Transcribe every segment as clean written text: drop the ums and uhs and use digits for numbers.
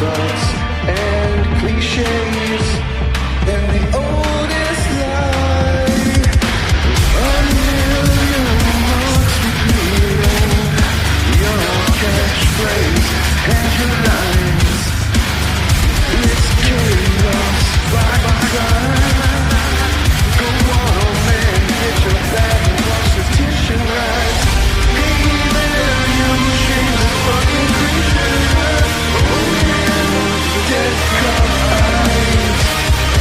thoughts and cliches and the oldest lie. A million hearts repeating your catchphrase and your lines. It's chaos by design. Go on, man, get your bag and wash the tissue right. Hey there, you shameless fucking creature. Oh yeah, dead cop eyes.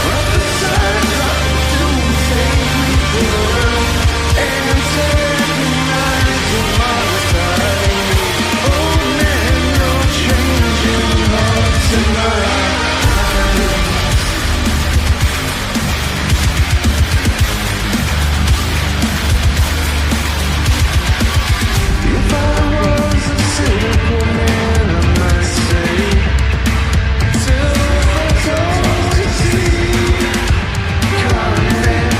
Up the sides of the doomsday creature. And antagonize on my side. Oh man, you're changing hearts and minds. If I was a cynical man, I might say, silver's all we see. Comment,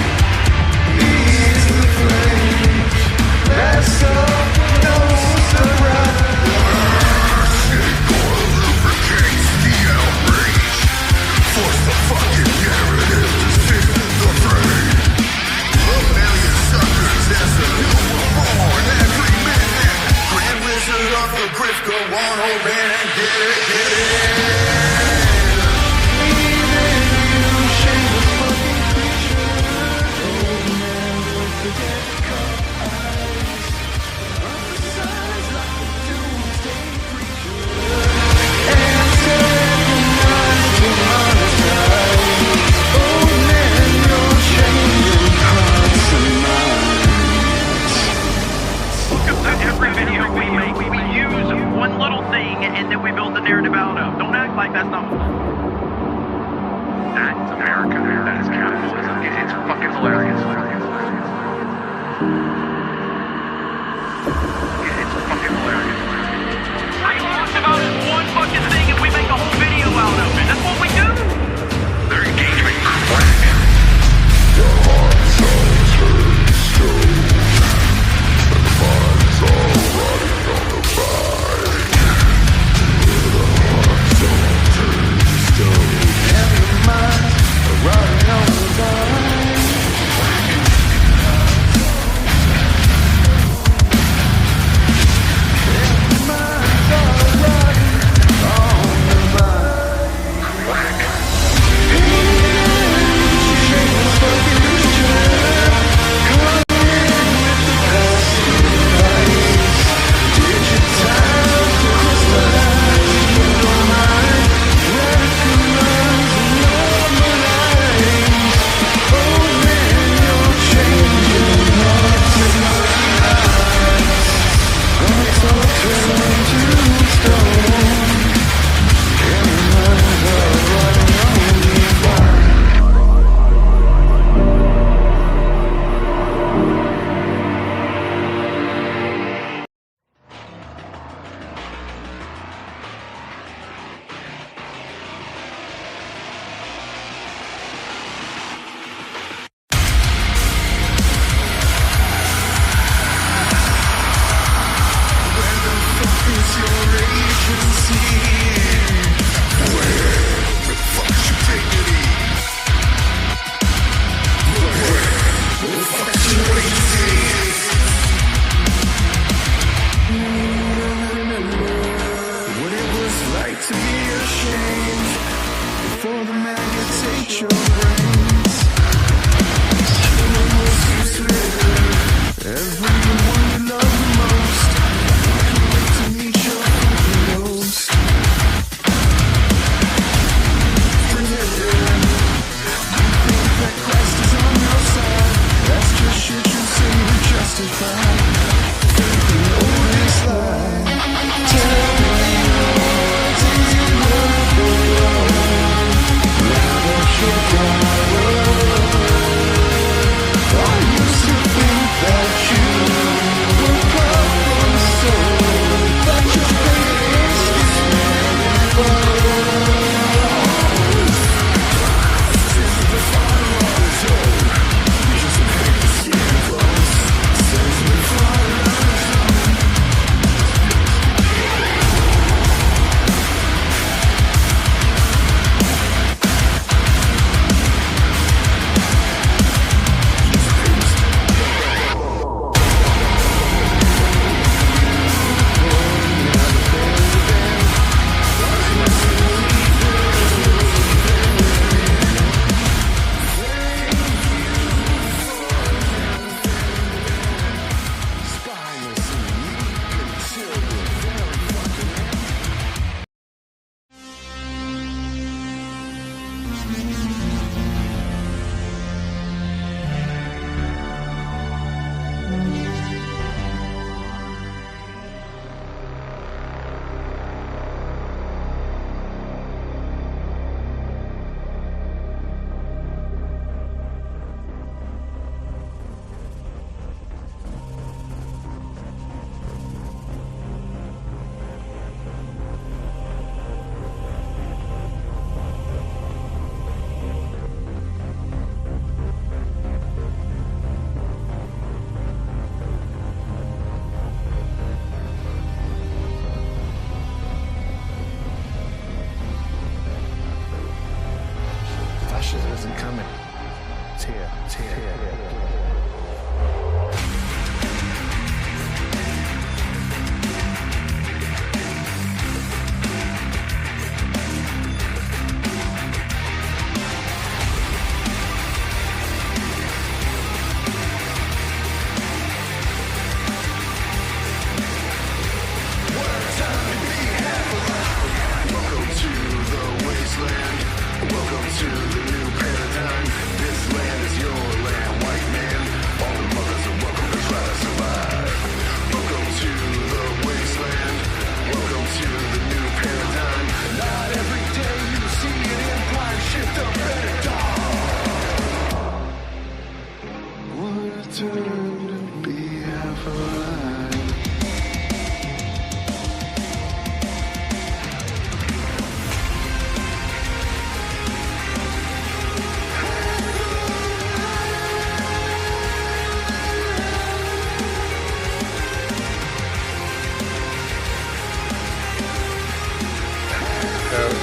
ease the flames. That's all, no surprise. Lubricates the outrage. Force the fucking narrative to sit the frame. A million suckers as the new were born every minute. Grand Wizard of the Griff, go on, old man, and get it, get it. Even you, shameless fucking creature. Oh man, don't forget the cop eyes. Up the sides like a doomsday creature. Antagonize your monetize. Oh man, you're changing hearts and minds. Welcome to every video we make. We use one little thing and then we build the narrative out of. Don't act like that's not. That's America. That is capitalism. It's fucking hilarious. It's fucking hilarious. I talked about one fucking thing and we make a whole video out of it. That's what we do. Their engagement crack. The hearts all turn stone. And the minds all rotting on the vine. The hearts all turn stone. And the minds are rotting on the vine. And the minds are rotting on the vine. Shameless fucking creature. Come in with the passive advice. Digitize to crystallize in your mind. Recognize and normalize. Oh man, you're changing hearts and minds. Hearts all turn to stone. And the minds are running on the vine. Is your agency? Where the fuck's your dignity? Where the fuck's your agency? What it was like to be ashamed before the maggots ate your brains. Killing was useless. Everyone you love the most. To meet your fucking ghost. You think that Christ is on your side? That's just shit you say to justify. The oldest lie. Tell me what is your love for? Now that you're gone.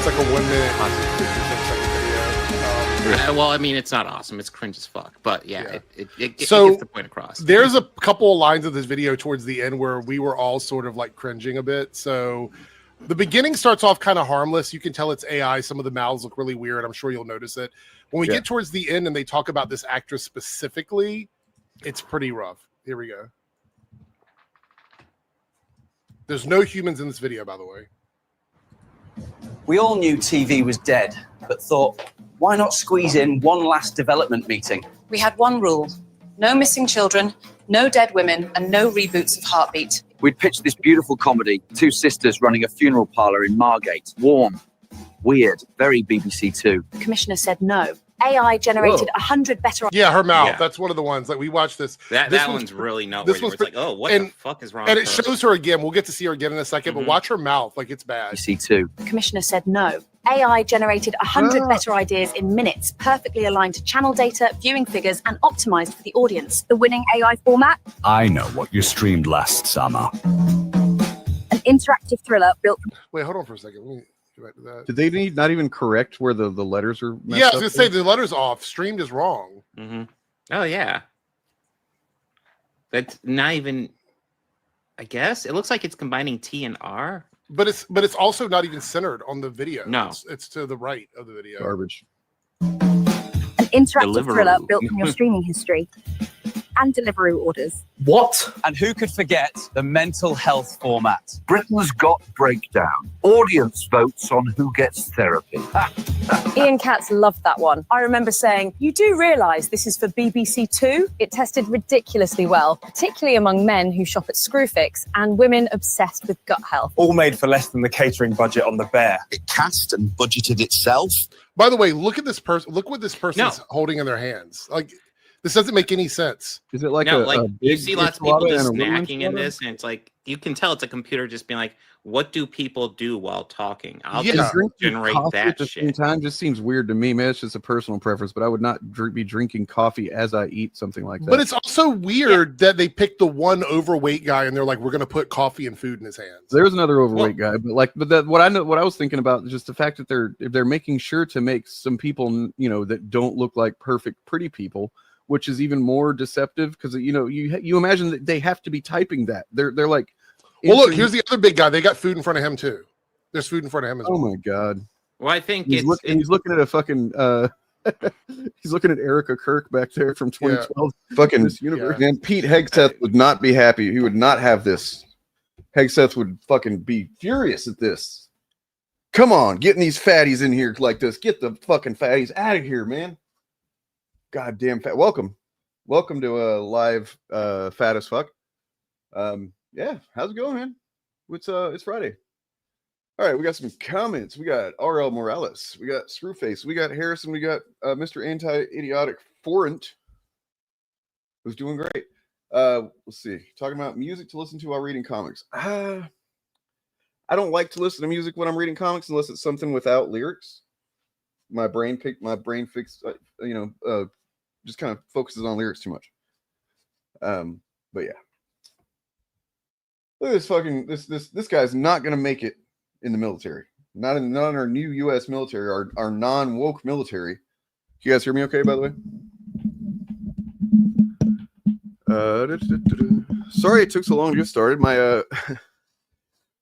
It's like a 1 minute, 56-second video. Well, I mean, it's not awesome. It's cringe as fuck. But yeah, it gets the point across. There's a couple of lines of this video towards the end where we were all sort of like cringing a bit. So the beginning starts off kind of harmless. You can tell it's AI. Some of the mouths look really weird. I'm sure you'll notice it. When we get towards the end and they talk about this actress specifically, it's pretty rough. Here we go. There's no humans in this video, by the way. We all knew TV was dead, but thought, why not squeeze in one last development meeting? We had one rule: no missing children, no dead women, and no reboots of Heartbeat. We'd pitched this beautiful comedy, two sisters running a funeral parlour in Margate. Warm, weird, very BBC Two. The commissioner said no. AI generated 100 better... Yeah, her mouth. Yeah. That's one of the ones. Like, we watched this. That one's really noteworthy. This one's like, oh, what the fuck is wrong and with it shows her again. We'll get to see her again in a second, but watch her mouth. Like, it's bad. BBC Two. The commissioner said no. AI generated 100 better ideas in minutes, perfectly aligned to channel data, viewing figures, and optimized for the audience. The winning AI format? I know what you streamed last summer. An interactive thriller built... Wait, hold on for a second. Let me get back to that. Did they not even correct where the letters are messed I up? was going to say, the letter's off. Streamed is wrong. Oh, yeah. That's not even... I guess? It looks like it's combining T and R. But it's also not even centered on the video. No. It's to the right of the video. Garbage. An interactive thriller built from your streaming history and Deliveroo orders. What? And who could forget the mental health format? Britain's Got Breakdown. Audience votes on who gets therapy. Ian Katz loved that one. I remember saying, you do realise this is for BBC Two? It tested ridiculously well, particularly among men who shop at Screwfix and women obsessed with gut health. All made for less than the catering budget on The Bear. It cast and budgeted itself. By the way, look at this person. Look what this person's holding in their hands. Like, this doesn't make any sense. Is it like you see lots of people just snacking in this, and it's like you can tell it's a computer just being like, "What do people do while talking?" I'll just generate that at the shit. same time just seems weird to me, man. It's just a personal preference, but I would not be drinking coffee as I eat something like that. But it's also weird that they picked the one overweight guy, and they're like, "We're going to put coffee and food in his hands." There's another overweight guy, but what I was thinking about is just the fact that they're making sure to make some people, that don't look like perfect, pretty people, which is even more deceptive because you imagine that they have to be typing that. They're like, well, look, here's the other big guy. They got food in front of him too. There's food in front of him as well. Oh my god. Well, I think he's looking at a fucking he's looking at Erica Kirk back there from 2012. Fucking universe. Man, Pete Hegseth would not be happy. He would not have this. Hegseth would fucking be furious at this. Come on, getting these fatties in here like this. Get the fucking fatties out of here, man. Goddamn fat. Welcome to a live fat as fuck. Yeah, how's it going, man? It's Friday. All right, we got some comments. We got RL Morales, we got Screwface, we got Harrison, we got Mr. Anti-Idiotic Forent, who's doing great. Let's see, talking about music to listen to while reading comics. I don't like to listen to music when I'm reading comics unless it's something without lyrics. My brain just kind of focuses on lyrics too much. But yeah. Look at this fucking this guy's not gonna make it in the military. Not in our new US military, our non-woke military. You guys hear me okay, by the way? Sorry it took so long to get started. My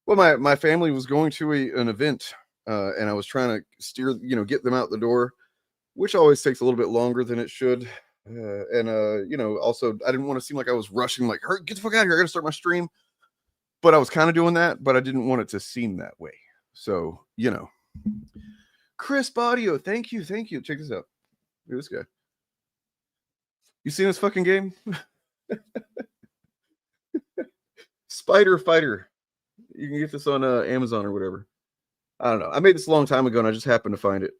my family was going to an event and I was trying to steer, get them out the door, which always takes a little bit longer than it should. Also I didn't want to seem like I was rushing, like, hurry, get the fuck out of here, I gotta start my stream. But I was kind of doing that, but I didn't want it to seem that way. So, Crisp audio, thank you. Check this out. Look at this guy. You seen this fucking game? Spider Fighter. You can get this on Amazon or whatever. I don't know. I made this a long time ago, and I just happened to find it.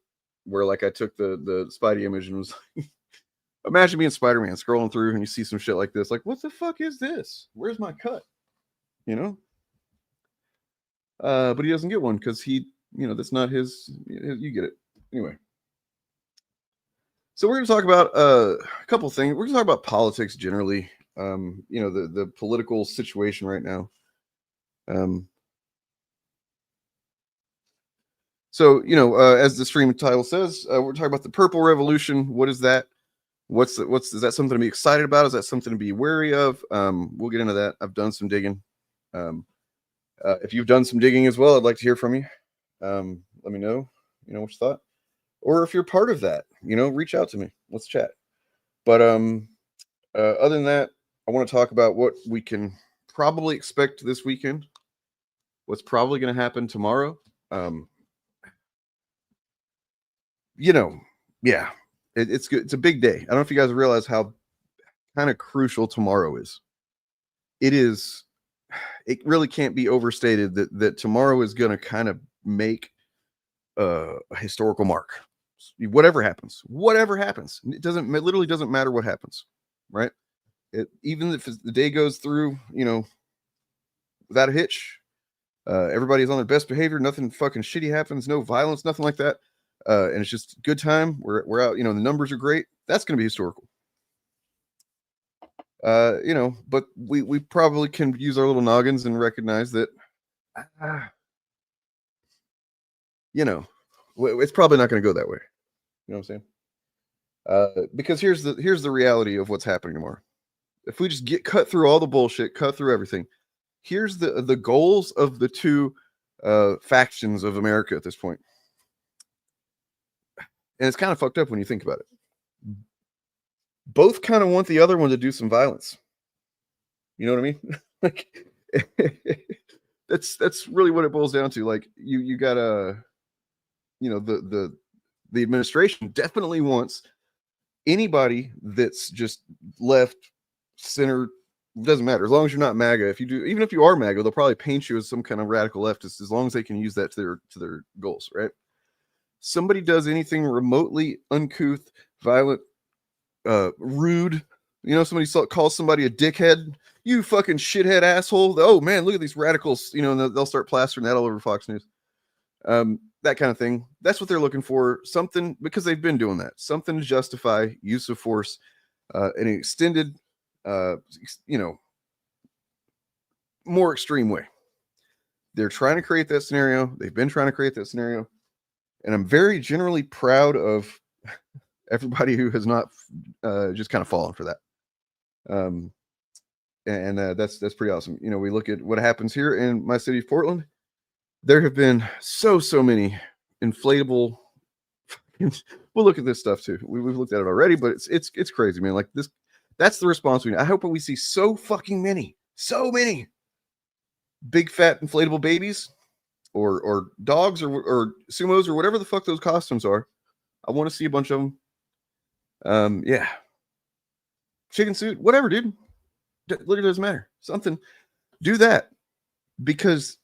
Where, like, I took the Spidey image and was like, imagine being Spider-Man scrolling through and you see some shit like this. Like, what the fuck is this? Where's my cut? But he doesn't get one because he, that's not his. You get it anyway. So we're going to talk about a couple things. We're going to talk about politics generally. The political situation right now. So, as the stream title says, we're talking about the Purple Revolution. What is that? Is that something to be excited about? Is that something to be wary of? We'll get into that. I've done some digging. If you've done some digging as well, I'd like to hear from you. Let me know, what you thought. Or if you're part of that, reach out to me. Let's chat. But other than that, I want to talk about what we can probably expect this weekend. What's probably going to happen tomorrow. Yeah, it's good. It's a big day. I don't know if you guys realize how kind of crucial tomorrow is. It really can't be overstated that tomorrow is going to kind of make a historical mark. Whatever happens, it literally doesn't matter what happens, right? Even if the day goes through, without a hitch, everybody's on their best behavior, nothing fucking shitty happens, no violence, nothing like that. And it's just a good time. We're out, the numbers are great. That's going to be historical. But we probably can use our little noggins and recognize that, it's probably not going to go that way. You know what I'm saying? Because here's the reality of what's happening tomorrow. If we just cut through all the bullshit, cut through everything, here's the goals of the two factions of America at this point. And it's kind of fucked up when you think about it. Both kind of want the other one to do some violence. You know what I mean? Like, that's really what it boils down to. Like, you got the administration definitely wants anybody that's just left, center, doesn't matter. As long as you're not MAGA, even if you are MAGA, they'll probably paint you as some kind of radical leftist as long as they can use that to their goals, right? Somebody does anything remotely uncouth, violent, rude, somebody calls somebody a dickhead, you fucking shithead asshole. Oh man, look at these radicals, and they'll start plastering that all over Fox News. That kind of thing. That's what they're looking for. Something, because they've been doing that. Something to justify use of force, in an extended, more extreme way. They're trying to create that scenario. They've been trying to create that scenario. And I'm very generally proud of everybody who has not just kind of fallen for that. That's pretty awesome. We look at what happens here in my city of Portland. There have been so many inflatable. We'll look at this stuff too. We've looked at it already, but it's crazy, man. Like this, that's the response we need. I hope we see so many big fat inflatable babies. Or dogs or sumos or whatever the fuck those costumes are. I want to see a bunch of them. Yeah. Chicken suit, whatever, dude. Literally doesn't matter. Something. Do that. Because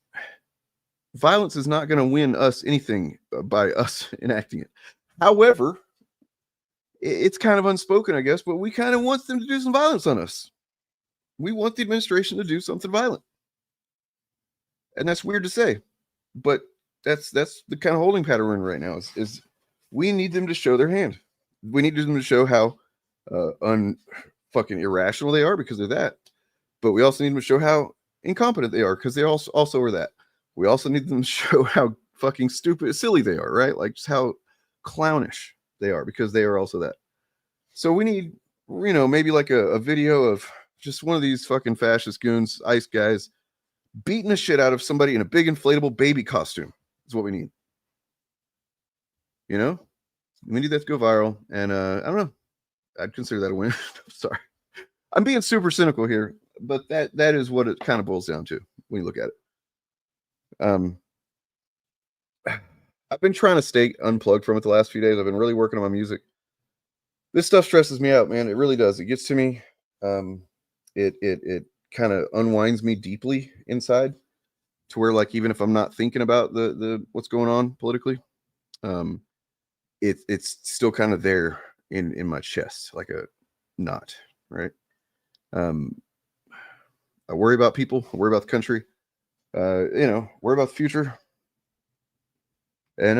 violence is not going to win us anything by us enacting it. However, it's kind of unspoken, I guess, but we kind of want them to do some violence on us. We want the administration to do something violent. And that's weird to say. But that's the kind of holding pattern we're in right now is we need them to show their hand. We need them to show how fucking irrational they are because of that. But we also need them to show how incompetent they are because they also are that. We also need them to show how fucking stupid, silly they are, right? Like just how clownish they are because they are also that. So we need, maybe like a video of just one of these fucking fascist goons, ICE guys, beating the shit out of somebody in a big inflatable baby costume is what we need. We need that to go viral. And I don't know. I'd consider that a win. Sorry. I'm being super cynical here, but that is what it kind of boils down to when you look at it. I've been trying to stay unplugged from it the last few days. I've been really working on my music. This stuff stresses me out, man. It really does. It gets to me. It kind of unwinds me deeply inside to where, like, even if I'm not thinking about the what's going on politically, it's still kind of there in my chest, like a knot, right? I worry about people, I worry about the country, worry about the future. And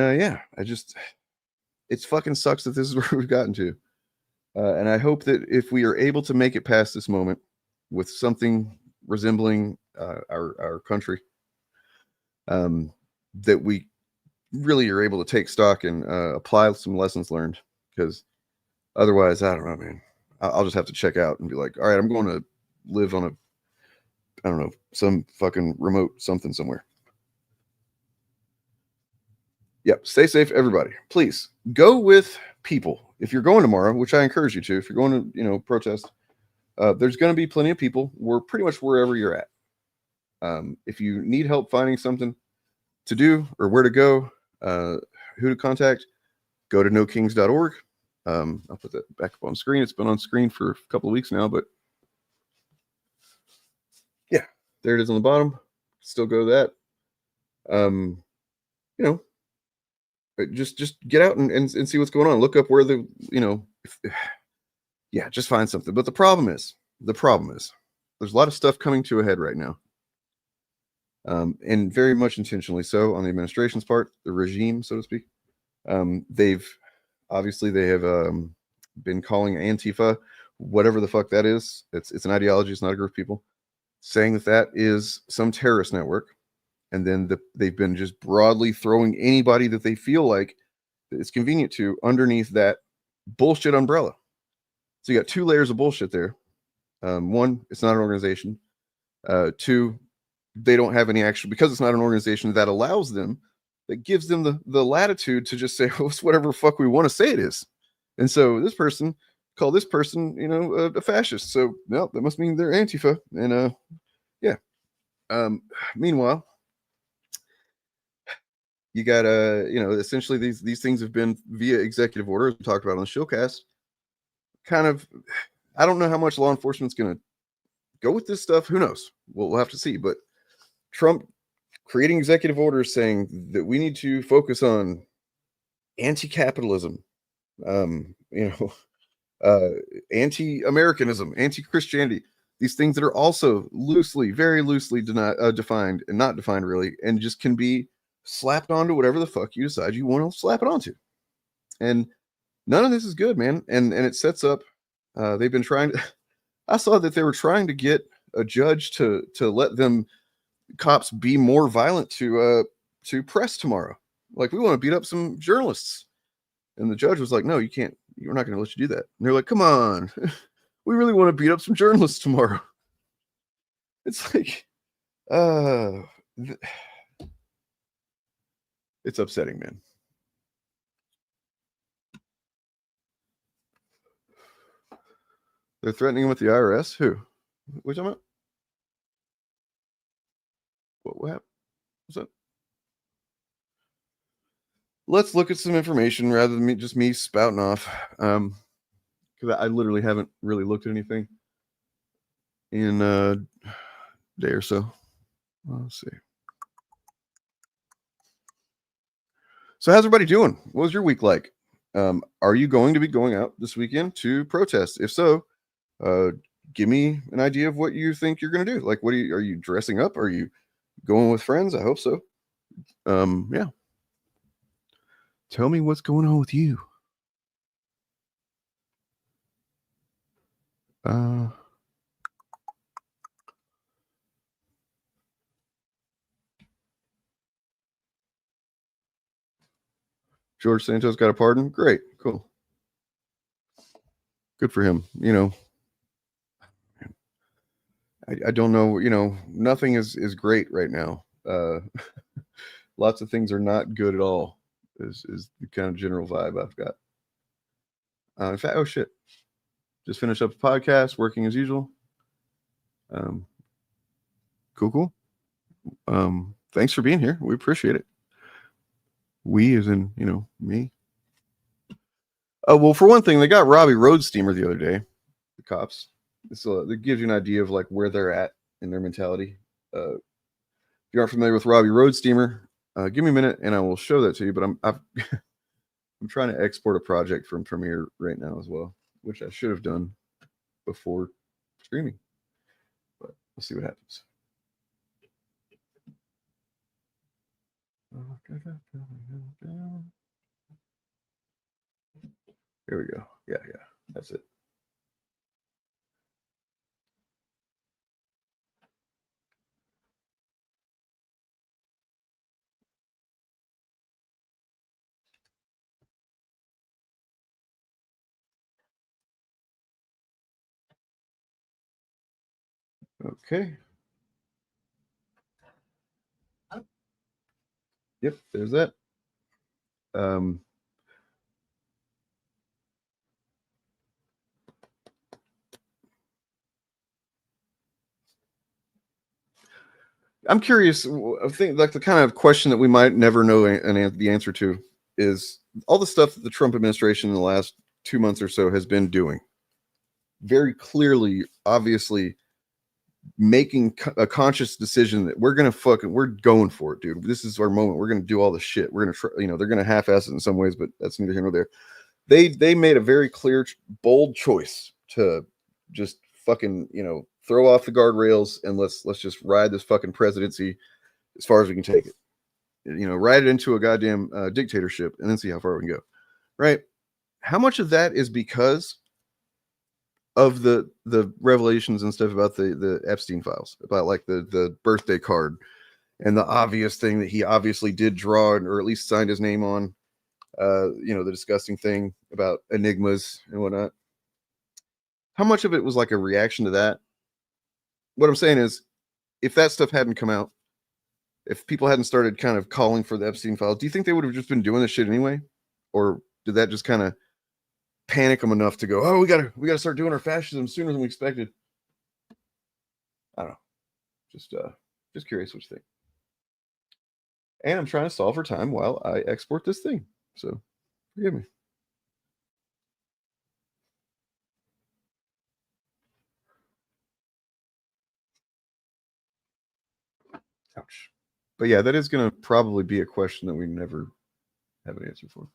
it fucking sucks that this is where we've gotten to. And I hope that if we are able to make it past this moment with something resembling our country, that we really you're able to take stock and apply some lessons learned, because otherwise, I don't know, man. I'll just have to check out and be like, all right, I'm going to live on I don't know, some fucking remote something somewhere. Yep. Stay safe, everybody. Please go with people. If you're going tomorrow, which I encourage you to, if you're going to, protest, there's going to be plenty of people. We're pretty much wherever you're at. If you need help finding something to do or where to go, who to contact, go to nokings.org. I'll put that back up on screen. It's been on screen for a couple of weeks now, but yeah, there it is on the bottom. Still go to that. Just get out and see what's going on. Look up where yeah, just find something. But the problem is there's a lot of stuff coming to a head right now. And very much intentionally so on the administration's part, the regime, so to speak. They have been calling Antifa, whatever the fuck that is. It's an ideology. It's not a group of people, saying that is some terrorist network. And then they've been just broadly throwing anybody that they feel like it's convenient to underneath that bullshit umbrella. So you got two layers of bullshit there. One, it's not an organization. Two, they don't have any actual, because it's not an organization that allows them, that gives them the latitude to just say, well, it's whatever fuck we want to say it is. And so this person called this person, a fascist. So no, that must mean they're Antifa. And yeah. Meanwhile, you got essentially these things have been via executive orders we talked about on the Shillcast. Kind of, I don't know how much law enforcement's going to go with this stuff. Who knows? We'll have to see. But Trump creating executive orders saying that we need to focus on anti-capitalism, anti-Americanism, anti-Christianity. These things that are also very loosely defined and not defined really, and just can be slapped onto whatever the fuck you decide you want to slap it onto. And none of this is good, man. And it sets up, they've been trying to, I saw that they were trying to get a judge to let them cops be more violent to press tomorrow. Like, we want to beat up some journalists. And the judge was like, no, you can't, we're not going to let you do that. And they're like, come on, we really want to beat up some journalists tomorrow. It's like, it's upsetting, man. They're threatening him with the IRS? Who? What are you talking about? What happened? What's that? Let's look at some information rather than just me spouting off. Because I literally haven't really looked at anything in a day or so. Let's see. So how's everybody doing? What was your week like? Are you going to be going out this weekend to protest? If so, give me an idea of what you think you're going to do. Like, are you dressing up? Are you going with friends? I hope so. Yeah. Tell me what's going on with you. George Santos got a pardon. Great. Cool. Good for him. I don't know, nothing is great right now. Lots of things are not good at all, is the kind of general vibe I've got. In fact, oh shit. Just finished up a podcast, working as usual. Cool. Thanks for being here. We appreciate it. We as in, me. Well, for one thing, they got Robbie Roadsteamer the other day, the cops. So it gives you an idea of like where they're at in their mentality. If you aren't familiar with Robbie Roadsteamer, give me a minute and I will show that to you. But I'm trying to export a project from Premiere right now as well, which I should have done before streaming. But we'll see what happens. Here we go. Yeah, that's it. Okay. Yep, there's that. I'm curious. I think like the kind of question that we might never know the answer to is all the stuff that the Trump administration in the last 2 months or so has been doing. Very clearly, obviously, making a conscious decision that we're going for it, dude. This is our moment. We're gonna do all the shit. We're gonna try, they're gonna half-ass it in some ways, but that's neither here nor there. They made a very clear, bold choice to just fucking throw off the guardrails and let's just ride this fucking presidency as far as we can take it. Ride it into a goddamn dictatorship and then see how far we can go. Right? How much of that is because of the revelations and stuff about the Epstein files, about like the birthday card and the obvious thing that he obviously did draw or at least signed his name on, the disgusting thing about enigmas and whatnot. How much of it was like a reaction to that? What I'm saying is, if that stuff hadn't come out, if people hadn't started kind of calling for the Epstein files, do you think they would have just been doing this shit anyway? Or did that just kind of panic them enough to go, oh, we gotta start doing our fascism sooner than we expected? I don't know. Just curious what you think. And I'm trying to solve for time while I export this thing. So forgive me. Ouch. But yeah, that is going to probably be a question that we never have an answer for.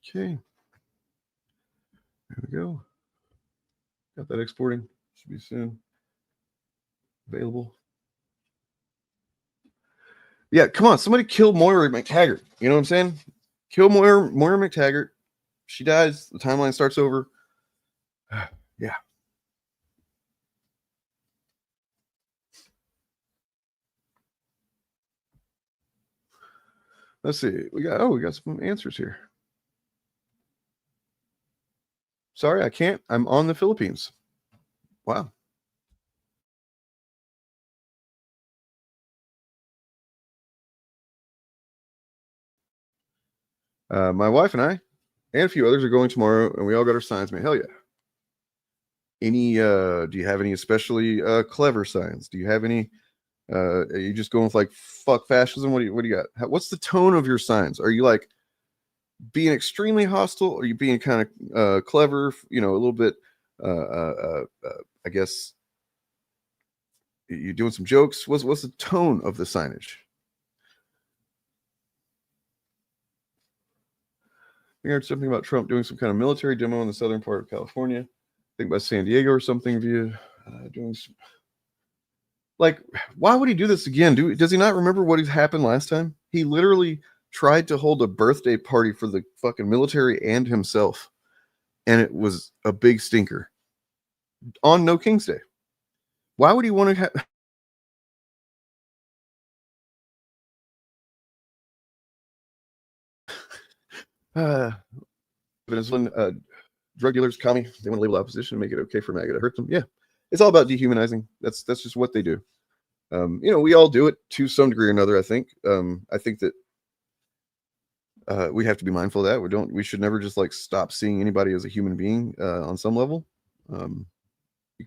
Okay. There we go. Got that exporting. Should be soon available. Yeah, come on. Somebody kill Moira McTaggart. You know what I'm saying? Kill Moira McTaggart. She dies. The timeline starts over. Yeah. Let's see. We got some answers here. Sorry, I can't. I'm on the Philippines. Wow. My wife and I and a few others are going tomorrow, and we all got our signs made. Hell yeah. Do you have any especially clever signs? Do you have any, are you just going with like, fuck fascism? What do you got? What's the tone of your signs? Are you like being extremely hostile? Or are you being kind of clever, a little bit, I guess, you doing some jokes? What's the tone of the signage? I heard something about Trump doing some kind of military demo in the southern part of California. I think about San Diego or something via doing some... Like, why would he do this again? Does he not remember what happened last time? He literally tried to hold a birthday party for the fucking military and himself, and it was a big stinker on No King's Day. Why would he want to have... Venezuelan drug dealers, commie, they want to label opposition and make it okay for MAGA to hurt them. Yeah, it's all about dehumanizing. That's just what they do. We all do it to some degree or another. I think that we have to be mindful of that. We should never just like stop seeing anybody as a human being on some level.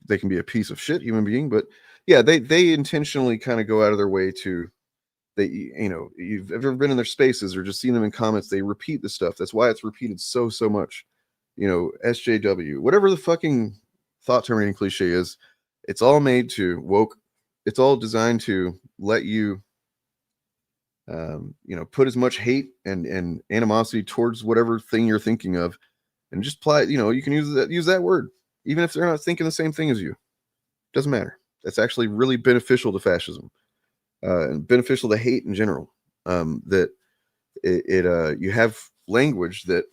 They can be a piece of shit human being, but yeah, they intentionally kind of go out of their way to... you've ever been in their spaces or just seen them in comments, they repeat the stuff. That's why it's repeated so much. SJW, whatever the fucking thought terminating cliche is, it's all made to woke. It's all designed to let you, put as much hate and animosity towards whatever thing you're thinking of, and just apply. You can use that word, even if they're not thinking the same thing as you. Doesn't matter. That's actually really beneficial to fascism. And beneficial to hate in general. That you have language that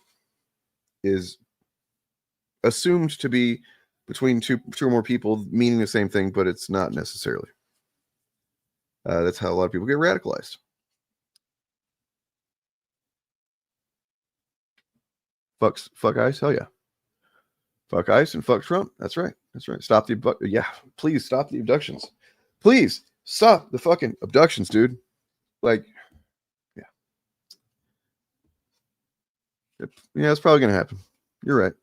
is assumed to be between two or more people meaning the same thing, but it's not necessarily. That's how a lot of people get radicalized. Fuck ICE. Hell yeah. Fuck ICE and fuck Trump. That's right. Stop the please stop the abductions. Please stop the fucking abductions, dude. Like, yeah. Yeah, it's probably gonna happen. You're right.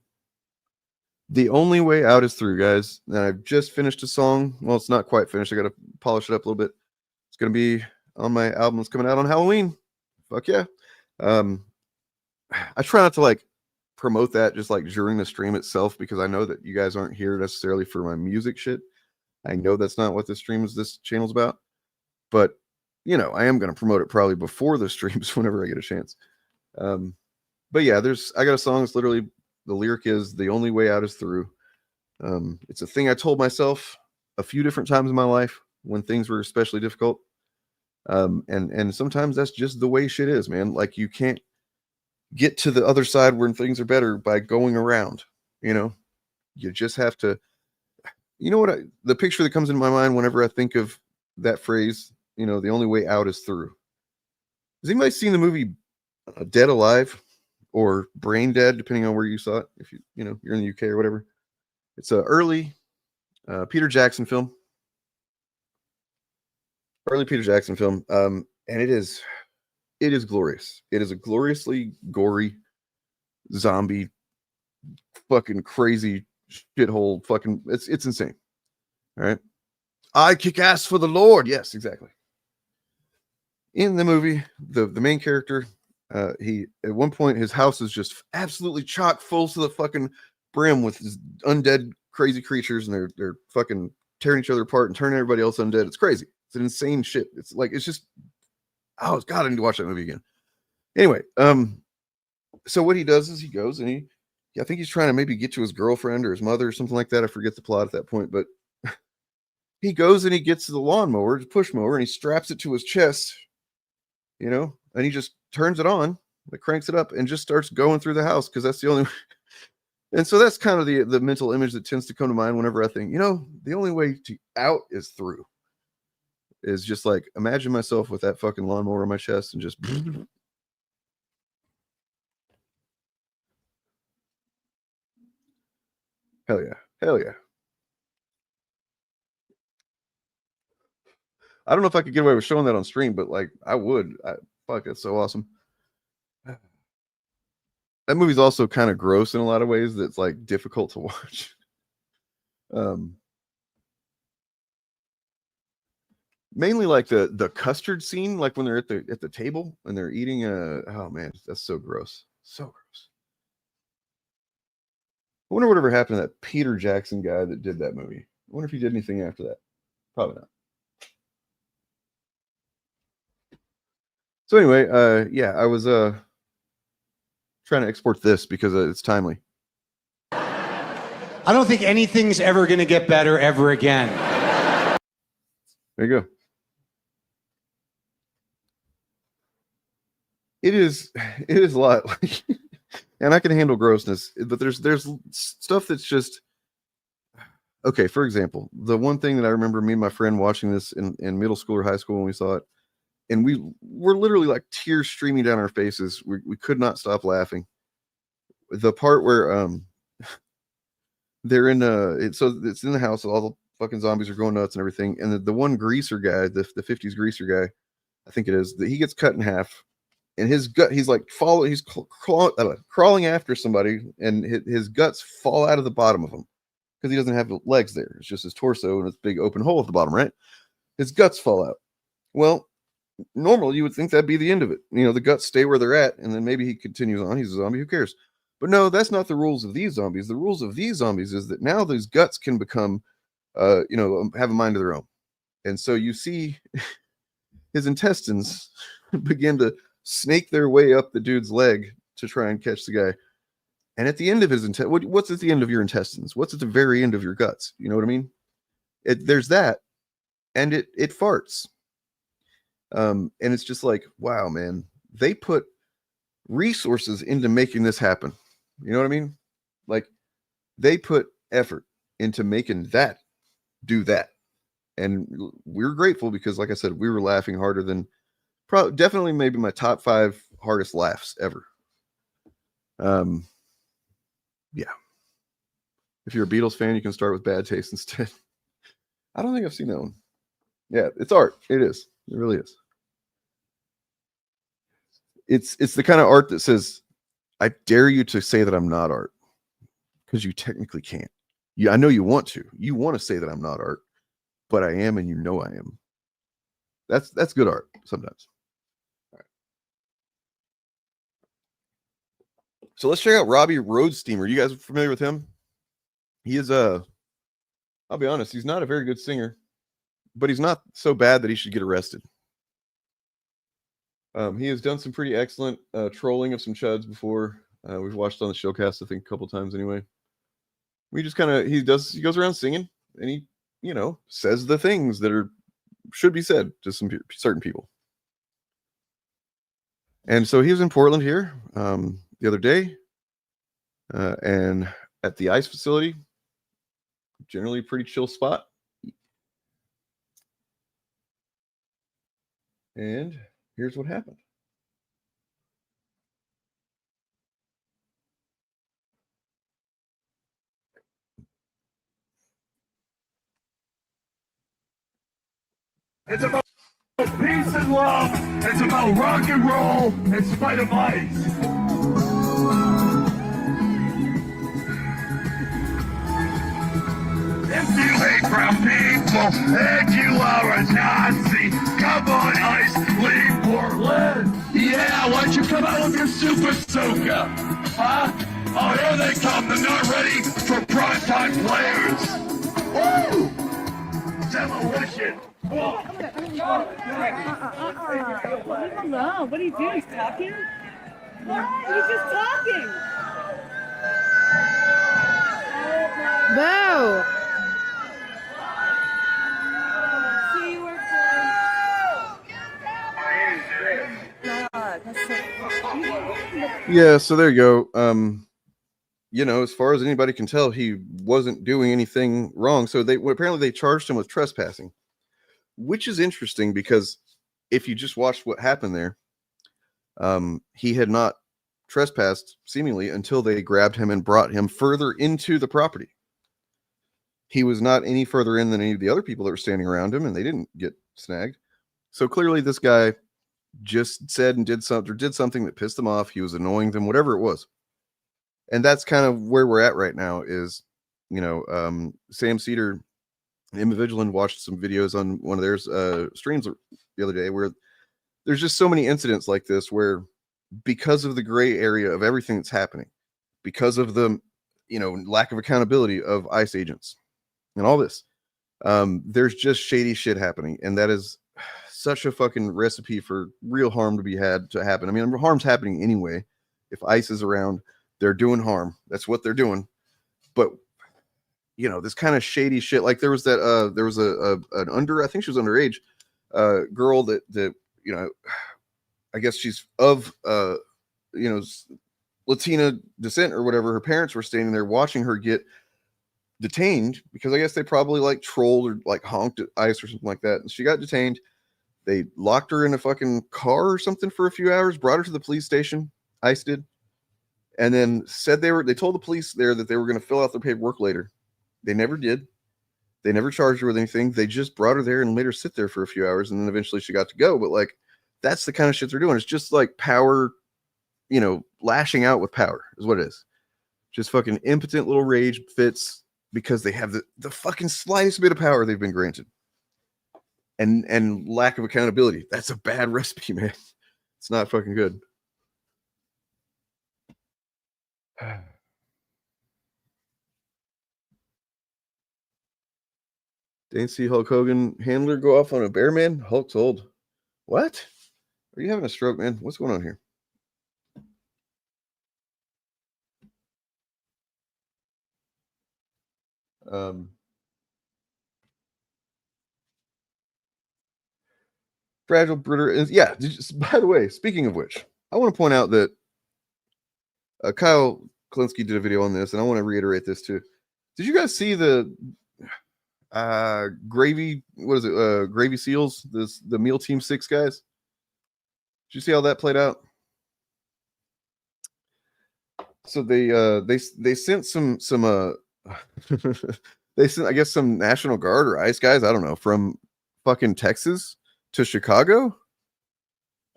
The only way out is through, guys. And I've just finished a song. Well, it's not quite finished. I gotta polish it up a little bit. It's gonna be on my album that's coming out on Halloween. Fuck yeah. I try not to like promote that just like during the stream itself, because I know that you guys aren't here necessarily for my music shit. I know that's not what this channel's about, but you know, I am going to promote it probably before the streams whenever I get a chance. But yeah, I got a song that's literally, the lyric is, the only way out is through. It's a thing I told myself a few different times in my life when things were especially difficult. And sometimes that's just the way shit is, man. Like, you can't get to the other side when things are better by going around, you know. You just have to, you know what, the picture that comes into my mind whenever I think of that phrase, you know, the only way out is through. Has anybody seen the movie Dead Alive or Brain Dead, depending on where you saw it, if you know, you're in the UK or whatever? It's a early Peter Jackson film. And it is glorious. It is a gloriously gory zombie fucking crazy shithole fucking, it's insane. All right. I kick ass for the Lord. Yes, exactly. In the movie, the main character, he, at one point, his house is just absolutely chock full to the fucking brim with undead crazy creatures, and they're fucking tearing each other apart and turning everybody else undead. It's crazy. It's an insane shit. It's like, it's just, oh God, I need to watch that movie again. Anyway, so what he does is he goes and I think he's trying to maybe get to his girlfriend or his mother or something like that. I forget the plot at that point, but he goes and he gets the lawnmower, the push mower, and he straps it to his chest, you know, and he just turns it on, like cranks it up, and just starts going through the house, because that's the only. And so that's kind of the mental image that tends to come to mind whenever I think, you know, the only way to out is through. Is just like, imagine myself with that fucking lawnmower on my chest and just. Hell yeah. Hell yeah. I don't know if I could get away with showing that on stream, but like, I would. Fuck, that's so awesome. That movie's also kind of gross in a lot of ways. That's like difficult to watch. Mainly like the custard scene, like when they're at the table and they're eating. Oh man, that's so gross. So gross. I wonder whatever happened to that Peter Jackson guy that did that movie. I wonder if he did anything after that. Probably not. So anyway, yeah, I was trying to export this because it's timely. I don't think anything's ever going to get better ever again. There you go. It is a lot. And I can handle grossness, but there's stuff that's just okay. For example, the one thing that I remember me and my friend watching this in middle school or high school when we saw it, and we were literally like tears streaming down our faces. We could not stop laughing. The part where they're in so it's in the house, all the fucking zombies are going nuts and everything, and the one greaser guy, the 50s greaser guy, I think it is, that he gets cut in half. And his gut, he's like crawling after somebody, and his guts fall out of the bottom of him because he doesn't have legs there. It's just his torso and this big open hole at the bottom, right? His guts fall out. Well, normally you would think that'd be the end of it. You know, the guts stay where they're at, and then maybe he continues on. He's a zombie. Who cares? But no, that's not the rules of these zombies. The rules of these zombies is that now those guts can become, you know, have a mind of their own. And so you see his intestines begin to snake their way up the dude's leg to try and catch the guy. And at the end of his what's at the end of your intestines? What's at the very end of your guts? You know what I mean? There's that, and it farts. And it's just like, wow, man, they put resources into making this happen. You know what I mean? Like, they put effort into making that do that. And we're grateful because, like I said, we were laughing harder than definitely maybe my top 5 hardest laughs ever. Yeah. If you're a Beatles fan, you can start with Bad Taste instead. I don't think I've seen that one. Yeah, it's art. It is. It really is. It's the kind of art that says, I dare you to say that I'm not art. Because you technically can't. I know you want to. You want to say that I'm not art, but I am, and you know I am. That's good art sometimes. All right. So let's check out Robbie Roadsteamer. You guys familiar with him? He is I'll be honest, he's not a very good singer, but he's not so bad that he should get arrested. He has done some pretty excellent trolling of some chuds before. We've watched on the Shillcast, I think, a couple times anyway. We just kind of he goes around singing, and he says the things that should be said to some certain people. And so he was in Portland here the other day, and at the ice facility, generally a pretty chill spot. And here's what happened. It's about peace and love. It's about rock and roll in spite of ice. If you hate brown people and you are a Nazi, come on, ice, leave Portland. Yeah, why don't you come out with your super soaker? Huh? Oh, here they come. They're not ready for primetime players. Woo! Demolition. Hello, what are you doing? He's talking? What? He's just talking. Boo! See you work Yeah, so there you go. As far as anybody can tell, he wasn't doing anything wrong. So apparently they charged him with trespassing, which is interesting because if you just watched what happened there, he had not trespassed seemingly until they grabbed him and brought him further into the property. He was not any further in than any of the other people that were standing around him, and they didn't get snagged. So clearly this guy just said and did something that pissed them off. He was annoying them, whatever it was. And that's kind of where we're at right now is, Sam Cedar and Emma Vigilant watched some videos on one of their streams the other day where there's just so many incidents like this where because of the gray area of everything that's happening, because of the, lack of accountability of ICE agents and all this, there's just shady shit happening. And that is such a fucking recipe for real harm to happen. I mean, harm's happening anyway. If ICE is around, they're doing harm. That's what they're doing. But this kind of shady shit. Like there was an I think she was underage girl that I guess she's of Latina descent or whatever. Her parents were standing there watching her get detained because I guess they probably like trolled or like honked at ICE or something like that. And she got detained. They locked her in a fucking car or something for a few hours, brought her to the police station. ICE did. And then said they told the police there that they were going to fill out their paperwork later. They never did. They never charged her with anything. They just brought her there and made her sit there for a few hours. And then eventually she got to go. But like, that's the kind of shit they're doing. It's just like power, lashing out with power is what it is. Just fucking impotent little rage fits because they have the fucking slightest bit of power they've been granted. And lack of accountability. That's a bad recipe, man. It's not fucking good. Didn't see Hulk Hogan handler go off on a bear man. Hulk's old. What? Are you having a stroke, man? What's going on here? Fragile Britter is by the way, speaking of which, I want to point out that Kyle Klinsky did a video on this, and I want to reiterate this too. Did you guys see the Gravy Seals, the Meal Team 6 guys? Did you see how that played out? So they sent some they sent, I guess, some National Guard or ICE guys, I don't know, from fucking Texas to Chicago.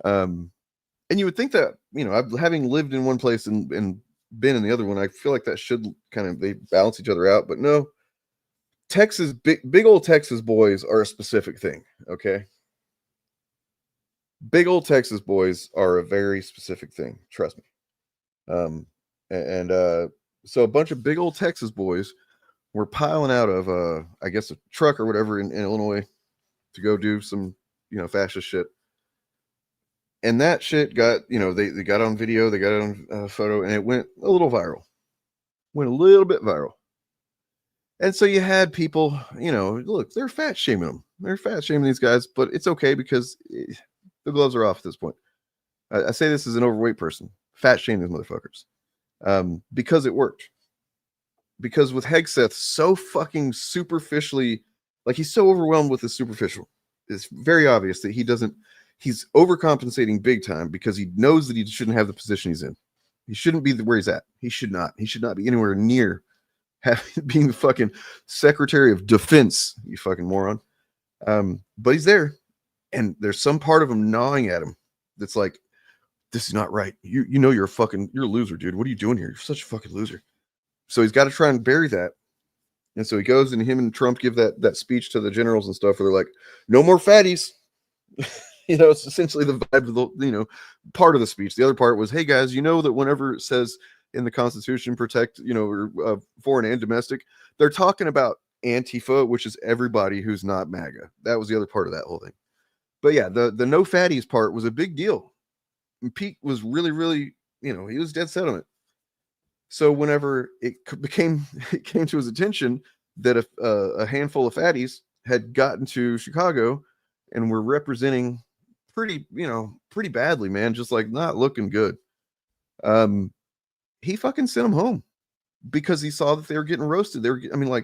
And you would think that, you know, having lived in one place and been in the other one, I feel like that should kind of, they balance each other out, but no. Texas, big old Texas boys are a specific thing, okay? Big old Texas boys are a very specific thing, trust me. So a bunch of big old Texas boys were piling out of I guess a truck or whatever in Illinois to go do some, you know, fascist shit. And that shit got, you know, they got on video, they got it on photo, and it went a little viral. Went a little bit viral. And so you had people, you know, look, they're fat shaming them. They're fat shaming these guys, but it's okay because the gloves are off at this point. I say this as an overweight person. Fat shaming these motherfuckers. Because it worked. Because with Hegseth so fucking superficially, like he's so overwhelmed with the superficial, it's very obvious that he's overcompensating big time because he knows that he shouldn't have the position he's in. He shouldn't be where he's at. He should not be anywhere near being the fucking Secretary of Defense, you fucking moron. But he's there, and there's some part of him gnawing at him that's like, this is not right. You know you're a loser, dude. What are you doing here? You're such a fucking loser. So he's got to try and bury that. And so he goes, and him and Trump give that speech to the generals and stuff where they're like, no more fatties. You know, it's essentially the vibe of the, you know, part of the speech. The other part was, hey guys, you know that whenever it says in the Constitution, protect, you know, foreign and domestic, they're talking about Antifa, which is everybody who's not MAGA. That was the other part of that whole thing. But yeah, the no fatties part was a big deal. And Pete was really, really, you know, he was dead set on it. So whenever it came to his attention that a handful of fatties had gotten to Chicago and were representing pretty badly, man, just like not looking good. He fucking sent them home because he saw that they were getting roasted.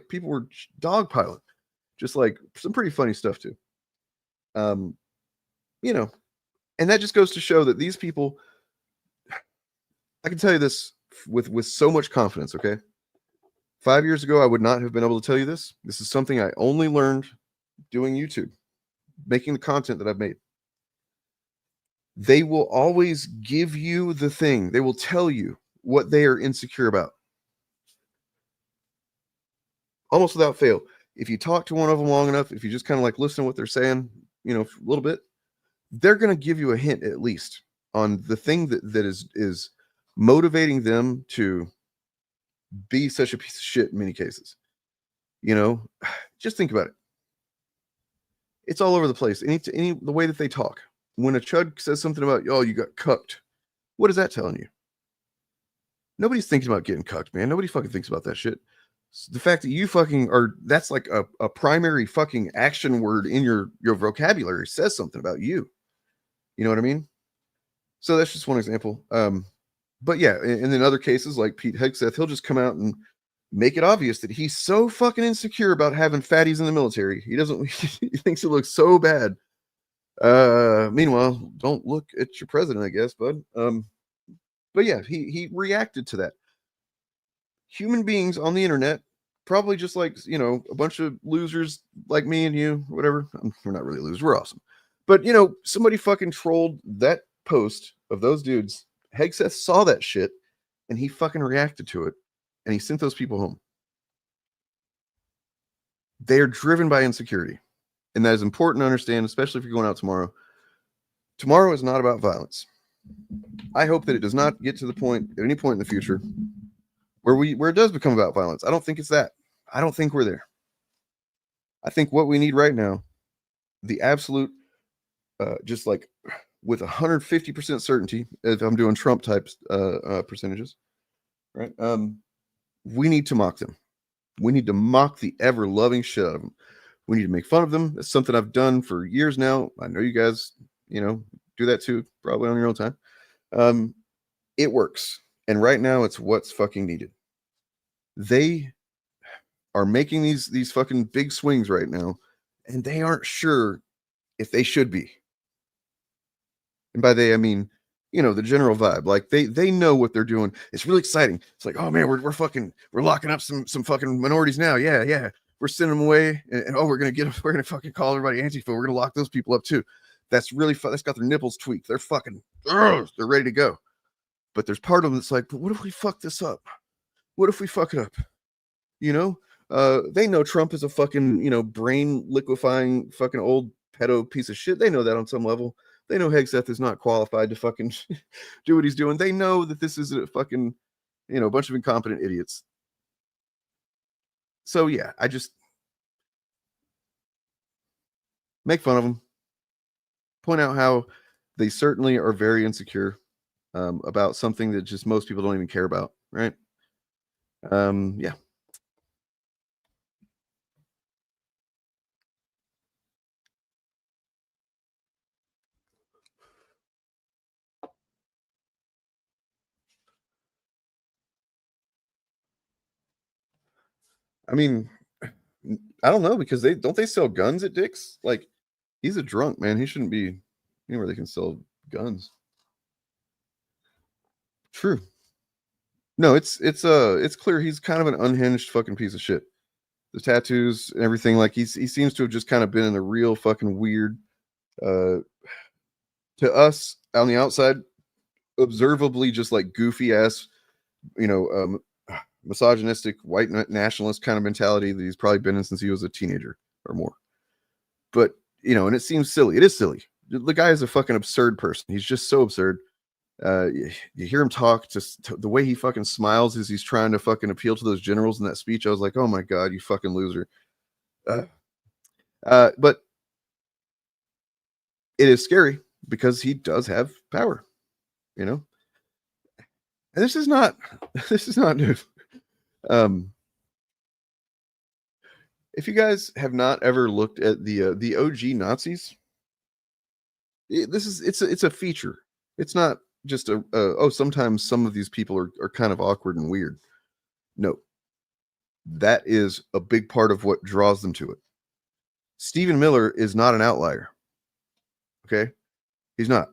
People were dogpiling, just like some pretty funny stuff too. You know, and that just goes to show that these people, I can tell you this with so much confidence, okay? 5 years ago, I would not have been able to tell you this. This is something I only learned doing YouTube, making the content that I've made. They will always give you the thing. They will tell you what they are insecure about. Almost without fail. If you talk to one of them long enough, if you just kind of like listen to what they're saying, you know, a little bit, they're going to give you a hint at least on the thing that is motivating them to be such a piece of shit in many cases. You know, just think about it. It's all over the place. The way that they talk. When a chud says something about, oh, you got cucked, what is that telling you? Nobody's thinking about getting cucked, man. Nobody fucking thinks about that shit. The fact that you fucking are, that's like a primary fucking action word in your vocabulary says something about you. You know what I mean? So that's just one example. But yeah, and in other cases like Pete Hegseth, he'll just come out and make it obvious that he's so fucking insecure about having fatties in the military. He thinks it looks so bad. Meanwhile, don't look at your president, I guess, bud. But yeah, he reacted to that. Human beings on the internet, probably just like, you know, a bunch of losers like me and you, whatever. We're not really losers. We're awesome. But, you know, somebody fucking trolled that post of those dudes. Hegseth saw that shit and he fucking reacted to it and he sent those people home. They are driven by insecurity. And that is important to understand, especially if you're going out tomorrow. Tomorrow is not about violence. I hope that it does not get to the point at any point in the future where it does become about violence. I don't think it's that. I don't think we're there. I think what we need right now, the absolute, just like with 150% certainty, if I'm doing Trump type percentages, right? We need to mock them. We need to mock the ever-loving shit out of them. We need to make fun of them. It's something I've done for years now. I know you guys, you know, do that too, probably on your own time. It works. And right now it's what's fucking needed. They are making these fucking big swings right now, and they aren't sure if they should be. And by they, I mean you know, the general vibe. Like they know what they're doing. It's really exciting. It's like, oh man, we're locking up some fucking minorities now. Yeah. We're sending them away, and oh, we're gonna fucking call everybody Antifa. We're gonna lock those people up too. That's really fun. That's got their nipples tweaked. They're fucking, they're ready to go. But there's part of them that's like, but what if we fuck this up? What if we fuck it up? You know, they know Trump is a fucking, you know, brain liquefying fucking old pedo piece of shit. They know that on some level. They know Hegseth is not qualified to fucking do what he's doing. They know that this is a fucking, you know, a bunch of incompetent idiots. So yeah, I just make fun of them. Point out how they certainly are very insecure about something that just most people don't even care about, right? Yeah. I mean, I don't know, because they sell guns at Dick's? Like, he's a drunk, man. He shouldn't be anywhere they can sell guns. True. No, it's clear he's kind of an unhinged fucking piece of shit. The tattoos and everything, like he seems to have just kind of been in a real fucking weird, to us on the outside, observably just like goofy ass, you know, misogynistic white nationalist kind of mentality that he's probably been in since he was a teenager or more. But you know, and it seems silly. It is silly. The guy is a fucking absurd person. He's just so absurd. You hear him talk, just the way he fucking smiles as he's trying to fucking appeal to those generals in that speech. I was like, oh my god, you fucking loser. But it is scary because he does have power, you know. And this is not new. If you guys have not ever looked at the OG Nazis, it's a feature. It's not just oh, sometimes some of these people are kind of awkward and weird. No, that is a big part of what draws them to it. Stephen Miller is not an outlier. Okay, he's not.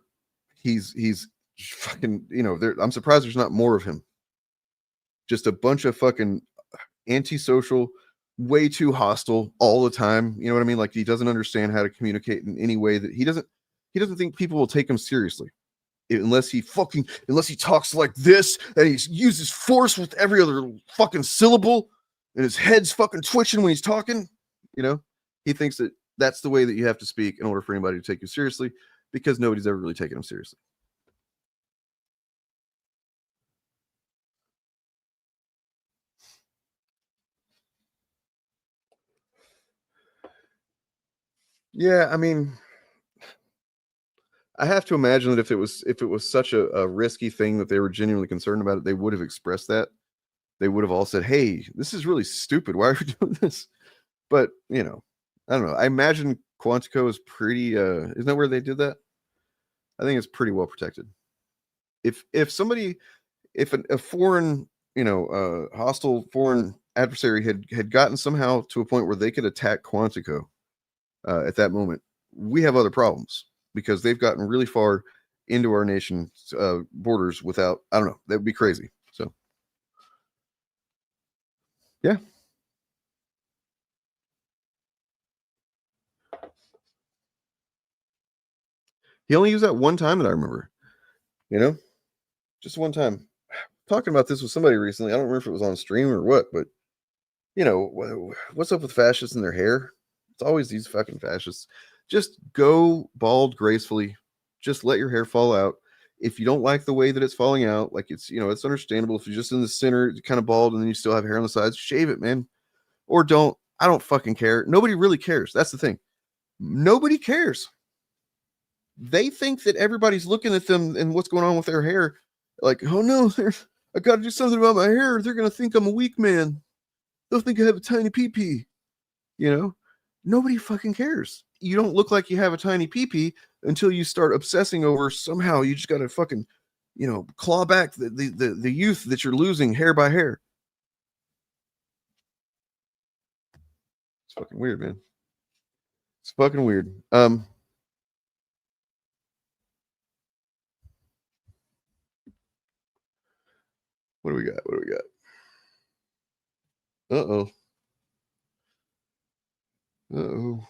He's fucking, you know, I'm surprised there's not more of him. Just a bunch of fucking antisocial, way too hostile all the time. You know what I mean? Like, he doesn't understand how to communicate in any way that he doesn't think people will take him seriously unless he talks like this and he uses force with every other fucking syllable and his head's fucking twitching when he's talking. You know, he thinks that that's the way that you have to speak in order for anybody to take you seriously, because nobody's ever really taken him seriously. Yeah, I mean, I have to imagine that if it was such a risky thing that they were genuinely concerned about it, they would have expressed that. They would have all said, "Hey, this is really stupid. Why are we doing this?" But you know, I don't know. I imagine Quantico is pretty. Isn't that where they did that? I think it's pretty well protected. If a foreign, you know, hostile foreign adversary had gotten somehow to a point where they could attack Quantico at that moment, we have other problems, because they've gotten really far into our nation's borders without, I don't know, that would be crazy. So, yeah. He only used that one time that I remember, you know, just one time. Talking about this with somebody recently. I don't remember if it was on stream or what, but you know, what's up with fascists and their hair? It's always these fucking fascists. Just go bald gracefully. Just let your hair fall out. If you don't like the way that it's falling out, like, it's, you know, it's understandable. If you're just in the center, kind of bald, and then you still have hair on the sides, shave it, man. Or don't. I don't fucking care. Nobody really cares. That's the thing. Nobody cares. They think that everybody's looking at them and what's going on with their hair. Like, oh no, I got to do something about my hair. They're going to think I'm a weak man. They'll think I have a tiny pee-pee. You know, nobody fucking cares. You don't look like you have a tiny pee-pee until you start obsessing over somehow you just got to fucking, you know, claw back the youth that you're losing hair by hair. It's fucking weird, man. It's fucking weird. What do we got? Uh-oh.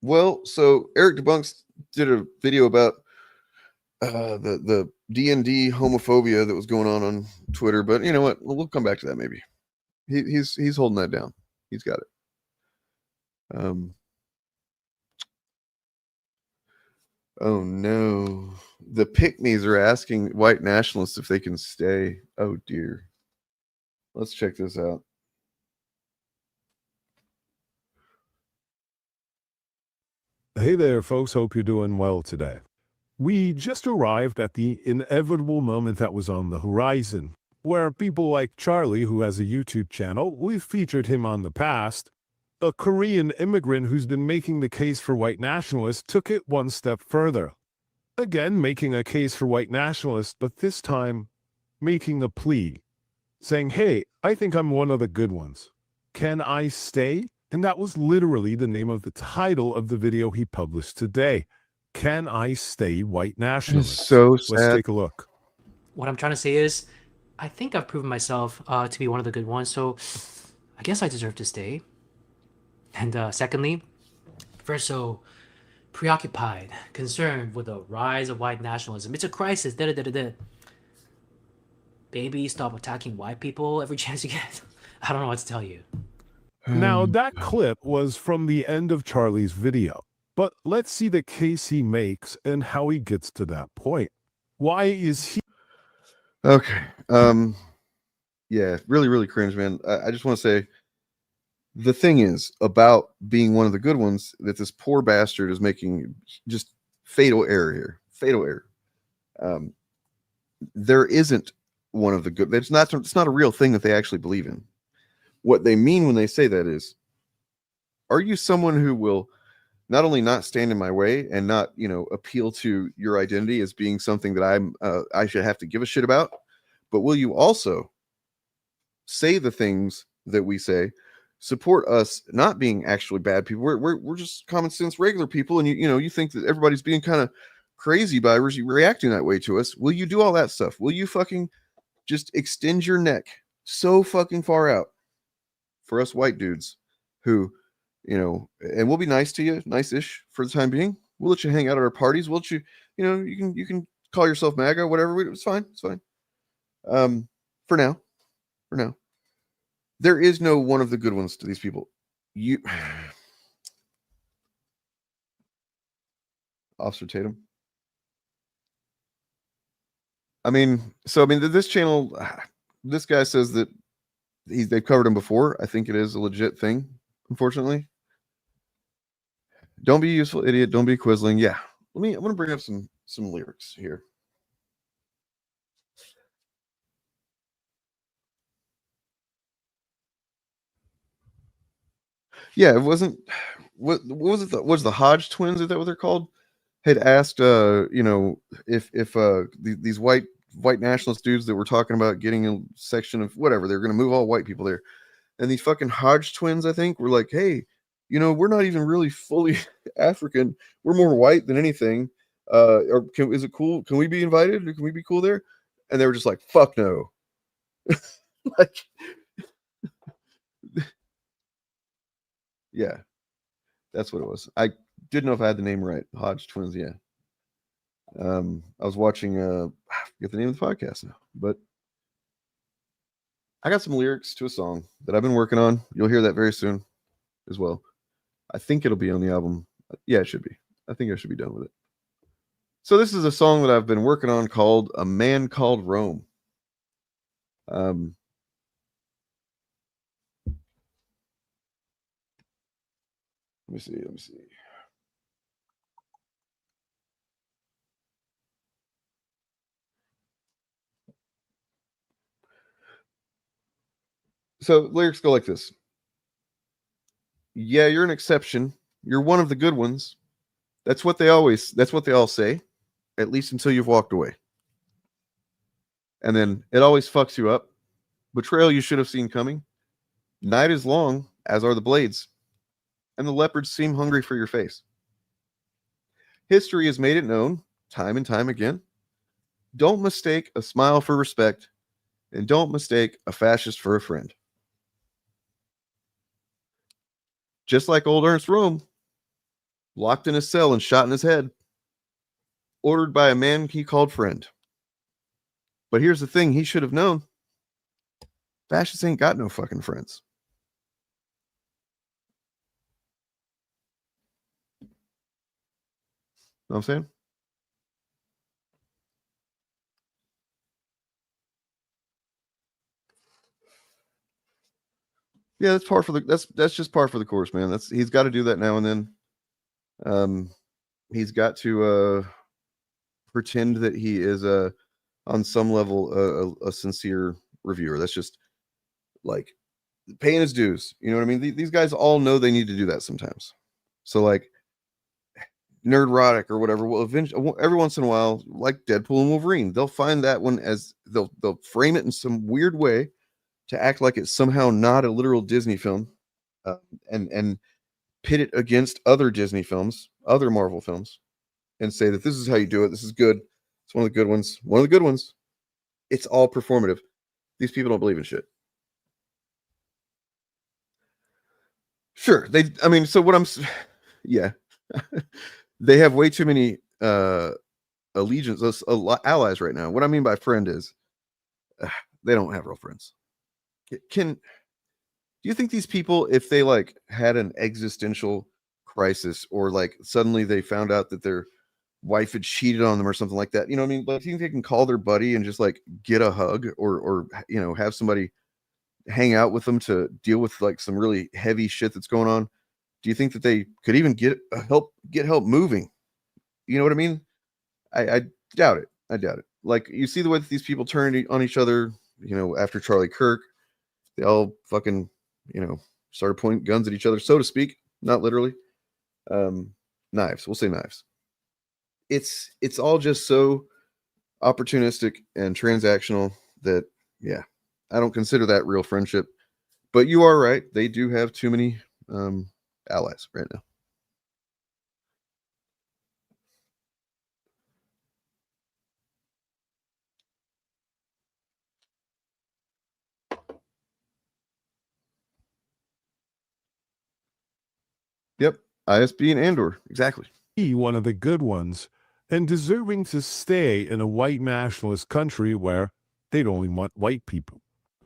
Well, so Eric Debunks did a video about the D&D homophobia that was going on Twitter, but you know what? We'll come back to that maybe. He's holding that down. He's got it. Oh no. The pick-me's are asking white nationalists if they can stay. Oh dear. Let's check this out. Hey there, folks. Hope you're doing well today. We just arrived at the inevitable moment that was on the horizon, where people like Charlie, who has a YouTube channel, we've featured him on the past, a Korean immigrant who's been making the case for white nationalists, took it one step further. Again, making a case for white nationalists, but this time making a plea, saying, hey, I think I'm one of the good ones. Can I stay? And that was literally the name of the title of the video he published today. Can I stay white nationalist? So sad. Let's take a look. What I'm trying to say is, I think I've proven myself to be one of the good ones, so I guess I deserve to stay. And secondly, if we're so preoccupied, concerned with the rise of white nationalism, it's a crisis, Baby, stop attacking white people every chance you get. I don't know what to tell you. Now, that clip was from the end of Charlie's video, but let's see the case he makes and how he gets to that point. Why is he... Okay. Yeah, really, really cringe, man. I just want to say, the thing is about being one of the good ones that this poor bastard is making just fatal error here. Fatal error. There isn't one of the good. It's not a real thing that they actually believe in. What they mean when they say that is, are you someone who will not only not stand in my way and not, appeal to your identity as being something that I should have to give a shit about, but will you also say the things that we say, support us not being actually bad people? We're just common sense regular people, and you think that everybody's being kind of crazy by reacting that way to us. Will you do all that stuff? Will you fucking just extend your neck so fucking far out for us white dudes who, and we'll be nice to you, nice-ish for the time being. We'll let you hang out at our parties. We'll let you, you can call yourself MAGA, whatever. It's fine. It's fine. For now, there is no one of the good ones to these people. Officer Tatum. This channel, this guy says that they've covered him before. I think it is a legit thing, unfortunately. Don't be a useful idiot. Don't be quizzling. Yeah. I'm going to bring up some lyrics here. Yeah, it wasn't. What was it? Was the Hodge twins? Is that what they're called? Had asked, if these white nationalist dudes that were talking about getting a section of whatever, they're going to move all white people there, and these fucking Hodge twins, I think, were like, hey, we're not even really fully African. We're more white than anything. Is it cool? Can we be invited? Can we be cool there? And they were just like, fuck no. Like. Yeah, that's what it was. I didn't know if I had the name right. Hodge twins, yeah. I was watching, I forget the name of the podcast now, but I got some lyrics to a song that I've been working on. You'll hear that very soon as well. I think it'll be on the album. Yeah, it should be. I think I should be done with it. So this is a song that I've been working on called A Man Called Rome. Let me see. So lyrics go like this. Yeah, you're an exception. You're one of the good ones. That's what they all say, at least until you've walked away. And then it always fucks you up. Betrayal you should have seen coming. Night is long, as are the blades. And the leopards seem hungry for your face. History has made it known, time and time again. Don't mistake a smile for respect. And don't mistake a fascist for a friend. Just like old Ernst Röhm, locked in a cell and shot in his head, ordered by a man he called friend. But here's the thing he should have known. Fascists ain't got no fucking friends. Know what I'm saying? Yeah, that's par for the that's just par for the course, man. He's got to do that now and then. He's got to pretend that he is on some level a sincere reviewer. That's just like paying his dues. You know what I mean? These guys all know they need to do that sometimes. So like Nerdrotic or whatever will eventually, every once in a while, like Deadpool and Wolverine, they'll find that one as they'll frame it in some weird way to act like it's somehow not a literal Disney film, and pit it against other Disney films, other Marvel films, and say that this is how you do it. This is good. It's one of the good ones. One of the good ones. It's all performative. These people don't believe in shit. Sure. Yeah. They have way too many allegiance, allies right now. What I mean by friend is they don't have real friends. Do you think these people, if they like had an existential crisis or like suddenly they found out that their wife had cheated on them or something like that, you know what I mean? Like, do you think they can call their buddy and just like get a hug or you know, have somebody hang out with them to deal with like some really heavy shit that's going on? Do you think that they could even get help moving? You know what I mean? I doubt it. I doubt it. Like, you see the way that these people turn on each other, you know, after Charlie Kirk, they all fucking, you know, started pointing guns at each other, so to speak, not literally. Knives. We'll say knives. It's all just so opportunistic and transactional that, yeah, I don't consider that real friendship. But you are right. They do have too many allies right now. Yep. ISB and Andor. Exactly. One of the good ones, and deserving to stay in a white nationalist country where they'd only want white people.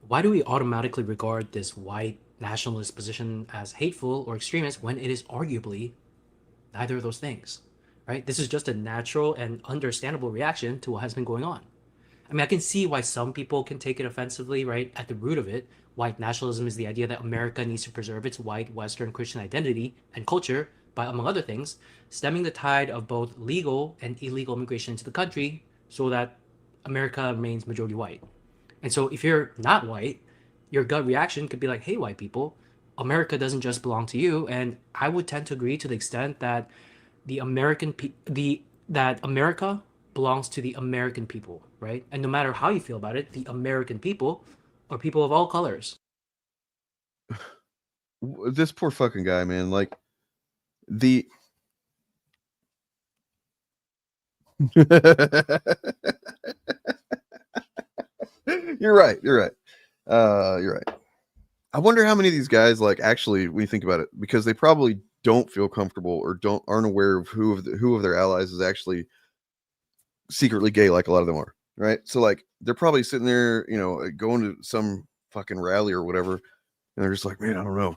Why do we automatically regard this white nationalist position as hateful or extremist when it is arguably neither of those things, right? This is just a natural and understandable reaction to what has been going on. I mean, I can see why some people can take it offensively, right? At the root of it, white nationalism is the idea that America needs to preserve its white Western Christian identity and culture by, among other things, stemming the tide of both legal and illegal immigration into the country so that America remains majority white. And so if you're not white, your gut reaction could be like, hey, white people, America doesn't just belong to you. And I would tend to agree to the extent that that America belongs to the American people, right? And no matter how you feel about it, the American people are people of all colors. This poor fucking guy, man. Like, You're right. You're right. You're right. I wonder how many of these guys, like, actually, when you think about it, because they probably don't feel comfortable or aren't aware of who of their allies is actually secretly gay, like a lot of them are, right? So like they're probably sitting there, you know, going to some fucking rally or whatever, and they're just like, man, I don't know.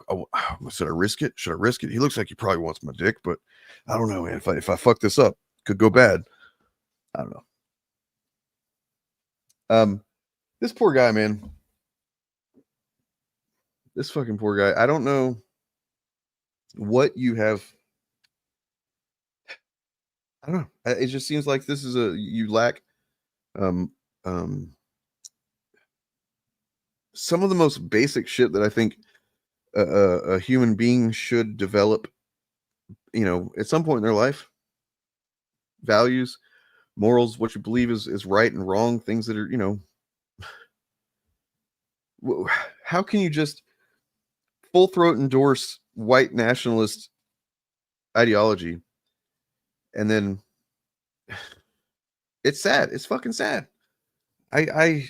Should I risk it? Should I risk it? He looks like he probably wants my dick, but I don't know, man. If I fuck this up, it could go bad. I don't know. This poor guy, man. This fucking poor guy. I don't know what you have. I don't know. It just seems like this is you lack some of the most basic shit that I think a human being should develop, you know, at some point in their life. Values, morals, what you believe is right and wrong, things that are, you know, how can you just full throat endorse white nationalist ideology? And then it's sad. It's fucking sad. I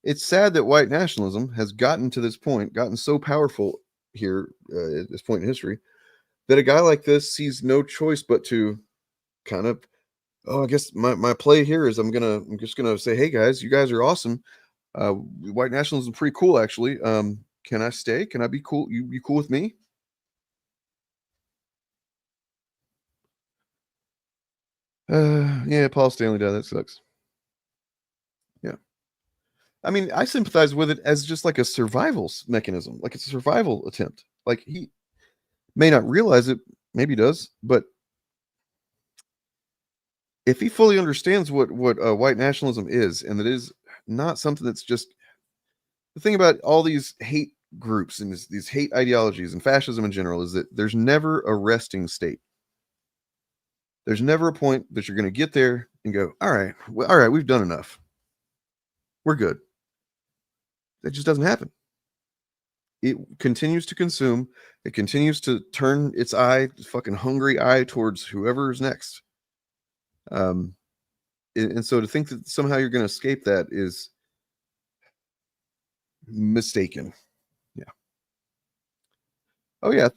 it's sad that white nationalism has gotten to this point, gotten so powerful here at this point in history, that a guy like this sees no choice but to kind of, oh, I guess my play here is I'm just gonna say, hey guys, you guys are awesome. White nationalism is pretty cool, actually. Can I stay? Can I be cool? You cool with me? Yeah, Paul Stanley died. That sucks. Yeah. I mean, I sympathize with it as just like a survival mechanism, like it's a survival attempt. Like he may not realize it, maybe he does, but if he fully understands what white nationalism is, and that is not something that's just the thing about all these hate groups and these hate ideologies and fascism in general, is that there's never a resting state. There's never a point that you're going to get there and go, all right, we've done enough. We're good. That just doesn't happen. It continues to consume. It continues to turn its fucking hungry eye towards whoever's next. And so to think that somehow you're going to escape that is mistaken. Yeah. Oh yeah.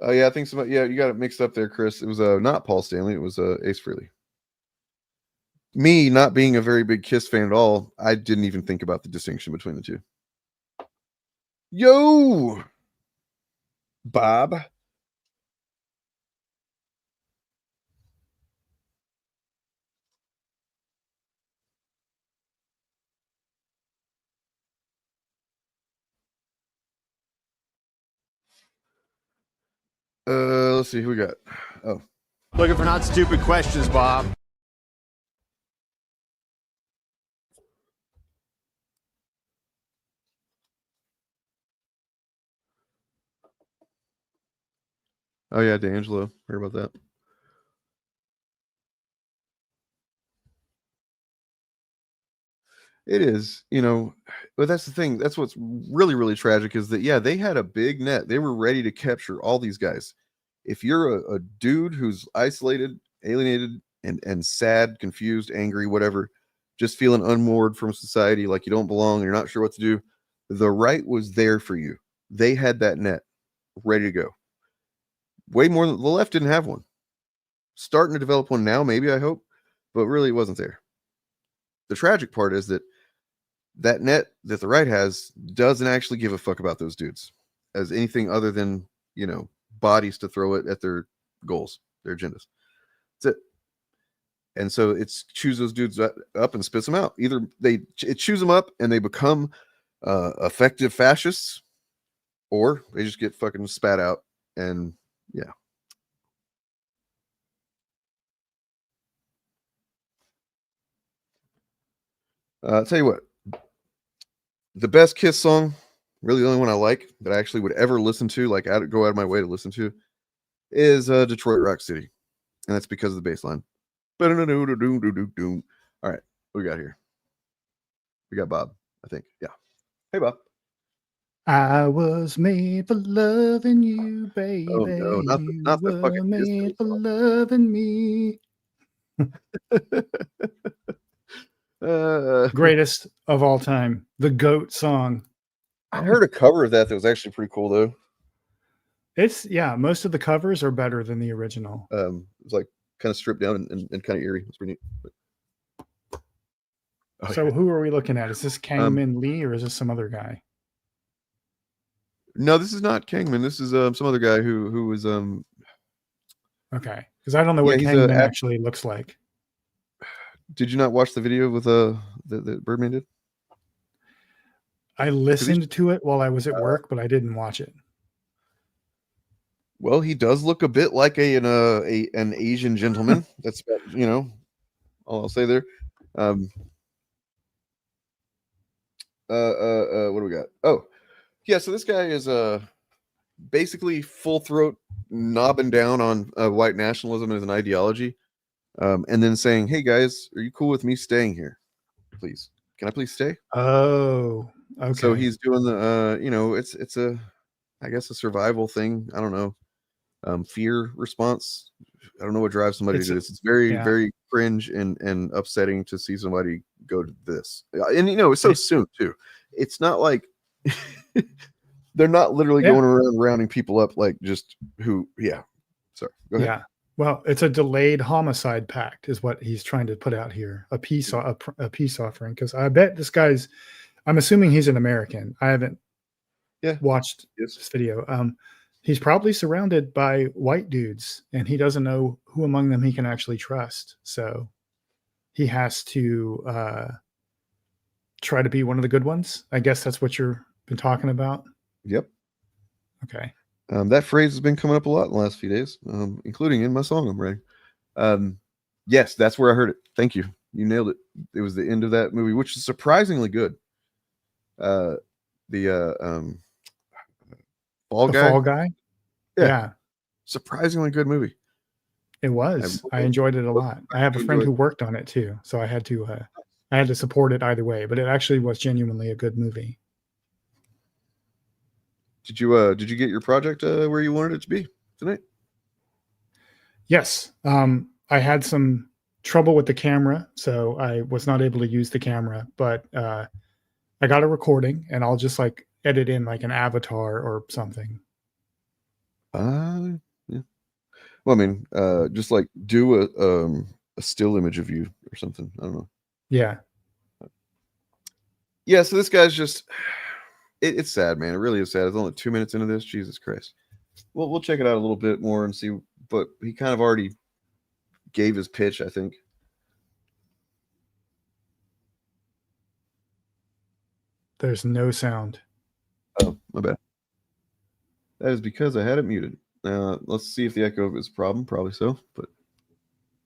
Oh yeah, I think so. Yeah, you got it mixed up there, Chris. It was not Paul Stanley. It was Ace Frehley. Me not being a very big Kiss fan at all, I didn't even think about the distinction between the two. Yo, Bob. Let's see who we got. Oh, looking for not stupid questions, Bob. Oh yeah, D'Angelo. Heard about that. It is, but that's the thing. That's what's really, really tragic is that, yeah, they had a big net. They were ready to capture all these guys. If you're a dude who's isolated, alienated, and sad, confused, angry, whatever, just feeling unmoored from society, like you don't belong, and you're not sure what to do, the right was there for you. They had that net ready to go. Way more than the left didn't have one. Starting to develop one now, maybe, I hope, but really it wasn't there. The tragic part is that net that the right has doesn't actually give a fuck about those dudes as anything other than, bodies to throw it at their goals, their agendas. That's it. And so it's chews those dudes up and spits them out. Either it chews them up and they become effective fascists, or they just get fucking spat out. And yeah. I'll tell you what, the best Kiss song, really the only one I like that I actually would ever listen to, like go out of my way to listen to, is Detroit Rock City. And that's because of the bass line. All right, what we got here? We got Bob, I think. Yeah. Hey, Bob. I was made for loving you, baby. Oh, no, not the fucking made for loving me. Greatest of all time, the GOAT song. I heard a cover of that was actually pretty cool, though. Most of the covers are better than the original. It was like kind of stripped down and kind of eerie. It's pretty neat. So who are we looking at? Is this Kangmin Lee or is this some other guy? No, this is not Kangmin. This is some other guy who was okay, because I don't know what Kangmin actually looks like. Did you not watch the video with that Birdman did? I listened to it while I was at work, but I didn't watch it. Well, he does look a bit like an Asian gentleman. That's all I'll say there. What do we got? Oh, yeah. So this guy is basically full throat knobbing down on white nationalism as an ideology, and then saying, "Hey guys, are you cool with me staying here? Please, can I please stay?" Oh, okay. So he's doing the, it's I guess a survival thing. I don't know. fear response. I don't know what drives somebody to do this. It's very, very cringe and upsetting to see somebody go to this. And it's so soon too. It's not like they're not literally going around rounding people up like just who. Yeah, sorry. Go ahead. Yeah. Well, it's a delayed homicide pact, is what he's trying to put out here. A peace offering. Because I bet this guy's. I'm assuming he's an American. I haven't watched this video. He's probably surrounded by white dudes, and he doesn't know who among them he can actually trust. So he has to try to be one of the good ones. I guess that's what you've been talking about. Yep. Okay. That phrase has been coming up a lot in the last few days, including in my song I'm writing. Yes, that's where I heard it. Thank you. You nailed it. It was the end of that movie, which is surprisingly good. The Fall Guy. Yeah. Surprisingly good movie. It was. I enjoyed it a lot. I have a friend who worked on it too, so I had to support it either way. But it actually was genuinely a good movie. Did you get your project where you wanted it to be tonight? Yes. I had some trouble with the camera, so I was not able to use the camera, but I got a recording, and I'll just like edit in like an avatar or something. Yeah. Well, I mean, just like do a still image of you or something. I don't know. Yeah. Yeah. So this guy's just. It's sad, man. It really is sad. It's only 2 minutes into this. Jesus Christ. Well, we'll check it out a little bit more and see. But he kind of already gave his pitch, I think. There's no sound. Oh, my bad. That is because I had it muted. Let's see if the echo is a problem. Probably so. But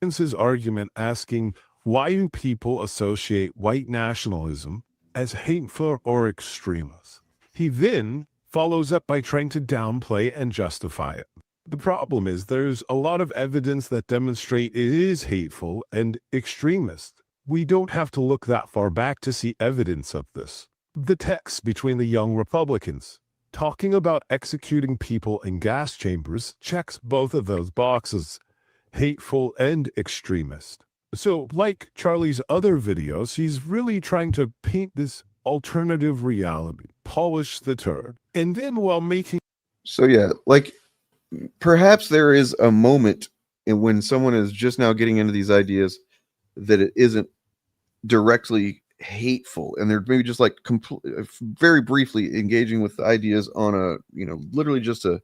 his argument asking, why do people associate white nationalism as hateful or extremist? He then follows up by trying to downplay and justify it. The problem is there's a lot of evidence that demonstrate it is hateful and extremist. We don't have to look that far back to see evidence of this. The text between the young Republicans talking about executing people in gas chambers checks both of those boxes, hateful and extremist. So, like Charlie's other videos, he's really trying to paint this alternative reality, polish the turd, and then while making... So yeah, like perhaps there is a moment in when someone is just now getting into these ideas that it isn't directly hateful, and they're maybe just like very briefly engaging with the ideas on a, literally just a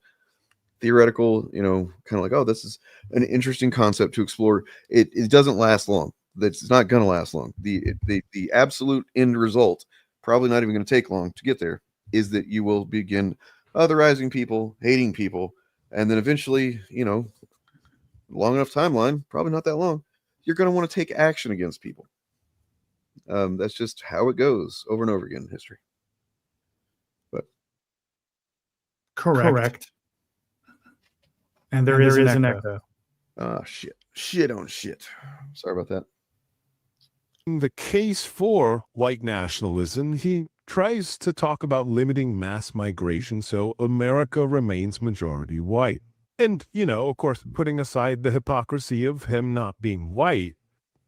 theoretical, kind of like, oh, this is an interesting concept to explore. It doesn't last long. That's not going to last long. The absolute end result, probably not even going to take long to get there, is that you will begin otherizing people, hating people, and then eventually, long enough timeline, probably not that long, you're going to want to take action against people. That's just how it goes over and over again in history. But correct. And there is an echo. Oh, shit on shit. Sorry about that. In the case for white nationalism, he tries to talk about limiting mass migration so America remains majority white. And, of course, putting aside the hypocrisy of him not being white,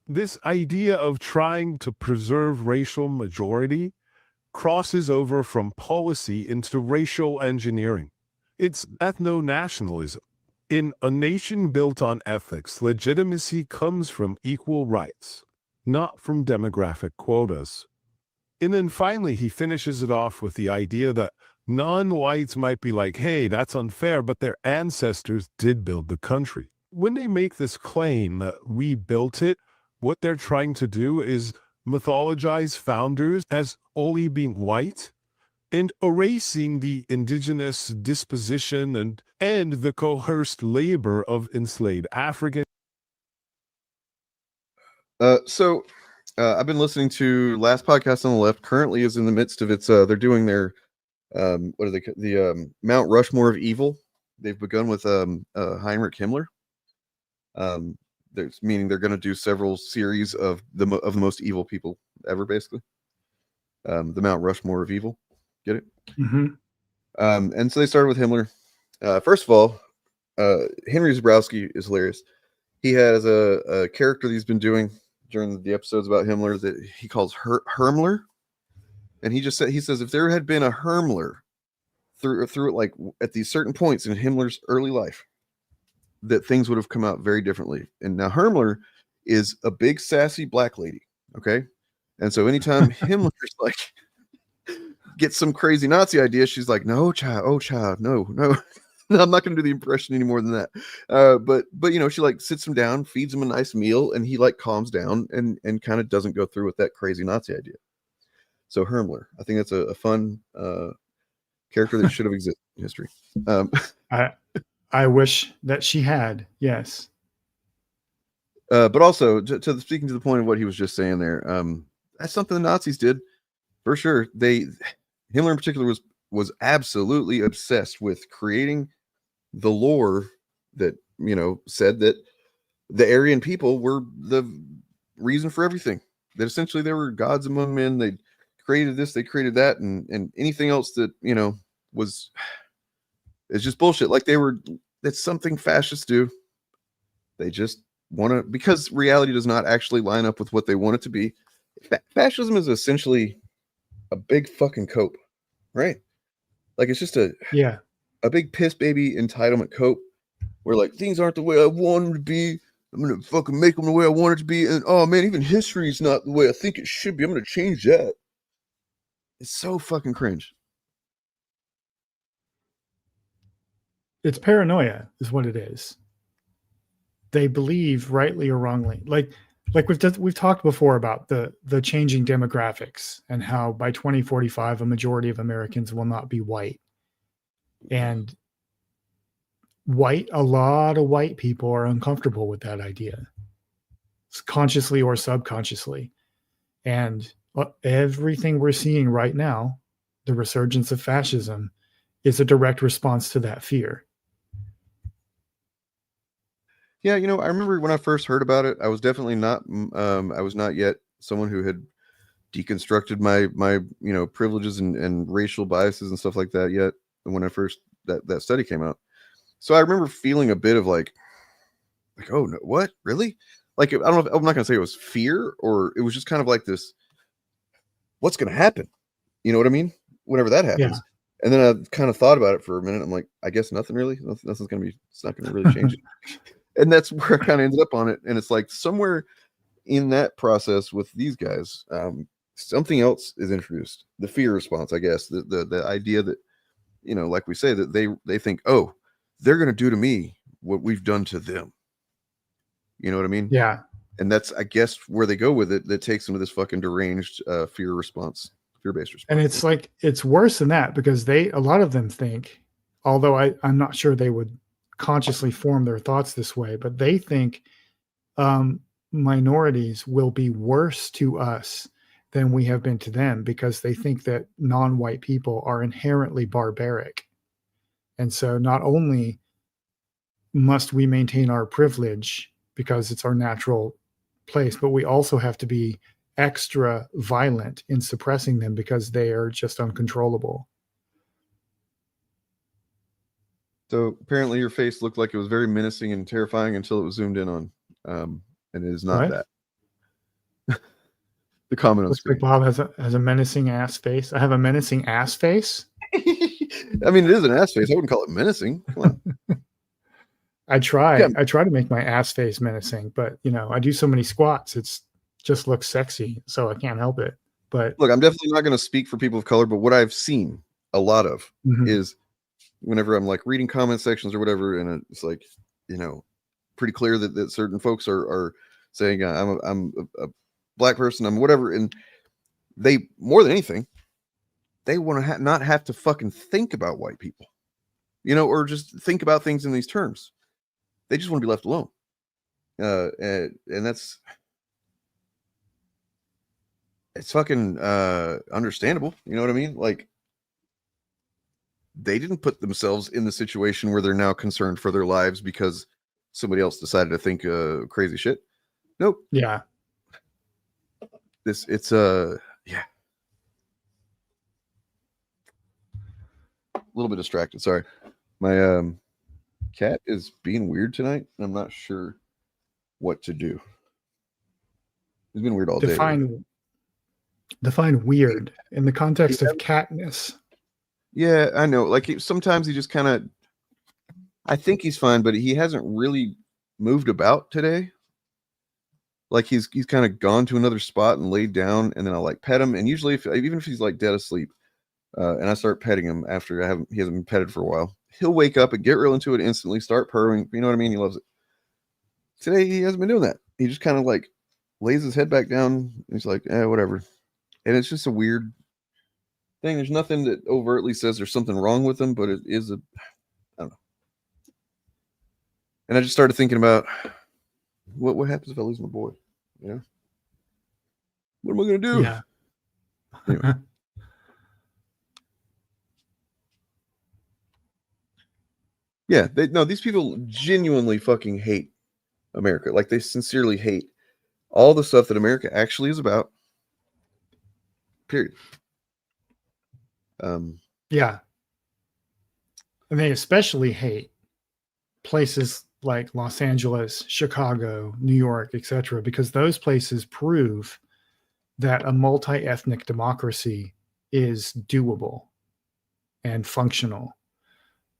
this idea of trying to preserve racial majority crosses over from policy into racial engineering. It's ethno-nationalism. In a nation built on ethics, legitimacy comes from equal rights, not from demographic quotas. And then finally, he finishes it off with the idea that non-whites might be like, hey, that's unfair, but their ancestors did build the country. When they make this claim that we built it, what they're trying to do is mythologize founders as only being white and erasing the indigenous disposition and the coerced labor of enslaved Africans. So I've been listening to Last Podcast on the Left. Currently is in the midst of its, they're doing their, what are they, the Mount Rushmore of Evil. They've begun with Heinrich Himmler. There's meaning they're going to do several series of the most evil people ever, basically. The Mount Rushmore of Evil. Get it? Mm-hmm. And so they started with Himmler. First of all, Henry Zabrowski is hilarious. He has a character that he's been doing during the episodes about Himmler that he calls Hermler. And he says if there had been a Hermler through it, like at these certain points in Himmler's early life, that things would have come out very differently. And now Hermler is a big sassy black lady. Okay. And so anytime Himmler's like gets some crazy Nazi idea, she's like, no, child, oh child, no. I'm not going to do the impression any more than that. But you know, she like sits him down, feeds him a nice meal, and he like calms down and kind of doesn't go through with that crazy Nazi idea. So Hermler, I think that's a fun character that should have existed in history. I wish that she had, yes. But also, speaking to the point of what he was just saying there, that's something the Nazis did for sure. Himmler in particular was absolutely obsessed with creating the lore that, you know, said that the Aryan people were the reason for everything. That essentially they were gods among men. They created this, they created that, and anything else that, you know, it's just bullshit. Like that's something fascists do. They just want to, because reality does not actually line up with what they want it to be. Fascism is essentially a big fucking cope, right? Like it's just a big piss baby entitlement cope where like things aren't the way I want them to be. I'm gonna fucking make them the way I want it to be, and oh man, even history is not the way I think it should be. I'm gonna change that. It's so fucking cringe. It's paranoia is what it is. They believe, rightly or wrongly, like we've talked before about the changing demographics and how by 2045 a majority of Americans will not be white. And a lot of white people are uncomfortable with that idea, consciously or subconsciously. And everything we're seeing right now, the resurgence of fascism, is a direct response to that fear. Yeah, you know, I remember when I first heard about it, I was definitely not, I was not yet someone who had deconstructed my you know, privileges and racial biases and stuff like that yet. When I first, that study came out. So I remember feeling a bit of like, oh no, what, really? Like, I don't know, I'm not going to say it was fear, or it was just kind of like this, what's going to happen? You know what I mean? Whenever that happens. Yeah. And then I kind of thought about it for a minute. I'm like, I guess nothing really, nothing's going to be, it's not going to really change it. And that's where I kind of ended up on it. And it's like somewhere in that process with these guys, something else is introduced. The fear response, I guess, the idea that, you know, like we say, that they think, oh, they're going to do to me what we've done to them. You know what I mean? Yeah. And that's, I guess, where they go with it. That takes them to this fucking deranged fear response, fear-based response. And it's like, it's worse than that, because a lot of them think, although I'm not sure they would consciously form their thoughts this way, but they think minorities will be worse to us than we have been to them, because they think that non-white people are inherently barbaric. And so not only must we maintain our privilege because it's our natural place, but we also have to be extra violent in suppressing them because they are just uncontrollable. So apparently your face looked like it was very menacing and terrifying until it was zoomed in on. And it is not that. The comment on screen. Bob has a menacing ass face. I have a menacing ass face. I mean, it is an ass face. I wouldn't call it menacing. Come on. I try to make my ass face menacing, but you know, I do so many squats. It's just looks sexy, so I can't help it. But look, I'm definitely not going to speak for people of color, but what I've seen a lot of is whenever I'm like reading comment sections or whatever, and it's like, you know, pretty clear that certain folks are saying I'm a black person, I'm whatever, and they, more than anything, they want to not have to fucking think about white people, you know, or just think about things in these terms. They just want to be left alone, and that's, it's fucking understandable. You know what I mean? Like, they didn't put themselves in the situation where they're now concerned for their lives because somebody else decided to think crazy shit. Nope. Yeah. It's yeah. A little bit distracted. Sorry. My Cat is being weird tonight, and I'm not sure what to do. He's been weird all day. Define weird in the context of catness. Yeah, I know. Like sometimes he just kind of. I think he's fine, but he hasn't really moved about today. Like he's kind of gone to another spot and laid down, and then I'll like pet him. And usually, even if he's like dead asleep, and I start petting him after he hasn't been petted for a while, he'll wake up and get real into it instantly, start purring. You know what I mean? He loves it. Today he hasn't been doing that. He just kind of like lays his head back down. And he's like, whatever. And it's just a weird thing. There's nothing that overtly says there's something wrong with him, but it is I don't know. And I just started thinking about what happens if I lose my boy? You know? What am I going to do? Yeah. Anyway. Yeah, these people genuinely fucking hate America. Like they sincerely hate all the stuff that America actually is about. Period. Yeah. And they especially hate places like Los Angeles, Chicago, New York, etc., because those places prove that a multi-ethnic democracy is doable and functional.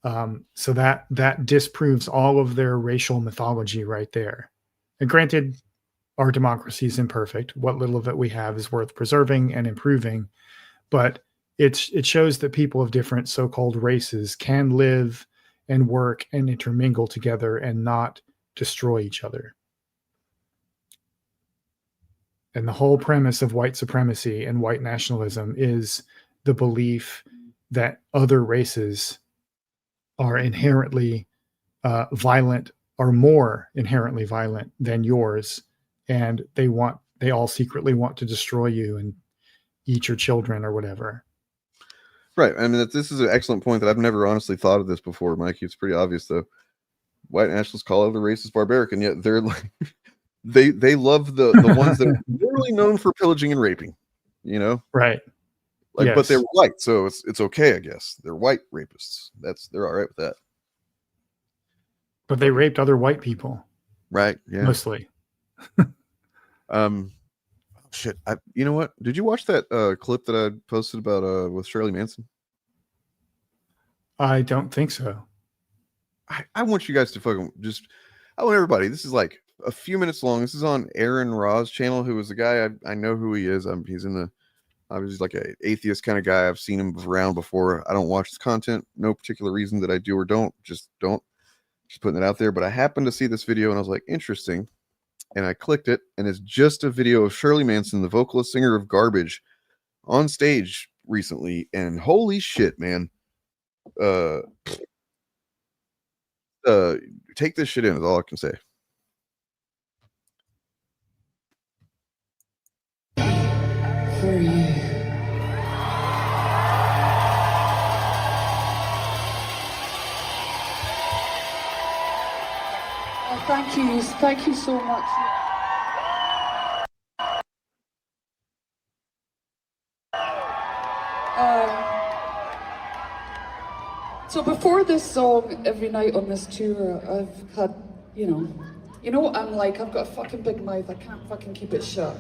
So that disproves all of their racial mythology right there. And granted, our democracy is imperfect. What little of it we have is worth preserving and improving, but it shows that people of different so-called races can live and work and intermingle together and not destroy each other. And the whole premise of white supremacy and white nationalism is the belief that other races are inherently violent, or more inherently violent than yours, and they all secretly want to destroy you and eat your children or whatever. Right. I mean, this is an excellent point that I've never honestly thought of this before, Mikey. It's pretty obvious, though. White nationalists call other races barbaric, and yet they're like, they love the ones that are literally known for pillaging and raping. You know, right? Like, yes. But they're white, so it's okay, I guess. They're white rapists. They're all right with that. But they raped other white people, right? Yeah, mostly. Shit. You know what? Did you watch that clip that I posted about with Shirley Manson? I don't think so. I want you guys to fucking I want everybody. This is like a few minutes long. This is on Aaron Ra's channel, who is a guy I know who he is. He's in the obviously like an atheist kind of guy. I've seen him around before. I don't watch his content. No particular reason that I do or don't. Just putting it out there. But I happened to see this video and I was like, interesting. And I clicked it, and it's just a video of Shirley Manson, the vocalist singer of Garbage, on stage recently. And holy shit, man. Take this shit in is all I can say. For you. Thank you so much. So before this song, every night on this tour, I've had, you know what I'm like, I've got a fucking big mouth, I can't fucking keep it shut.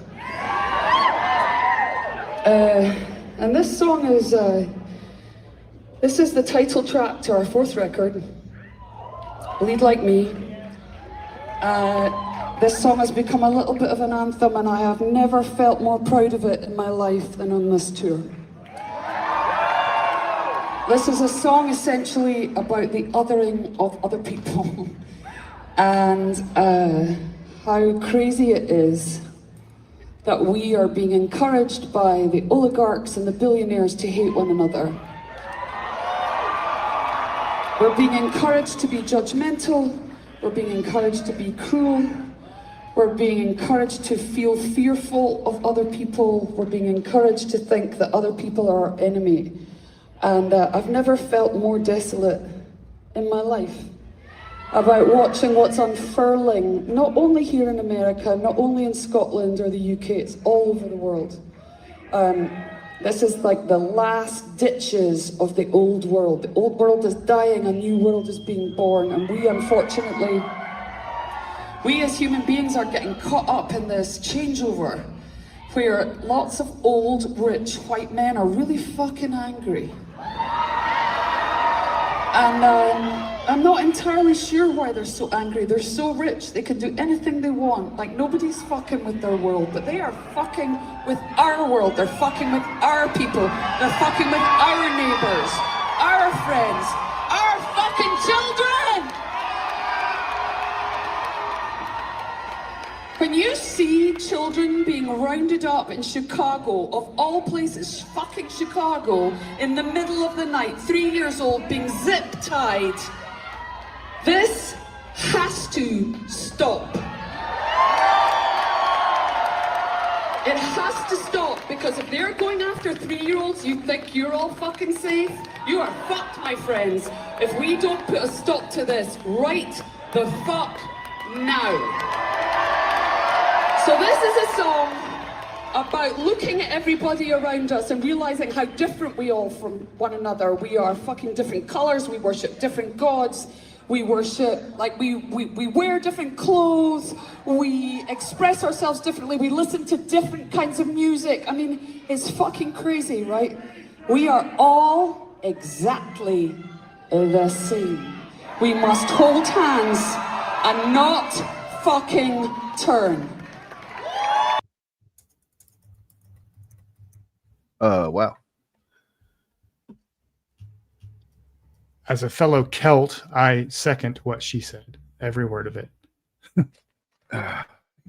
And this song is, this is the title track to our fourth record, Bleed Like Me. This song has become a little bit of an anthem, and I have never felt more proud of it in my life than on this tour. This is a song essentially about the othering of other people and how crazy it is that we are being encouraged by the oligarchs and the billionaires to hate one another. We're being encouraged to be judgmental. We're being encouraged to be cruel. We're being encouraged to feel fearful of other people. We're being encouraged to think that other people are our enemy. And I've never felt more desolate in my life about watching what's unfurling, not only here in America, not only in Scotland or the UK, it's all over the world. This is like the last ditches of the old world. The old world is dying, a new world is being born, and we unfortunately, we as human beings are getting caught up in this changeover where lots of old, rich, white men are really fucking angry. And I'm not entirely sure why they're so angry. They're so rich, they can do anything they want. Like, nobody's fucking with their world, but they are fucking with our world. They're fucking with our people. They're fucking with our neighbors, our friends, our fucking children! When you see children being rounded up in Chicago, of all places, fucking Chicago, in the middle of the night, 3 years old, being zip-tied, this has to stop. It has to stop, because if they're going after 3-year-olds, you think you're all fucking safe? You are fucked, my friends, if we don't put a stop to this right the fuck now. So this is a song about looking at everybody around us and realizing how different we all from one another. We are fucking different colors, we worship different gods, we worship, like we wear different clothes, we express ourselves differently, we listen to different kinds of music. I mean, it's fucking crazy, right? We are all exactly the same. We must hold hands and not fucking turn. Wow. As a fellow Celt, I second what she said. Every word of it.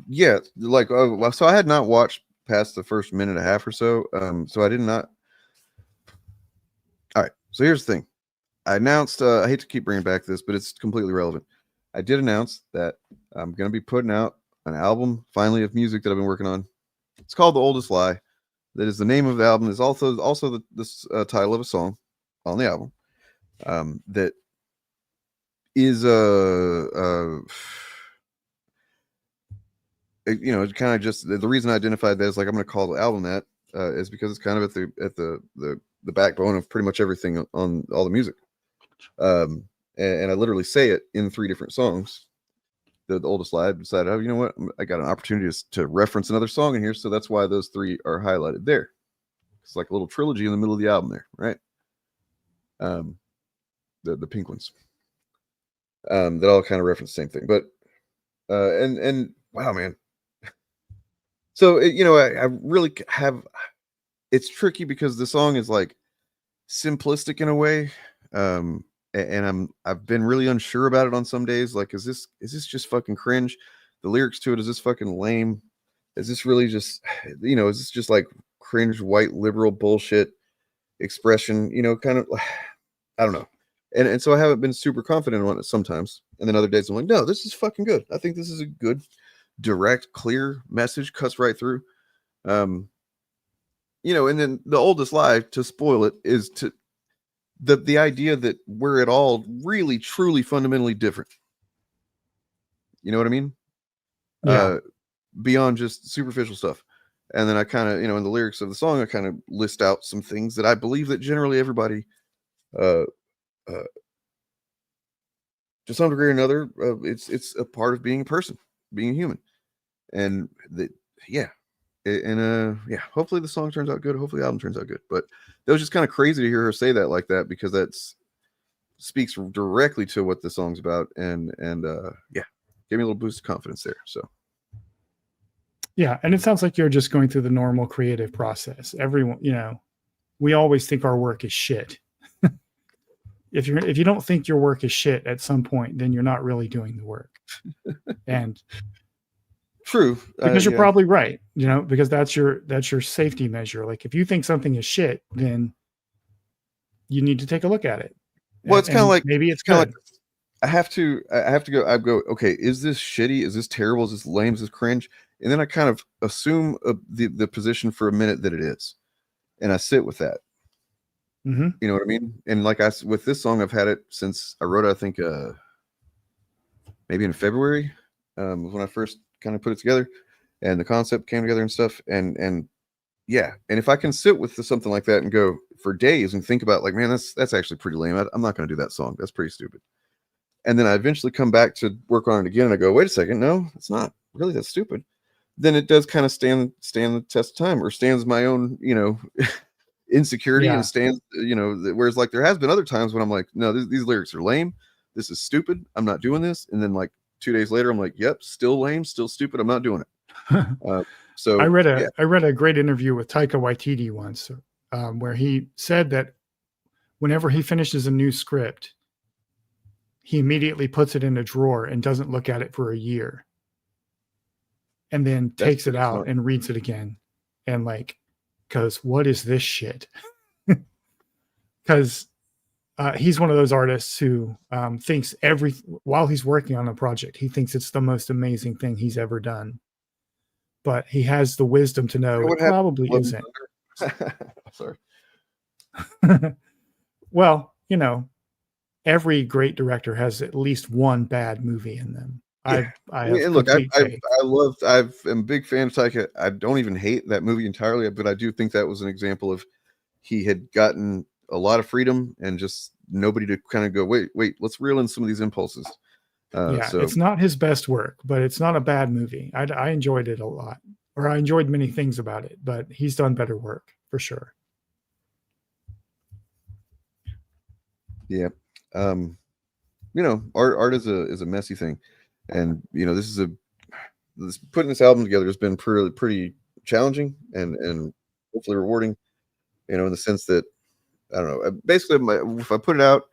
Yeah, like so I had not watched past the first minute and a half or so. So I did not. All right. So here's the thing. I announced. I hate to keep bringing back this, but it's completely relevant. I did announce that I'm going to be putting out an album finally of music that I've been working on. It's called The Oldest Lie. That is the name of the album. Is also this title of a song on the album. That is you know, kind of just the reason I identified that is like I'm going to call the album that is because it's kind of at the backbone of pretty much everything on all the music. And I literally say it in 3 different songs. The Oldest Lie, I decided, oh, you know what? I got an opportunity to reference another song in here, so that's why those 3 are highlighted there. It's like a little trilogy in the middle of the album there, right? The pink ones. That all kind of reference the same thing, but and wow, man. So you know, I really have. It's tricky because the song is like simplistic in a way. And I've been really unsure about it on some days. Like, is this just fucking cringe? The lyrics to it, is this fucking lame? Is this really just, you know, is this just like cringe white liberal bullshit expression? You know, kind of, I don't know. And so I haven't been super confident on it sometimes. And then other days I'm like, no, this is fucking good. I think this is a good, direct, clear message, cuts right through. You know, and then the oldest lie, to spoil it, is to the idea that we're at all really truly fundamentally different. You know what I mean? Yeah. Beyond just superficial stuff. And then I kind of, you know, in the lyrics of the song, I kind of list out some things that I believe that generally everybody to some degree or another, it's a part of being a person, being a human. And yeah, hopefully the song turns out good. Hopefully the album turns out good. But that was just kind of crazy to hear her say that like that, because that's speaks directly to what the song's about. And yeah, gave me a little boost of confidence there. So yeah, and it sounds like you're just going through the normal creative process. Everyone, you know, we always think our work is shit. If you don't think your work is shit at some point, then you're not really doing the work. And true, because you're probably right, you know, because that's your safety measure. Like, if you think something is shit, then you need to take a look at it. Well, it's kind of like, maybe it's good. Like, I have to go, okay, is this shitty? Is this terrible? Is this lame? Is this cringe? And then I kind of assume the position for a minute that it is, and I sit with that. Mm-hmm. You know what I mean? And like with this song, I've had it since I wrote it, I think maybe in February, when I first kind of put it together and the concept came together and stuff. And yeah, and if I can sit with something like that and go for days and think about like, man, that's actually pretty lame. I'm not going to do that song. That's pretty stupid. And then I eventually come back to work on it again, and I go, wait a second, no, it's not really that stupid. Then it does kind of stand the test of time, or stands my own, insecurity, and stands, whereas like there has been other times when I'm like, no, these lyrics are lame. This is stupid. I'm not doing this. And then like 2 days later, I'm like, yep, still lame, still stupid. I'm not doing it. So I read a great interview with Taika Waititi once, where he said that whenever he finishes a new script, he immediately puts it in a drawer and doesn't look at it for a year, and then takes it out and reads it again, and like, because what is this shit? Because he's one of those artists who thinks while he's working on a project, he thinks it's the most amazing thing he's ever done. But he has the wisdom to know it probably isn't. Sorry. Well, every great director has at least one bad movie in them. Yeah. I'm a big fan of Taika. I don't even hate that movie entirely, but I do think that was an example of he had gotten a lot of freedom and just nobody to kind of go, wait, let's reel in some of these impulses. So it's not his best work, but it's not a bad movie. I enjoyed it a lot, or I enjoyed many things about it, but he's done better work for sure. Yeah. Art is a messy thing. And this putting this album together has been pretty challenging and hopefully rewarding, in the sense that, I don't know, basically if I put it out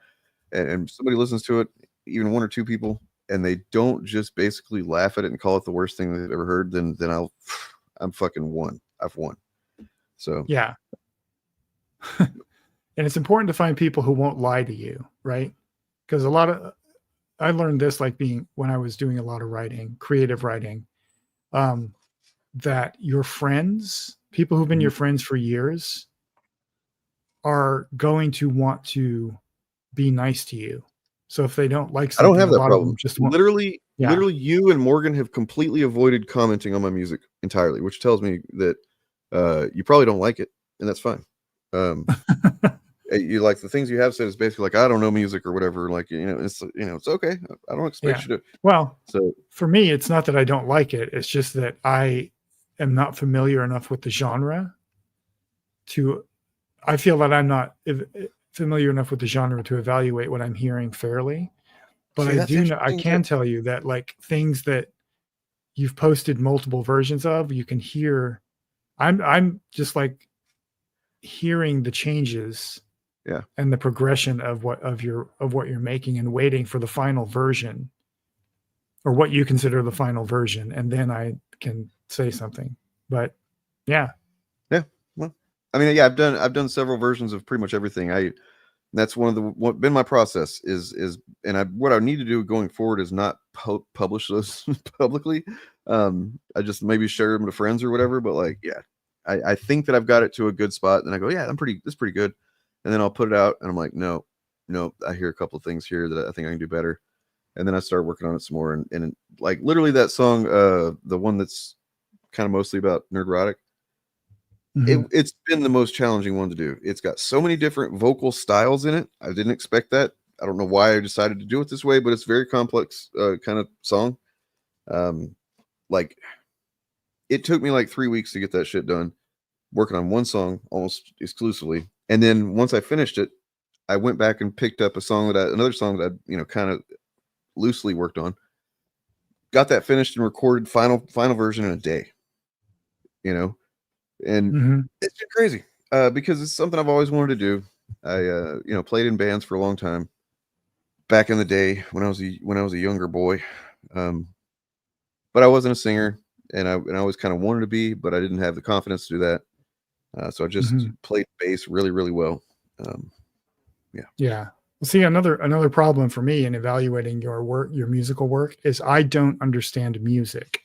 and somebody listens to it, even one or two people, and they don't just basically laugh at it and call it the worst thing they've ever heard, then I'm fucking won. I've won. So yeah. And it's important to find people who won't lie to you, right? Because I learned this when I was doing a lot of writing, creative writing, that your friends, people who've been your friends for years, are going to want to be nice to you. So if they don't like something, I don't have that problem. Literally, you and Morgan have completely avoided commenting on my music entirely, which tells me that you probably don't like it, and that's fine. You like the things you have said is basically like, I don't know music or whatever. Like, it's okay. I don't expect you to. Well, so for me, it's not that I don't like it. It's just that I am not familiar enough with the genre I feel that I'm not familiar enough with the genre to evaluate what I'm hearing fairly. But I can tell you that like things that you've posted multiple versions of, you can hear, I'm just like hearing the changes and the progression of what you're making, and waiting for the final version, or what you consider the final version, and then I can say something. But well, I mean, I've done several versions of pretty much everything. That's what been my process is what I need to do going forward is not publish those publicly. I just maybe share them to friends or whatever, but like, I think that I've got it to a good spot. Then I go, that's pretty good. And then I'll put it out and I'm like, no, I hear a couple of things here that I think I can do better. And then I start working on it some more. And like literally that song, the one that's kind of mostly about Nerdrotic, it's been the most challenging one to do. It's got so many different vocal styles in it. I didn't expect that. I don't know why I decided to do it this way, but it's very complex kind of song. Like it took me like 3 weeks to get that shit done, working on one song almost exclusively. And then once I finished it, I went back and picked up another song that I, kind of loosely worked on, got that finished and recorded final version in a day, and it's been crazy because it's something I've always wanted to do. I, played in bands for a long time back in the day when I was a younger boy. But I wasn't a singer, and I always kind of wanted to be, but I didn't have the confidence to do that. So I just played bass really, really well. Yeah. Well, see, another problem for me in evaluating your work, your musical work, is I don't understand music.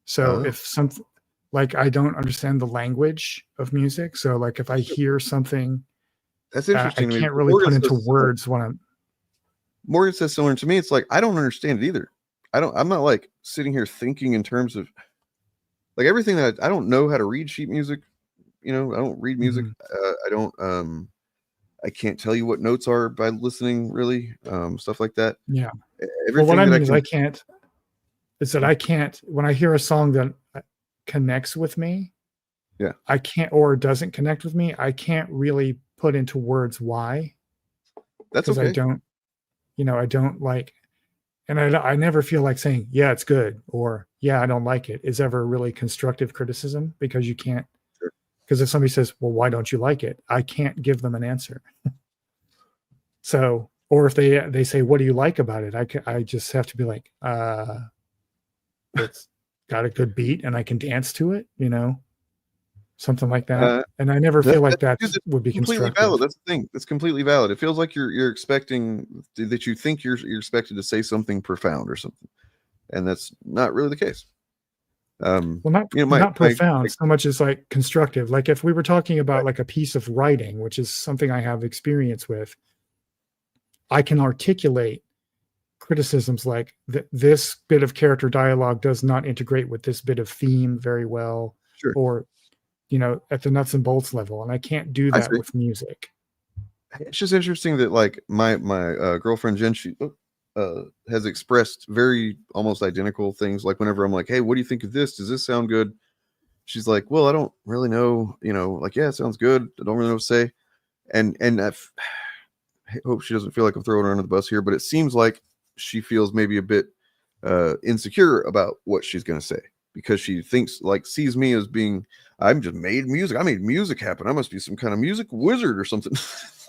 So if something like I don't understand the language of music, so like if I hear something, that's interesting. I can't really put into words what I'm. Morgan says similar to me. It's like I don't understand it either. I'm not like sitting here thinking in terms of like everything that I don't know how to read sheet music. I don't read music. I don't. I can't tell you what notes are by listening. Really, stuff like that. Yeah. Everything Well, what I that mean is I can't. Is that I can't when I hear a song that connects with me. Yeah. I can't or doesn't connect with me. I can't really put into words why. That's because okay. I don't. I don't like. And I never feel like saying, yeah, it's good, or yeah, I don't like it, is ever really constructive criticism, because you can't, because if somebody says, well, why don't you like it? I can't give them an answer. So, or if they say, what do you like about it? I just have to be like, it's got a good beat and I can dance to it, something like that. And I never feel like that would be completely constructive. valid. That's the thing. That's completely valid. It feels like you're expecting that you think you're expected to say something profound or something, and that's not really the case. Well, not profound so much as like constructive. Like if we were talking about like a piece of writing, which is something I have experience with, I can articulate criticisms like this bit of character dialogue does not integrate with this bit of theme very well, or at the nuts and bolts level, and I can't do that with music. It's just interesting that like my girlfriend Jen, she has expressed very almost identical things. Like whenever I'm like, hey, what do you think of this? Does this sound good? She's like, well, I don't really know, like, yeah, it sounds good. I don't really know what to say. And I hope she doesn't feel like I'm throwing her under the bus here, but it seems like she feels maybe a bit insecure about what she's going to say, because she sees me as being, I made music happen. I must be some kind of music wizard or something.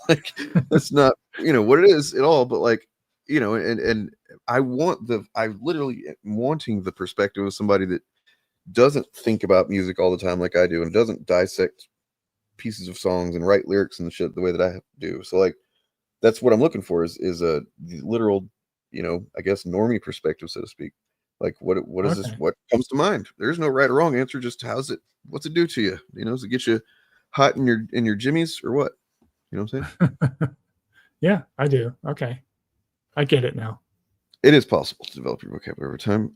Like that's not, what it is at all. But like, and I literally am wanting the perspective of somebody that doesn't think about music all the time like I do, and doesn't dissect pieces of songs and write lyrics and shit the way that I do. So like, that's what I'm looking for is a literal, I guess normie perspective, so to speak. Like what is this? What comes to mind? There's no right or wrong answer. Just what's it do to you? Does it get you hot in your jimmies or what? You know what I'm saying? Yeah, I do. Okay. I get it now. It is possible to develop your vocabulary over time.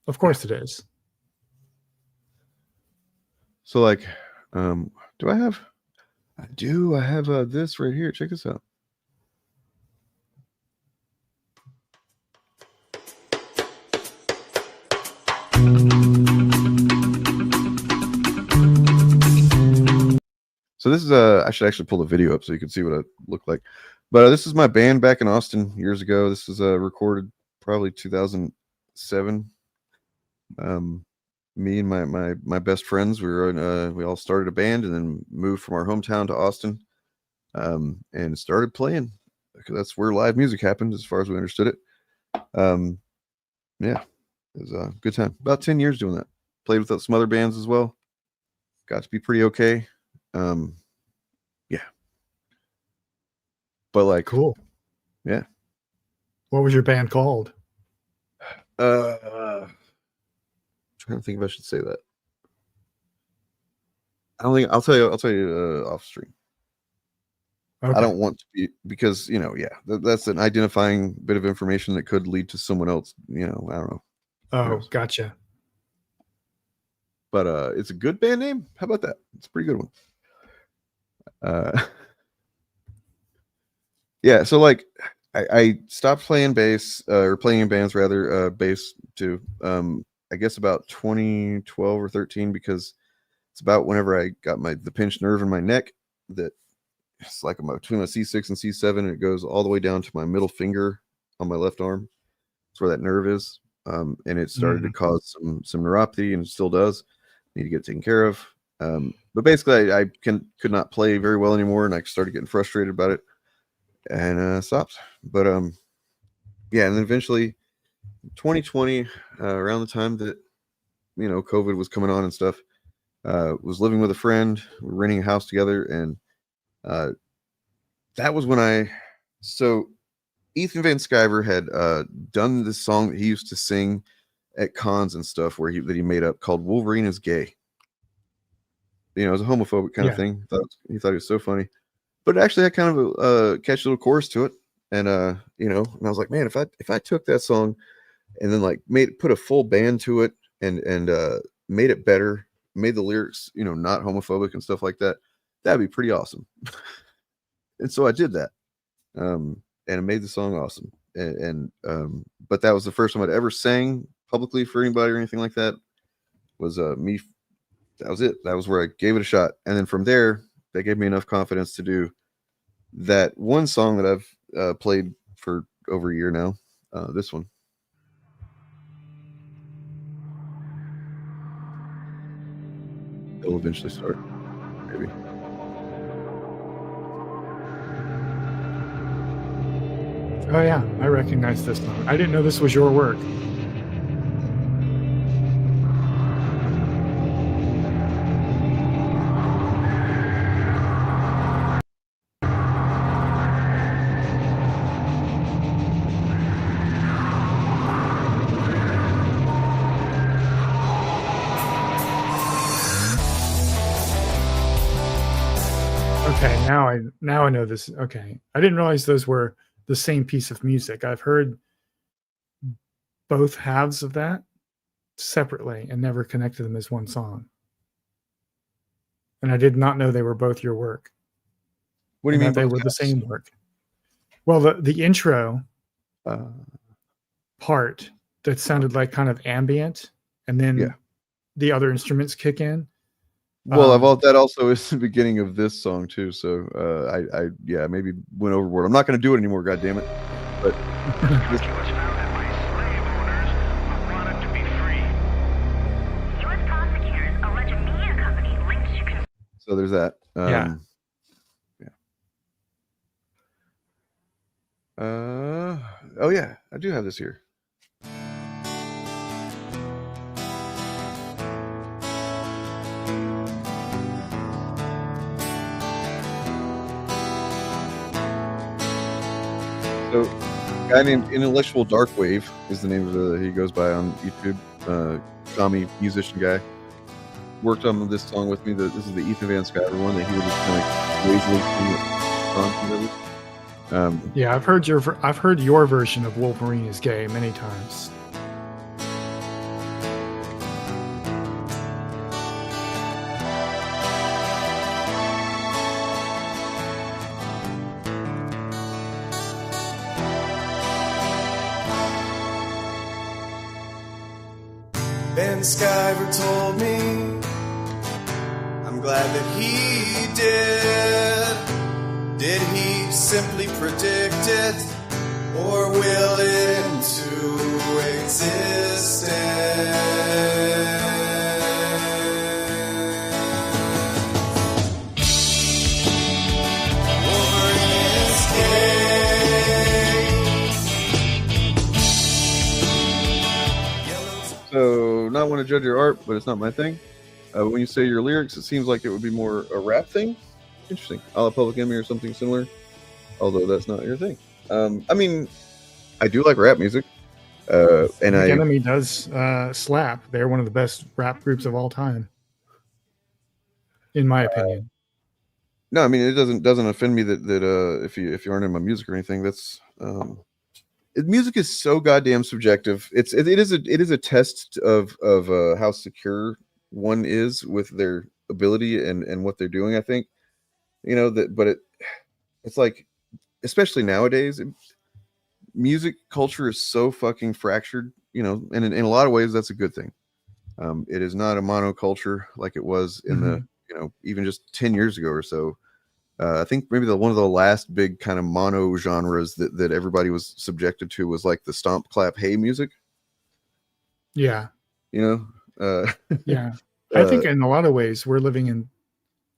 Of course it is. So like, do I have this right here. Check this out. So this is I should actually pull the video up so you can see what I look like. But this is my band back in Austin years ago. This was recorded probably 2007. Me and my best friends, we all started a band and then moved from our hometown to Austin, and started playing, because that's where live music happened as far as we understood it. Yeah, it was a good time. About 10 years doing that. Played with some other bands as well. Got to be pretty okay. Yeah. But like, cool. Yeah. What was your band called? Trying to think if I should say that. I don't think I'll tell you off stream. Okay. I don't want to be, because that's an identifying bit of information that could lead to someone else. I don't know. Oh, gotcha. But it's a good band name. How about that? It's a pretty good one. Yeah. So like, I stopped playing bass, or playing in bands rather, bass too. I guess about 2012 or 13, because it's about whenever I got the pinched nerve in my neck that it's like between my C6 and C7, and it goes all the way down to my middle finger on my left arm. That's where that nerve is. And it started to cause some neuropathy, and it still does. Need to get it taken care of. But basically I could not play very well anymore, and I started getting frustrated about it, and stopped. But yeah, and then eventually 2020, around the time that COVID was coming on and stuff, was living with a friend. We were renting a house together, and that was when so Ethan Van Sciver had done this song that he used to sing at cons and stuff, that he made up, called "Wolverine is Gay." It was a homophobic kind of thing. He thought it was so funny, but it actually had kind of a catchy little chorus to it. And and I was like, man, if I took that song and then like put a full band to it and made it better, made the lyrics, you know, not homophobic and stuff like that, that'd be pretty awesome. And so I did that. And it made the song awesome. But that was the first time I'd ever sang publicly for anybody or anything like that. Was me. That was it. That was where I gave it a shot. And then from there, they gave me enough confidence to do that one song that I've played for over a year now. This one. It'll eventually start, maybe. Oh yeah, I recognize this song. I didn't know this was your work. Okay, now I know this. Okay, I didn't realize those were the same piece of music. I've heard both halves of that separately and never connected them as one song. And I did not know they were both your work. What do you mean they were the same work? Well, the intro part that sounded like kind of ambient, and then the other instruments kick in. Well, that also is the beginning of this song too. So I maybe went overboard. I'm not going to do it anymore. God damn it! But so there's that. Yeah. Oh yeah, I do have this here. So, a guy named Intellectual Darkwave is the name of he goes by on YouTube. Tommy, musician guy, worked on this song with me. This is the Ethan Van Sciver one that he would just kind of lazily sing. Yeah, I've heard your version of Wolverine is Gay many times. Ben Sciver told me, I'm glad that he did. Did he simply predict it, or will it into existence? Wolverine is gay. So, not want to judge your art, but it's not my thing. When you say your lyrics, it seems like it would be more a rap thing. Interesting. A la Public Enemy or something similar. Although that's not your thing. I mean, I do like rap music. And Public Enemy does slap. They're one of the best rap groups of all time, in my opinion. No, I mean it doesn't offend me that if you aren't in my music or anything. That's music is so goddamn subjective. It is a test of how secure one is with their ability and what they're doing. I think. You know that, but it's like, especially nowadays, music culture is so fucking fractured. You know, and in a lot of ways, that's a good thing. It is not a monoculture like it was in the even just 10 years ago or so. I think maybe one of the last big kind of mono genres that everybody was subjected to was like the stomp, clap, hey music. Yeah. You know. Yeah, I think in a lot of ways we're living in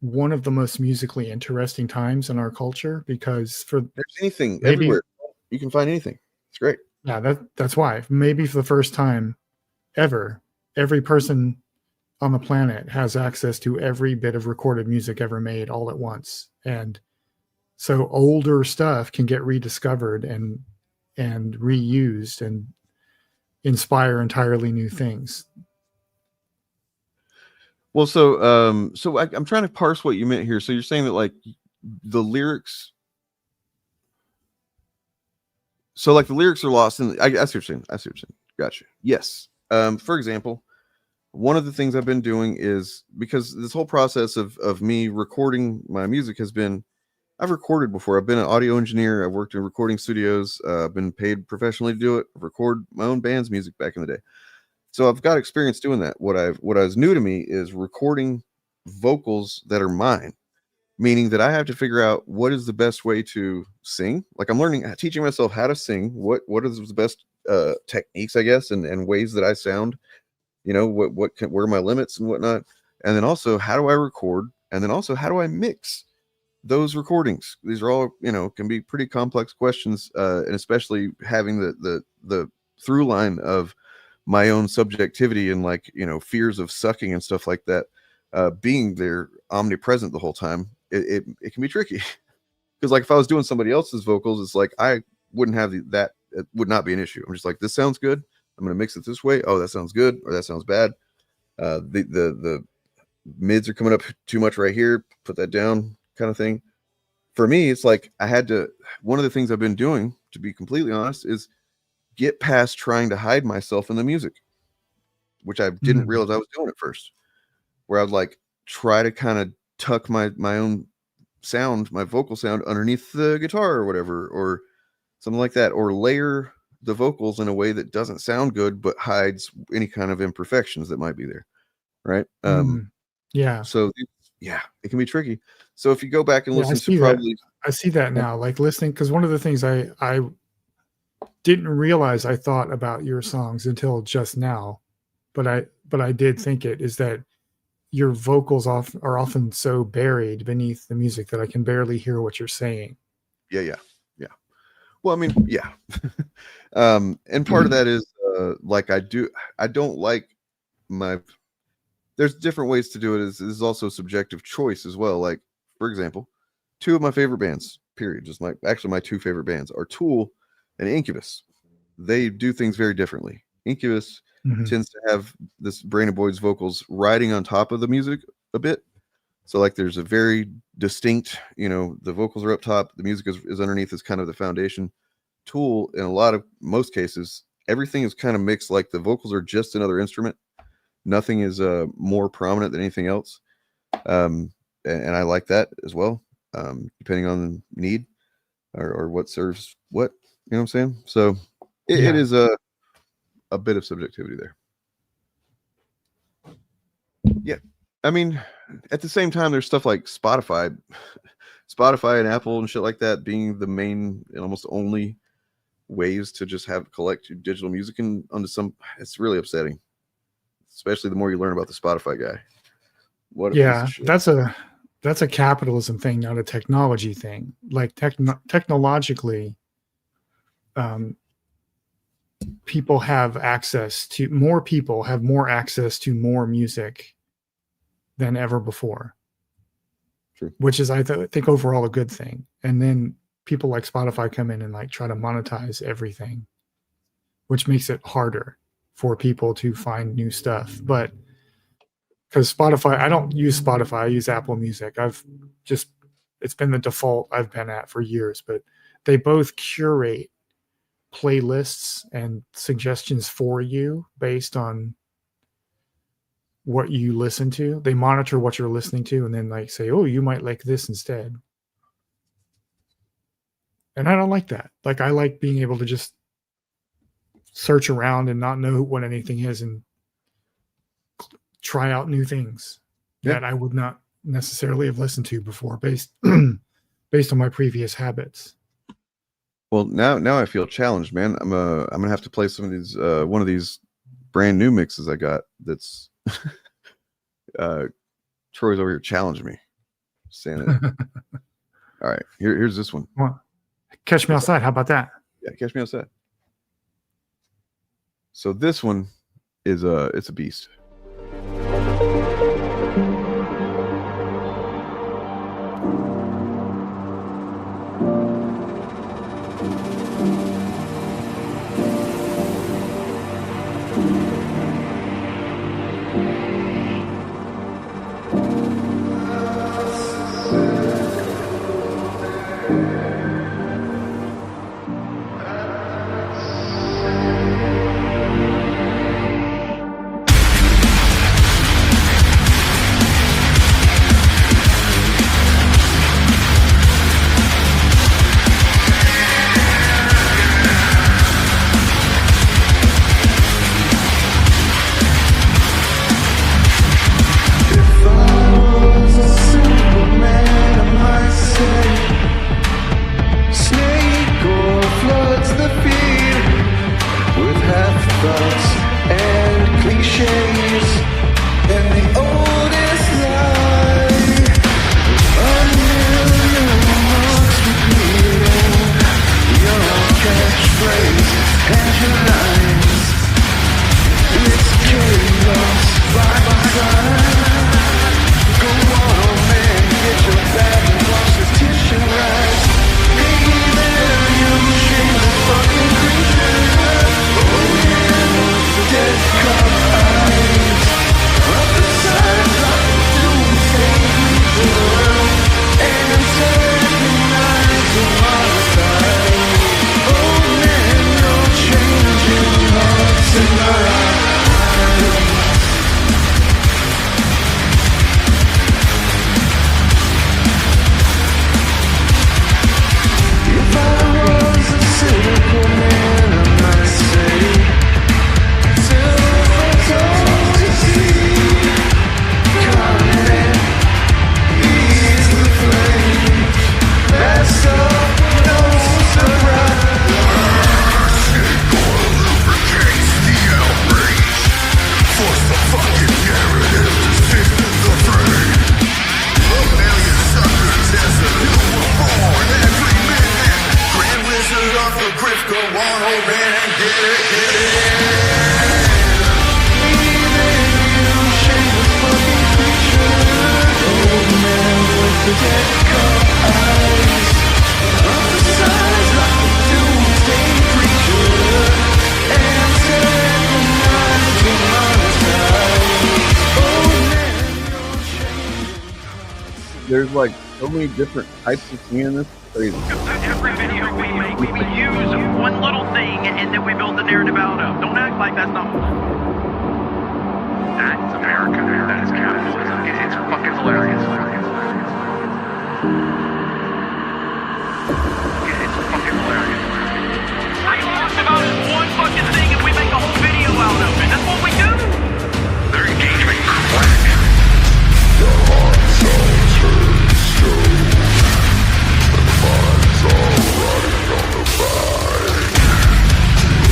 one of the most musically interesting times in our culture, because there's anything everywhere. You can find anything. It's great. Yeah, that's why maybe for the first time ever, every person on the planet has access to every bit of recorded music ever made all at once. And so older stuff can get rediscovered and reused and inspire entirely new things. Well, so I'm trying to parse what you meant here. So you're saying that like the lyrics, so like the lyrics are lost in. I see what you're saying. Gotcha. Yes. For example, one of the things I've been doing is, because this whole process of me recording my music has been, I've recorded before. I've been an audio engineer. I've worked in recording studios. I've been paid professionally to do it. I've recorded my own band's music back in the day. So I've got experience doing that. What is new to me is recording vocals that are mine, meaning that I have to figure out what is the best way to sing. Like I'm teaching myself how to sing. What is the best techniques, I guess, and ways that I sound. You know, what are my limits and whatnot. And then also, how do I record? And then also, how do I mix those recordings? These are all, you know, can be pretty complex questions, and especially having the through line of my own subjectivity and, like, you know, fears of sucking and stuff like that, being there omnipresent the whole time. It can be tricky, because like if I was doing somebody else's vocals, it's like I wouldn't have that. It would not be an issue. I'm just like, this sounds good. I'm going to mix it this way. Oh, that sounds good, or that sounds bad. The mids are coming up too much right here. Put that down, kind of thing. For me, it's like I had to. One of the things I've been doing, to be completely honest, is get past trying to hide myself in the music, which I didn't realize I was doing at first. Where I would like try to kind of tuck my own sound, my vocal sound, underneath the guitar or whatever, or something like that, or layer the vocals in a way that doesn't sound good but hides any kind of imperfections that might be there, right? Yeah. So yeah, it can be tricky. So if you go back and listen to probably, I see that now, like listening, because one of the things I didn't realize I thought about your songs until just now, but I did think it is that your vocals are often so buried beneath the music that I can barely hear what you're saying. Yeah. Well, I mean, yeah. And part of that is like I don't like there's different ways to do it. This is also subjective choice as well. Like, for example, two of my favorite bands, period, just my two favorite bands are Tool and Incubus. They do things very differently. Incubus tends to have this Brain and Boyd's vocals riding on top of the music a bit. So like there's a very distinct, you know, the vocals are up top, the music is underneath, is kind of the foundation. Tool, in most cases, everything is kind of mixed, like the vocals are just another instrument. Nothing is more prominent than anything else. And I like that as well, depending on the need or what serves what, you know what I'm saying? So it is a bit of subjectivity there. Yeah. I mean, at the same time, there's stuff like Spotify and Apple and shit like that being the main and almost only ways to just collect your digital music, and onto some, it's really upsetting, especially the more you learn about the Spotify guy. That's a capitalism thing, not a technology thing. Like technologically, people have more access to more music than ever before. True. Which is, I think, overall a good thing. And then people like Spotify come in and like try to monetize everything, which makes it harder for people to find new stuff. But because Spotify, I don't use Spotify, I use Apple Music. It's been the default I've been at for years, but they both curate playlists and suggestions for you based on what you listen to. They monitor what you're listening to and then like say, oh, you might like this instead. And I don't like that. Like, I like being able to just search around and not know what anything is and try out new things that I would not necessarily have listened to before based on my previous habits. Well, now I feel challenged, man. I'm gonna have to play some of these one of these brand new mixes I got. That's Troy's over here challenging me, saying it. All right, here's this one. Well, Catch Me Outside. How about that? Yeah, Catch Me Outside. So this one is it's a beast. thoughts and cliches and the oldest lie. A million marks repeating your catchphrase and your lines. It's chaos by side. Go on, man, get your bag and wash this tissue right. Hey there, you shameless fucking creature. Oh yeah, dead cop eyes. Up the sides like a doomsday creature. And recognize the homicide. Oh man, you're changing hearts and lives. If I was a cynical man, I might say, silver tones to see, comment, ease the flame, mess up, no surprise. Lubricates the outrage. Force the fucking narrative to fit the frame. A million suckers as a new one born every minute. Grand Wizard of the Griff, go on, oh man, and get it, get it. Shameless fucking creature. Old man with the dead cop eyes. Up the sides like a doomsday creature. And recognize the homicide. Oh man, There's like so many different types of singing in this. It's crazy. Every video we make, we use one little thing and then we build the narrative out of. Don't act like that's not. That's America. That is capitalism. It's fucking hilarious. It's fucking hilarious. All you talk about is one fucking thing and we make a whole video out of it. That's what we do. Their engagement crack. The hearts all turn stone. The minds all rotting on the vine.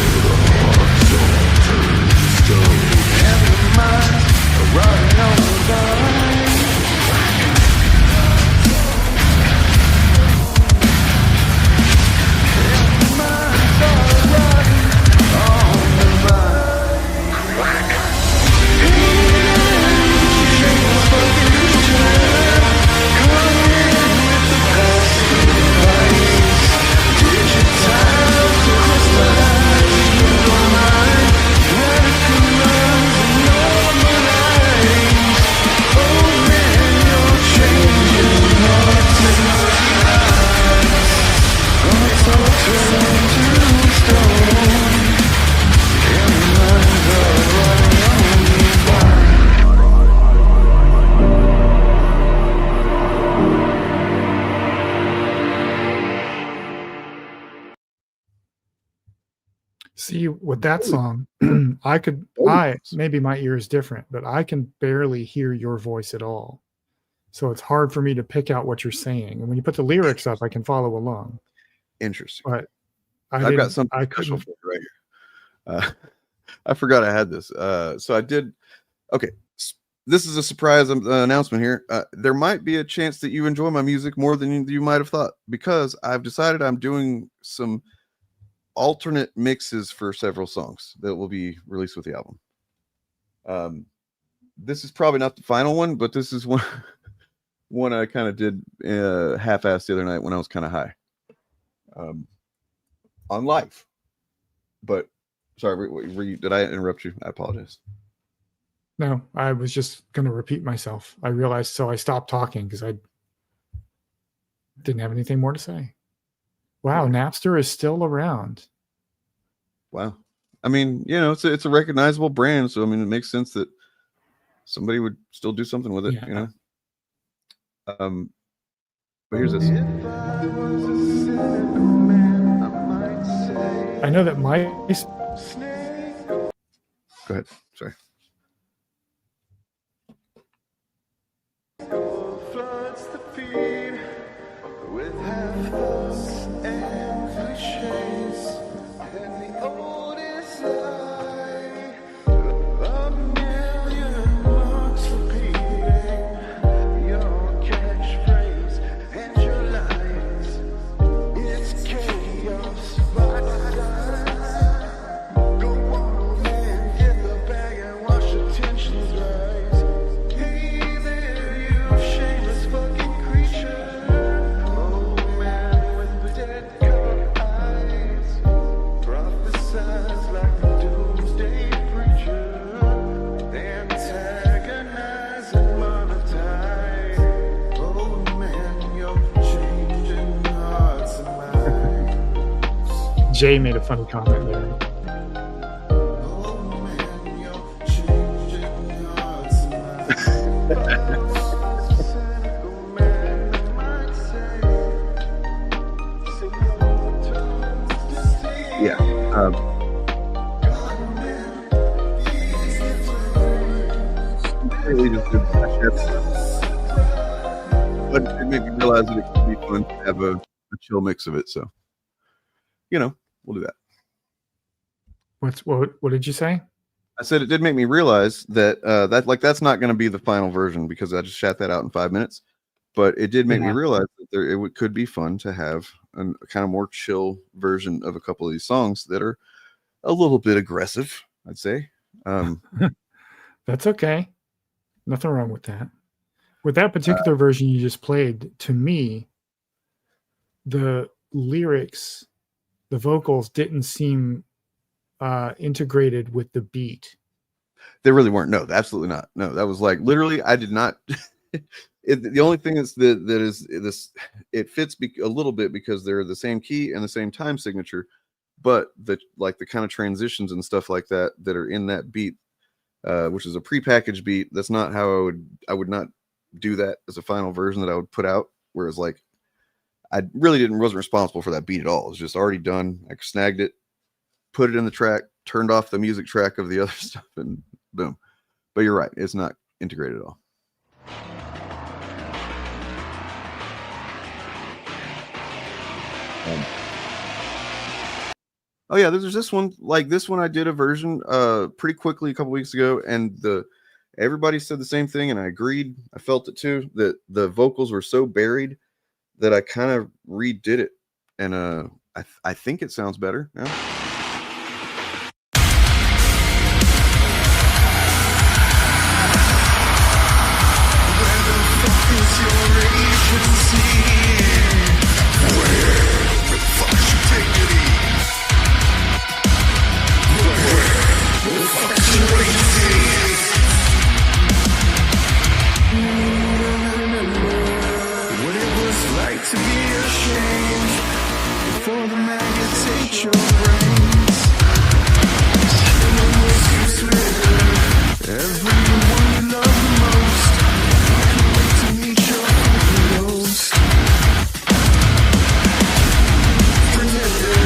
The hearts all turn stone. and the minds are rotting on the vine. And the minds are rotting on the vine. Shameless fucking creature. Come in with the best advice. Digitize to crystallize your mind. Radicalize and normalize. Oh man, you're changing hearts and lives. Hearts all turn to stone. And the minds are rotting on the vine. See, with that song, maybe my ear is different, but I can barely hear your voice at all. So it's hard for me to pick out what you're saying. And when you put the lyrics up, I can follow along. Interesting. But I've got something special for you right here. I forgot I had this. So I did. Okay. This is a surprise announcement here. There might be a chance that you enjoy my music more than you might have thought, because I've decided I'm doing some alternate mixes for several songs that will be released with the album. This is probably not the final one, but this is one I kind of did half-assed the other night when I was kind of high on live. But sorry, did I interrupt you? I apologize. No, I was just going to repeat myself. I realized, so I stopped talking because I didn't have anything more to say. Wow, Napster is still around. Wow. I mean, you know, it's a recognizable brand, so I mean, it makes sense that somebody would still do something with it, you know. But here's this. I know that my. Go ahead. Sorry. Floods the feed with half thoughts and cliches and the oldest lie. sides like the doomsday preacher. They antagonize and monetize. Oh man, you're changing hearts and minds. Jay made a funny comment there. Yeah. Really just good but it made me realize that it could be fun to have a chill mix of it. So, we'll do that. What did you say? I said it did make me realize that that's not going to be the final version because I just shat that out in 5 minutes. But it did make me realize that could be fun to have a kind of more chill version of a couple of these songs that are a little bit aggressive, I'd say. That's okay. Nothing wrong with that. With that particular version you just played, to me, the lyrics, the vocals didn't seem integrated with the beat. They really weren't. No, absolutely not. No, that was like literally. I did not. The only thing is that is this. It fits a little bit because they're the same key and the same time signature, but the kind of transitions and stuff like that are in that beat, which is a prepackaged beat. That's not how I would not do that as a final version that I would put out. Whereas I really wasn't responsible for that beat at all. It was just already done. I snagged it, put it in the track, turned off the music track of the other stuff, and boom. But you're right, it's not integrated at all. Oh yeah, there's this one. Like this one, I did a version pretty quickly a couple weeks ago, and everybody said the same thing, and I agreed. I felt it too, that the vocals were so buried that I kind of redid it, and I think it sounds better now. To be ashamed before the maggots ate your brains. Everyone you love the most, can't wait to meet your heroes. Pretending you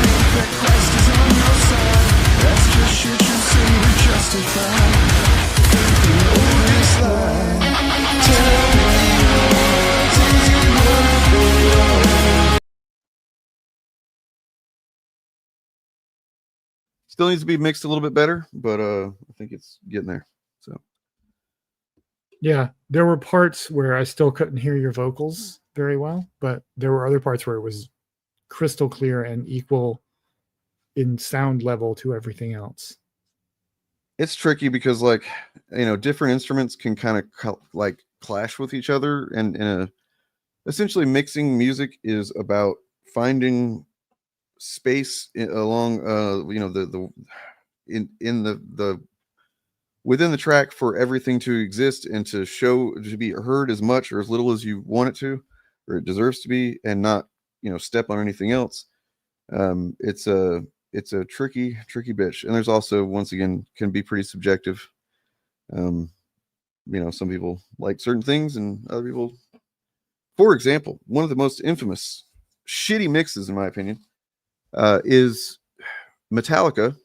think that Christ is on your side. That's just shit you say to justify the oldest lie. Tell me still needs to be mixed a little bit better, but I think it's getting there. So yeah, there were parts where I still couldn't hear your vocals very well, but there were other parts where it was crystal clear and equal in sound level to everything else. It's tricky because different instruments can kind of clash with each other, and essentially mixing music is about finding space along the within the track for everything to exist and to be heard as much or as little as you want it to or it deserves to be, and not step on anything else. It's a tricky bitch, and there's also, once again, can be pretty subjective. Some people like certain things and other people. For example, one of the most infamous shitty mixes, in my opinion, is Metallica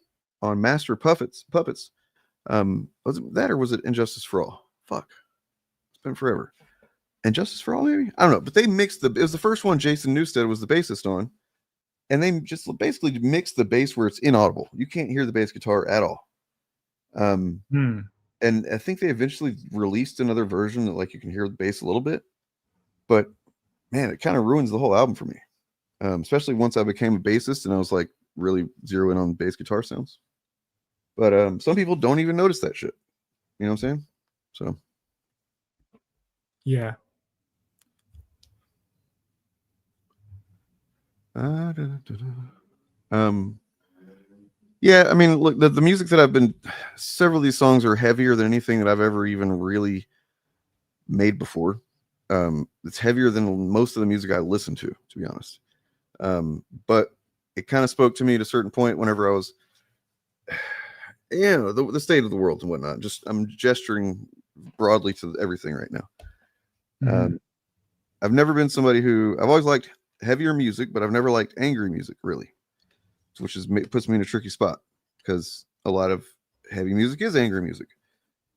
on Master Puppets. Was it that, or was it Injustice for All? Fuck, it's been forever. Injustice for All, maybe? I don't know. But they mixed it was the first one Jason Newsted was the bassist on, and they just basically mixed the bass where it's inaudible. You can't hear the bass guitar at all. And I think they eventually released another version that you can hear the bass a little bit. But man, it kind of ruins the whole album for me. Especially once I became a bassist and I was really zero in on bass guitar sounds. But some people don't even notice that shit. You know what I'm saying? So yeah. Yeah, I mean, look, the music that I've been, several of these songs are heavier than anything that I've ever even really made before. It's heavier than most of the music I listen to be honest. But it kind of spoke to me at a certain point whenever I was, the state of the world and whatnot. I'm gesturing broadly to everything right now. Mhm. I've never been somebody I've always liked heavier music, but I've never liked angry music really. Which puts me in a tricky spot because a lot of heavy music is angry music,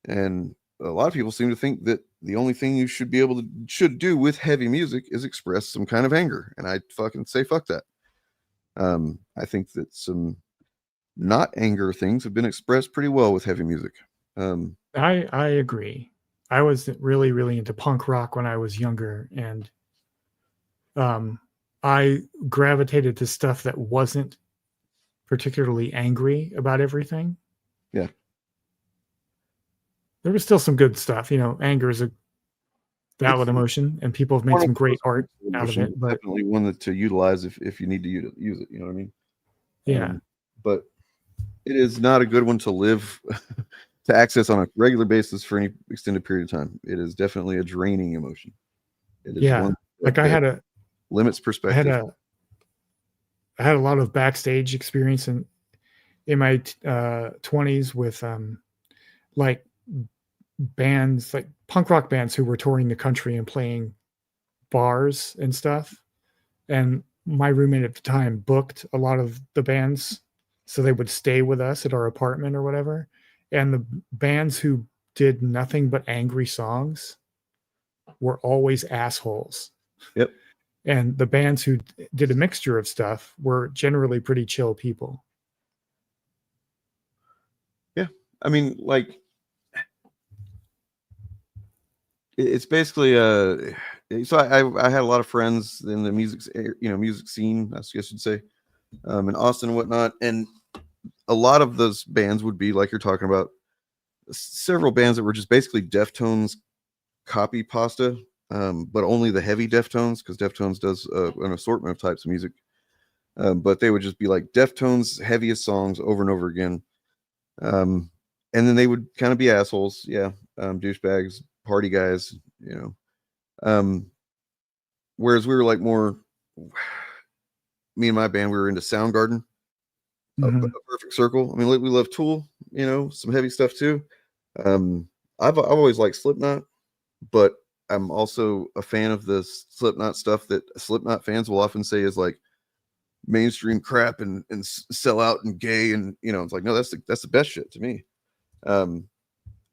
and a lot of people seem to think that the only thing you should do with heavy music is express some kind of anger, and I fucking say fuck that. I think that some not anger things have been expressed pretty well with heavy music. I agree. I was really, really into punk rock when I was younger, and I gravitated to stuff that wasn't particularly angry about everything. Yeah. There was still some good stuff. Anger is a valid emotion, and people have made some great art out of it. But definitely one to utilize if you need to use it. You know what I mean? Yeah. But it is not a good one to live to access on a regular basis for any extended period of time. It is definitely a draining emotion. It is one like I had limits perspective. I had a lot of backstage experience in my 20s with like bands, like punk rock bands who were touring the country and playing bars and stuff. And my roommate at the time booked a lot of the bands, so they would stay with us at our apartment or whatever. And the bands who did nothing but angry songs were always assholes. Yep. And the bands who did a mixture of stuff were generally pretty chill people. Yeah. I mean, like, it's basically so I had a lot of friends in the music scene, I guess you'd say, in Austin and whatnot. And a lot of those bands would be like you're talking about, several bands that were just basically Deftones copy pasta. But only the heavy Deftones, because Deftones does an assortment of types of music. But they would just be like Deftones' heaviest songs over and over again. And then they would kind of be assholes. Yeah. Douchebags, party guys, whereas we were like more, me and my band, we were into Soundgarden, a perfect circle. I mean, we love Tool, some heavy stuff too. I've always liked Slipknot, but I'm also a fan of the Slipknot stuff that Slipknot fans will often say is like mainstream crap and sell out and gay, and it's like, no, that's the best shit to me.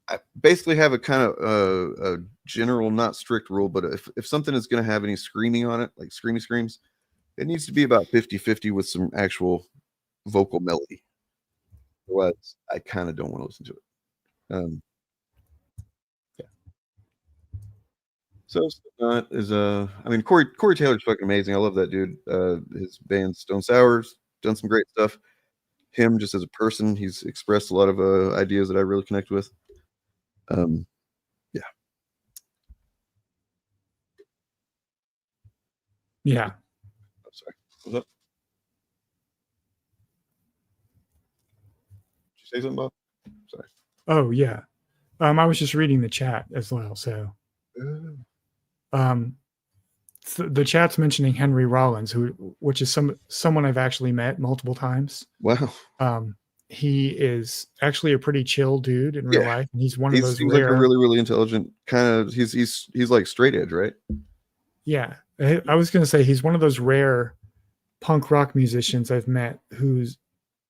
I basically have a kind of a general, not strict rule, but if something is going to have any screaming on it, like screamy screams, it needs to be about 50-50 with some actual vocal melody. Otherwise, I kind of don't want to listen to it. So Slipknot is I mean, Corey Taylor's fucking amazing. I love that dude. His band Stone Sour's done some great stuff. Him just as a person, he's expressed a lot of ideas that I really connect with. Yeah. Yeah. I'm sorry. What's up? Did you say something, Bob? Sorry. Oh yeah. I was just reading the chat as well. So the chat's mentioning Henry Rollins, which is someone I've actually met multiple times. Wow. He is actually a pretty chill dude in real life, and he's one of those seems rare, like a really, really intelligent kind of. He's like straight edge, right? Yeah, I was going to say he's one of those rare punk rock musicians I've met whose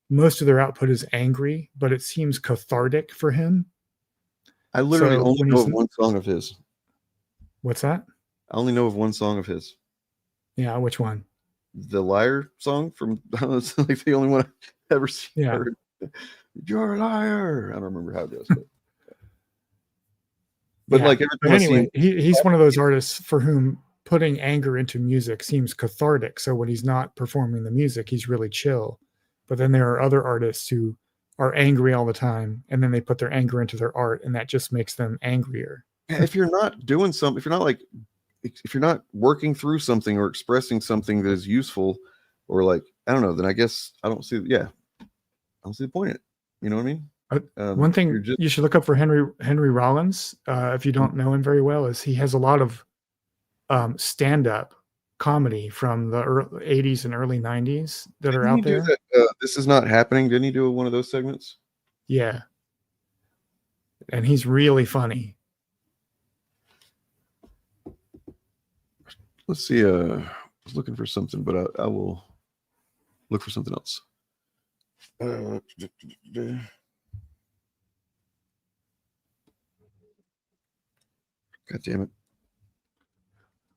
most of their output is angry, but it seems cathartic for him. I literally only know of one song of his. What's that? I only know of one song of his. Yeah, which one? The Liar song from it's like the only one I've ever heard. You're a liar. I don't remember how it goes. But like anyway, he's one of those artists for whom putting anger into music seems cathartic. So when he's not performing the music, he's really chill. But then there are other artists who are angry all the time, and then they put their anger into their art, and that just makes them angrier. If you're not doing something, if you're not working through something or expressing something that is useful, or like I don't know. Then I guess I don't see. Yeah, I don't see the point in it. You know what I mean? One thing you should look up for Henry Rollins, if you don't know him very well, is he has a lot of stand-up comedy from the 80s and early 90s that are out there. This is not happening. Didn't he do one of those segments? Yeah, and he's really funny. Let's see. I was looking for something, but I will look for something else. God damn it.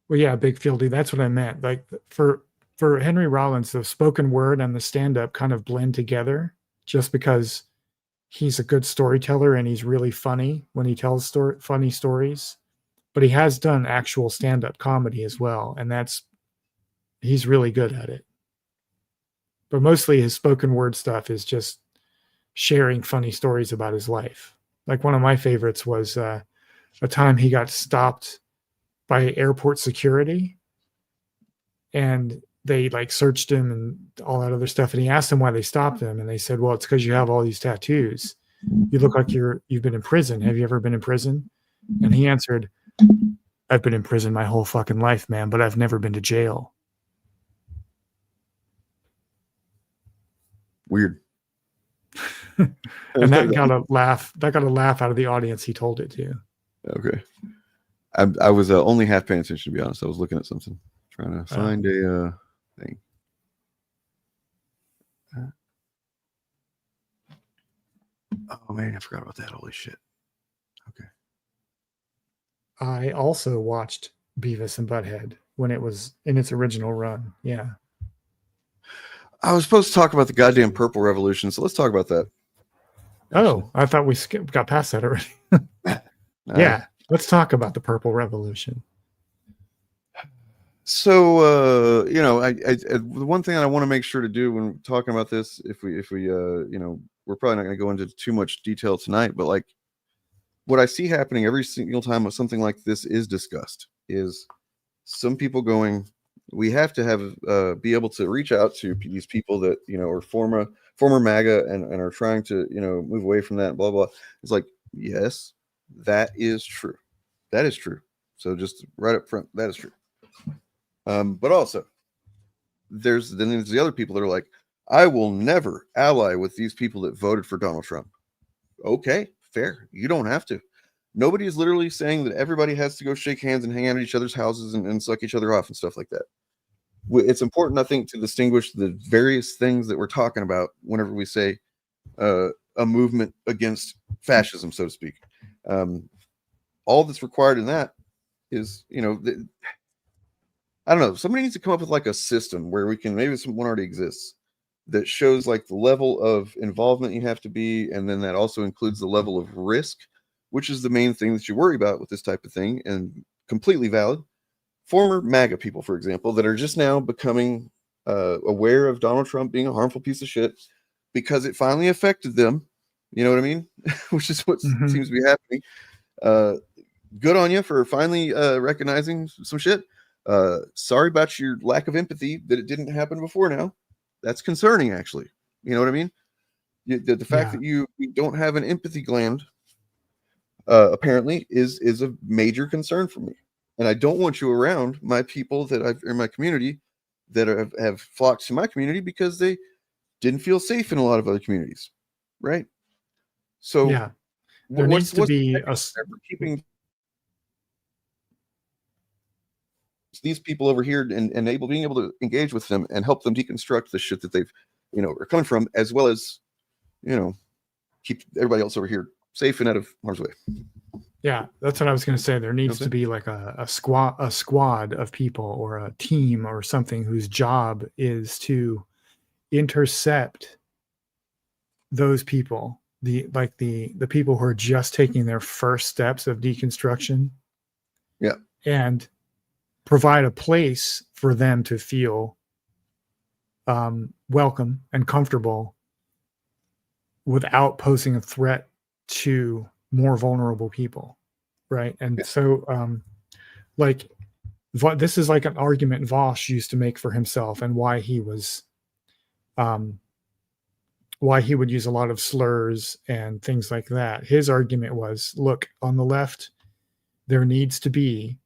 Well, yeah, Big Fieldy. That's what I meant. Like for Henry Rollins, the spoken word and the stand-up kind of blend together just because he's a good storyteller and he's really funny when he tells funny stories. But he has done actual stand-up comedy as well, and he's really good at it. But mostly his spoken word stuff is just sharing funny stories about his life. Like one of my favorites was a time he got stopped by airport security and they like searched him and all that other stuff. And he asked them why they stopped him. And they said, well, it's because you have all these tattoos. You look like you've been in prison. Have you ever been in prison? And he answered, I've been in prison my whole fucking life, man, but I've never been to jail. Weird. And that got a laugh. That got a laugh out of the audience he told it to. Okay. I was only half paying attention, to be honest. I was looking at something, trying to find a thing. Oh man, I forgot about that. Holy shit. Okay. I also watched Beavis and Butthead when it was in its original run. Yeah. I was supposed to talk about the goddamn Purple Revolution, so let's talk about that. Oh, I thought we got past that already. Yeah, let's talk about the Purple Revolution. So, the one thing I want to make sure to do when talking about this, if we, we're probably not going to go into too much detail tonight, but like what I see happening every single time something like this is discussed is some people going, we have to have be able to reach out to these people that are former MAGA and are trying to move away from that. Blah blah. It's like, yes, that is true. That is true. So just right up front, that is true. But also, there's the other people that are like, I will never ally with these people that voted for Donald Trump. Okay, fair. You don't have to. Nobody is literally saying that everybody has to go shake hands and hang out at each other's houses and suck each other off and stuff like that. It's important, I think, to distinguish the various things that we're talking about whenever we say a movement against fascism, so to speak. All that's required in that is, I don't know, somebody needs to come up with like a system where we can, maybe one already exists, that shows like the level of involvement you have to be, and then that also includes the level of risk, which is the main thing that you worry about with this type of thing, and completely valid. Former MAGA people, for example, that are just now becoming aware of Donald Trump being a harmful piece of shit because it finally affected them. You know what I mean? Which is what seems to be happening. Good on you for finally recognizing some shit. Sorry about your lack of empathy that it didn't happen before now. That's concerning, actually. You know what I mean? The fact that you don't have an empathy gland apparently is a major concern for me. And I don't want you around my people that I've in my community that have flocked to my community because they didn't feel safe in a lot of other communities, right? So yeah, there needs to be keeping these people over here and being able to engage with them and help them deconstruct the shit that they've are coming from, as well as keep everybody else over here safe and out of harm's way. Yeah, that's what I was going to say. There needs to be like a squad of people or a team or something whose job is to intercept those people, the people who are just taking their first steps of deconstruction. Yeah. And provide a place for them to feel welcome and comfortable without posing a threat to more vulnerable people, right? And so this is like an argument Vosh used to make for himself and why he was why he would use a lot of slurs and things like that. His argument was, look, on the left, there needs to be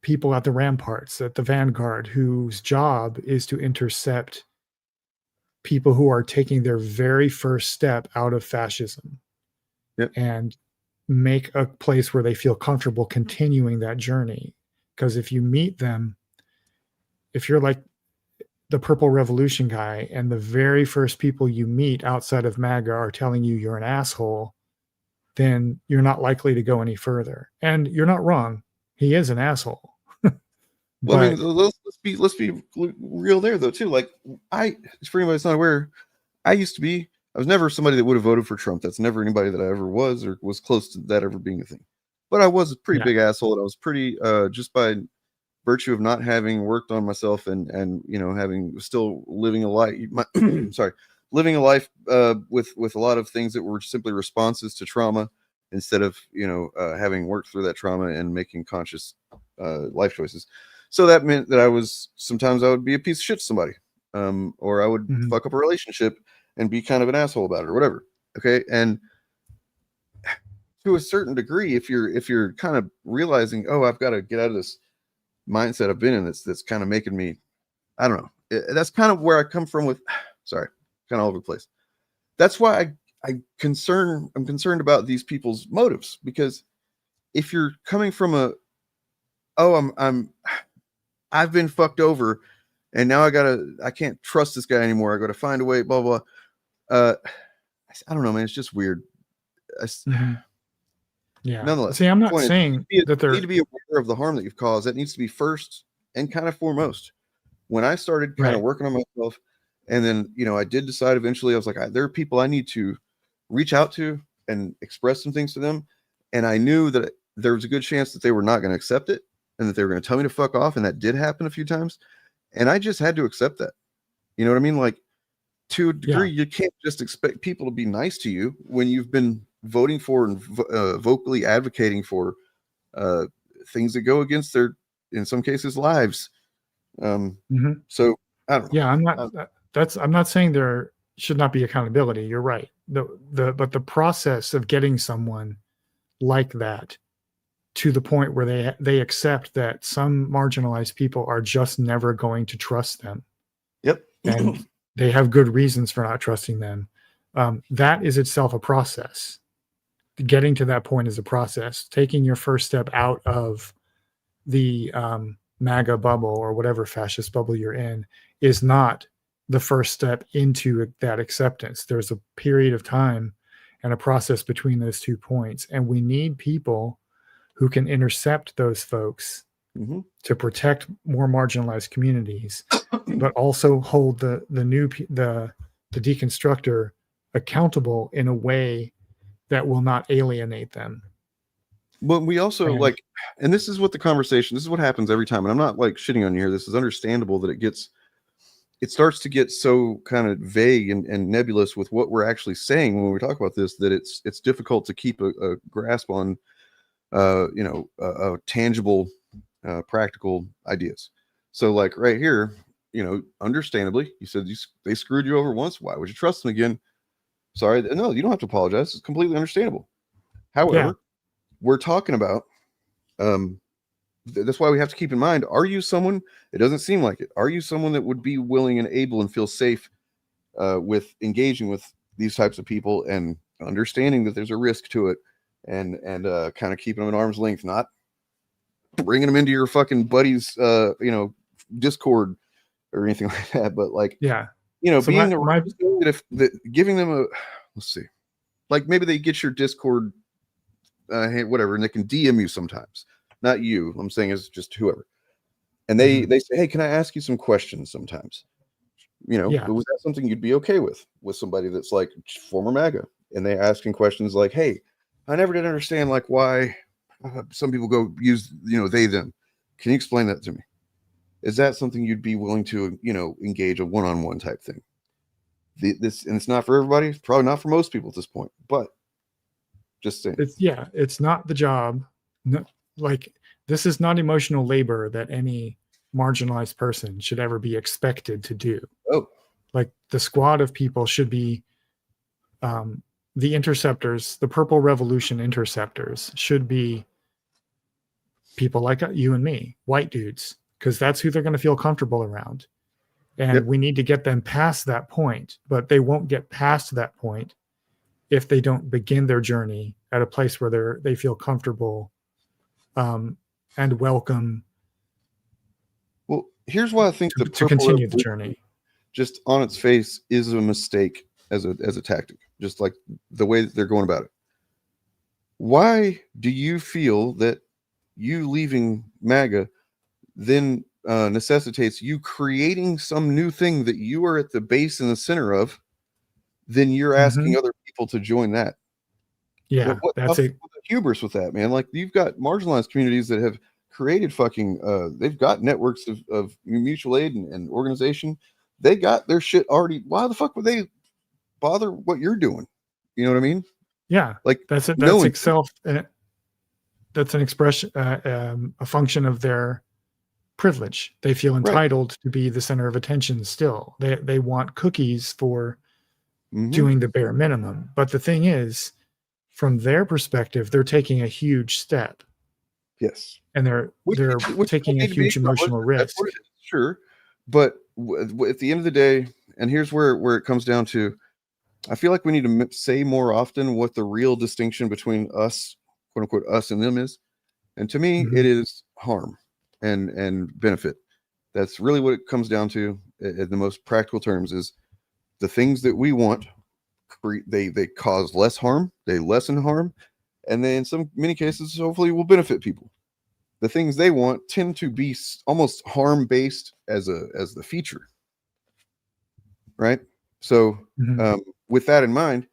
people at the ramparts, at the vanguard, whose job is to intercept people who are taking their very first step out of fascism and make a place where they feel comfortable continuing that journey. Because if you meet them, if you're like the Purple Revolution guy and the very first people you meet outside of MAGA are telling you you're an asshole, then you're not likely to go any further. And you're not wrong. He is an asshole. Well, I mean, let's be real there though too. Like, for anybody that's not aware, I was never somebody that would have voted for Trump. That's never anybody that I ever was or was close to that ever being a thing. But I was a pretty big asshole, and I was pretty just by virtue of not having worked on myself and having still living a life. Living a life with a lot of things that were simply responses to trauma instead of having worked through that trauma and making conscious life choices. So that meant that sometimes I would be a piece of shit to somebody, or I would fuck up a relationship and be kind of an asshole about it or whatever. Okay. And to a certain degree, if you're kind of realizing, oh, I've got to get out of this mindset I've been in that's kind of making me, I don't know. That's kind of where I come from with, sorry, kind of all over the place. That's why I'm concerned about these people's motives, because if you're coming from I've been fucked over and now I can't trust this guy anymore. I got to find a way, blah, blah. I don't know, man. It's just weird. Yeah. Nonetheless, see, I'm not saying that you need to be aware of the harm that you've caused. That needs to be first and kind of foremost. When I started kind of working on myself, and then, I did decide eventually, I was like, there are people I need to reach out to and express some things to them. And I knew that there was a good chance that they were not going to accept it and that they were going to tell me to fuck off. And that did happen a few times. And I just had to accept that. You know what I mean? Like, to a degree, you can't just expect people to be nice to you when you've been voting for and vocally advocating for things that go against their, in some cases, lives. So I don't know. Yeah, I'm not saying there should not be accountability. You're right. But the process of getting someone like that to the point where they accept that some marginalized people are just never going to trust them. Yep. And they have good reasons for not trusting them. That is itself a process. Getting to that point is a process. Taking your first step out of the MAGA bubble or whatever fascist bubble you're in is not the first step into that acceptance. There's a period of time and a process between those 2 points. And we need people who can intercept those folks to protect more marginalized communities, but also hold the deconstructor accountable in a way that will not alienate them. But we also and this is what this is what happens every time. And I'm not like shitting on you here. This is understandable that it starts to get so kind of vague and nebulous with what we're actually saying when we talk about this, that it's difficult to keep a grasp on, tangible, practical ideas. So like right here, understandably, you said they screwed you over once. Why would you trust them again? Sorry. No, you don't have to apologize. It's completely understandable. However, we're talking about, that's why we have to keep in mind, are you someone, it doesn't seem like it, are you someone that would be willing and able and feel safe with engaging with these types of people and understanding that there's a risk to it and kind of keeping them at arm's length, not bringing them into your fucking buddies, Discord or anything like that, but like, so being around giving them let's see, like maybe they get your Discord, whatever, and they can DM you sometimes. Not you, I'm saying is just whoever. And they say, hey, can I ask you some questions sometimes? But was that something you'd be okay with somebody that's like former MAGA? And they asking questions like, hey, I never did understand like why some people go use, they, them. Can you explain that to me? Is that something you'd be willing to, engage a one-on-one type thing? And it's not for everybody. It's probably not for most people at this point, but just saying. It's not the job. No, like this is not emotional labor that any marginalized person should ever be expected to do. Oh, Like the squad of people should be the interceptors, the Purple Revolution interceptors should be people like you and me, white dudes, because that's who they're going to feel comfortable around. And we need to get them past that point, but they won't get past that point if they don't begin their journey at a place where they feel comfortable and welcome. Well, here's why I think to continue the journey, just on its face, is a mistake as a tactic, just like the way that they're going about it. Why do you feel that you leaving MAGA then necessitates you creating some new thing that you are at the base and the center of? Then you're asking other people to join that. Yeah, that's a hubris with that, man. Like, you've got marginalized communities that have created fucking they've got networks of mutual aid and organization. They got their shit already. Why the fuck would they bother what you're doing? You know what I mean? Yeah, like that's an expression, a function of their privilege. They feel entitled to be the center of attention still. They want cookies for doing the bare minimum. But the thing is, from their perspective, they're taking a huge step. Yes. And they're taking a huge emotional risk. Sure. But at the end of the day, and here's where it comes down to, I feel like we need to say more often what the real distinction between us, quote unquote, us and them is. And to me, it is harm and benefit. That's really what it comes down to in the most practical terms. Is the things that we want, they cause less harm, they lessen harm, and then in many cases, hopefully, will benefit people. The things they want tend to be almost harm-based as the feature, right? So with that in mind,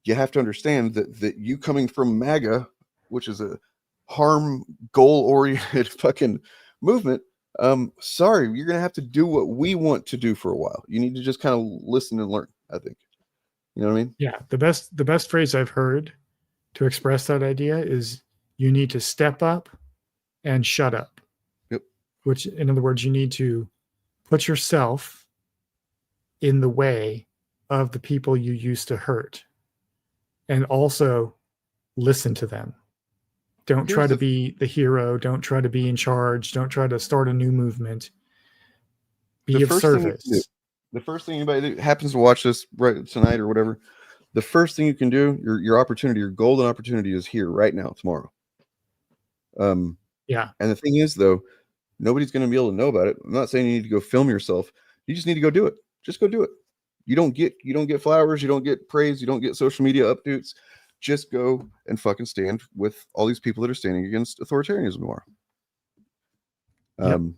you have to understand that you coming from MAGA, which is a harm goal-oriented fucking movement, sorry, you're gonna have to do what we want to do for a while. You need to just kind of listen and learn, I think. You know what I mean? Yeah. The best phrase I've heard to express that idea is you need to step up and shut up. Yep. Which, in other words, you need to put yourself in the way of the people you used to hurt, and also listen to them. Don't try to be the hero. Don't try to be in charge. Don't try to start a new movement. Be of service. The first thing anybody that happens to watch this right tonight or whatever, the first thing you can do, your opportunity, your golden opportunity, is here right now, tomorrow. Yeah. And the thing is, though, nobody's going to be able to know about it. I'm not saying you need to go film yourself. You just need to go do it. Just go do it. You don't get flowers. You don't get praise. You don't get social media updates. Just go and fucking stand with all these people that are standing against authoritarianism tomorrow.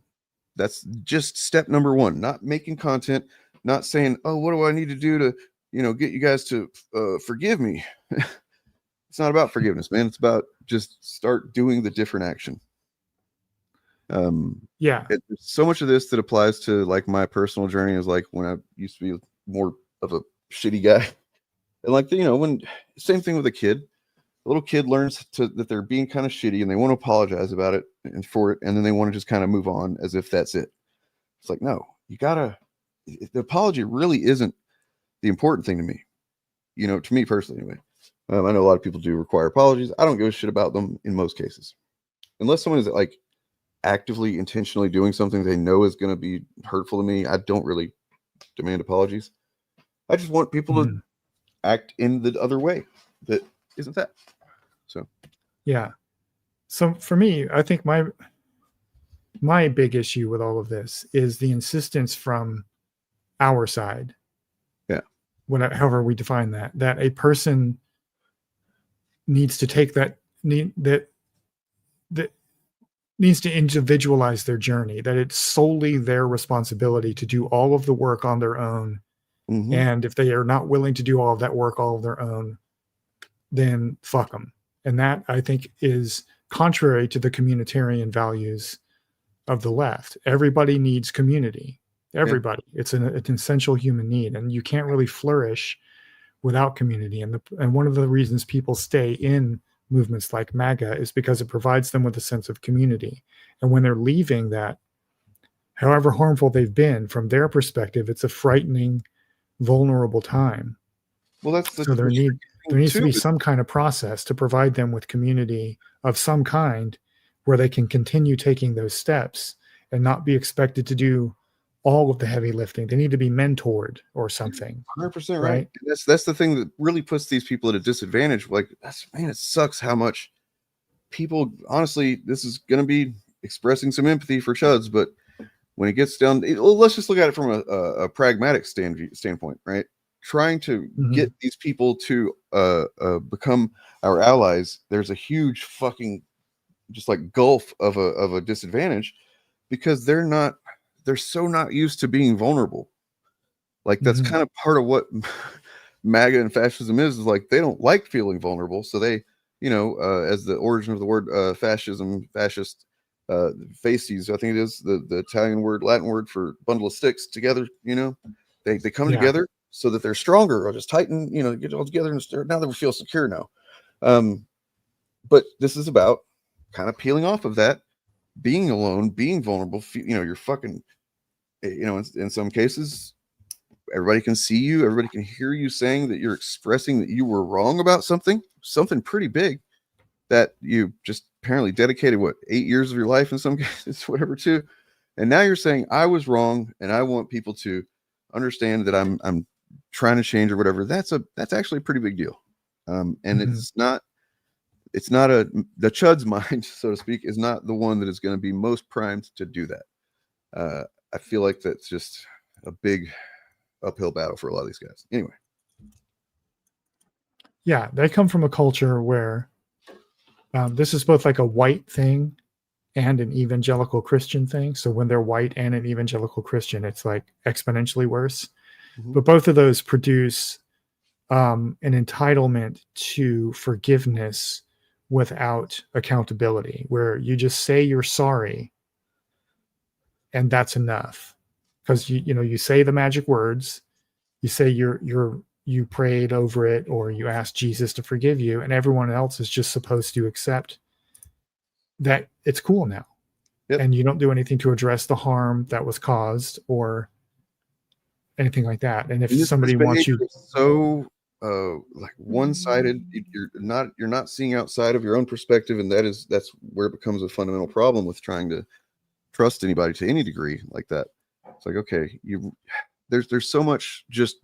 That's just step number one. Not making content, not saying, oh, what do I need to do to, get you guys to forgive me? It's not about forgiveness, man. It's about just start doing the different action. There's so much of this that applies to like my personal journey is like when I used to be more of a shitty guy. And like, when same thing with a kid, a little kid learns that they're being kind of shitty and they want to apologize about it and for it. And then they want to just kind of move on as if that's it. It's like, no, the apology really isn't the important thing to me, to me personally, anyway. I know a lot of people do require apologies. I don't give a shit about them in most cases, unless someone is like actively, intentionally doing something they know is going to be hurtful to me. I don't really demand apologies. I just want people to act in the other way that isn't that. So, yeah. So for me, I think my big issue with all of this is the insistence from our side. Yeah. However we define that a person needs to take that needs to individualize their journey, that it's solely their responsibility to do all of the work on their own. And if they are not willing to do all of that work all of their own, then fuck them. And that, I think, is contrary to the communitarian values of the left. Everybody needs community. Everybody. Yeah. It's an essential human need, and you can't really flourish without community. And one of the reasons people stay in movements like MAGA is because it provides them with a sense of community. And when they're leaving that, however harmful they've been, from their perspective, it's a frightening vulnerable time. Well, that's the so there needs to be too. some kind of process to provide them with community of some kind where they can continue taking those steps and not be expected to do all of the heavy lifting. They need to be mentored or something. 100% right. That's the thing that really puts these people at a disadvantage. Like, it sucks how much people, honestly, this is going to be expressing some empathy for chuds, but when it gets down, let's just look at it from a pragmatic standpoint, right? Trying to get these people to become our allies, there's a huge fucking just like gulf of a disadvantage because they're so not used to being vulnerable. Like that's kind of part of what MAGA and fascism is like they don't like feeling vulnerable. So they, as the origin of the word fascist, facies, I think it is the Italian word, Latin word for bundle of sticks together, they come together so that they're stronger or just tighten, get all together and now that we feel secure now. But this is about kind of peeling off of that, being alone, being vulnerable, you're fucking, in some cases, everybody can see you, everybody can hear you saying that you're expressing that you were wrong about something pretty big that you just apparently dedicated 8 years of your life in some cases, whatever to, and now you're saying I was wrong and I want people to understand that I'm trying to change or whatever. That's actually a pretty big deal. And it's not the chud's mind, so to speak, is not the one that is going to be most primed to do that. I feel like that's just a big uphill battle for a lot of these guys. Anyway. Yeah, they come from a culture where this is both like a white thing and an evangelical Christian thing. So when they're white and an evangelical Christian, it's like exponentially worse. But both of those produce an entitlement to forgiveness without accountability, where you just say you're sorry and that's enough. Because you say the magic words, you say you prayed over it, or you asked Jesus to forgive you, and everyone else is just supposed to accept that it's cool now. And you don't do anything to address the harm that was caused or anything like that. And if somebody wants you so like one-sided, you're not seeing outside of your own perspective, and that's where it becomes a fundamental problem with trying to trust anybody to any degree like that. It's like, okay, there's so much just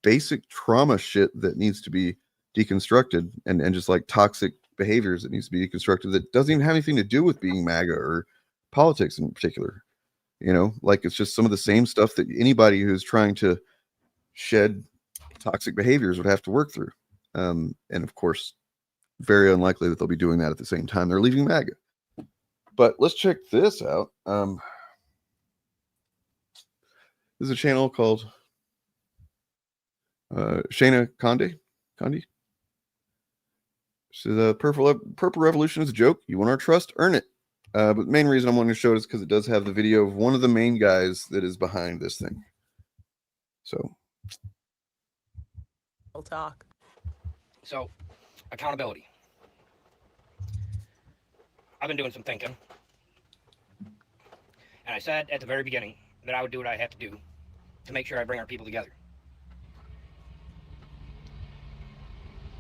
basic trauma shit that needs to be deconstructed, and just like toxic behaviors that needs to be deconstructed that doesn't even have anything to do with being MAGA or politics in particular. Like it's just some of the same stuff that anybody who's trying to shed toxic behaviors would have to work through. And of course, very unlikely that they'll be doing that at the same time they're leaving MAGA. But let's check this out. This is a channel called Shayna Conde. So the purple revolution is a joke. You want our trust? Earn it. But the main reason I'm wanting to show it is because it does have the video of one of the main guys that is behind this thing. So we'll talk. So, accountability. I've been doing some thinking. And I said at the very beginning that I would do what I have to do to make sure I bring our people together.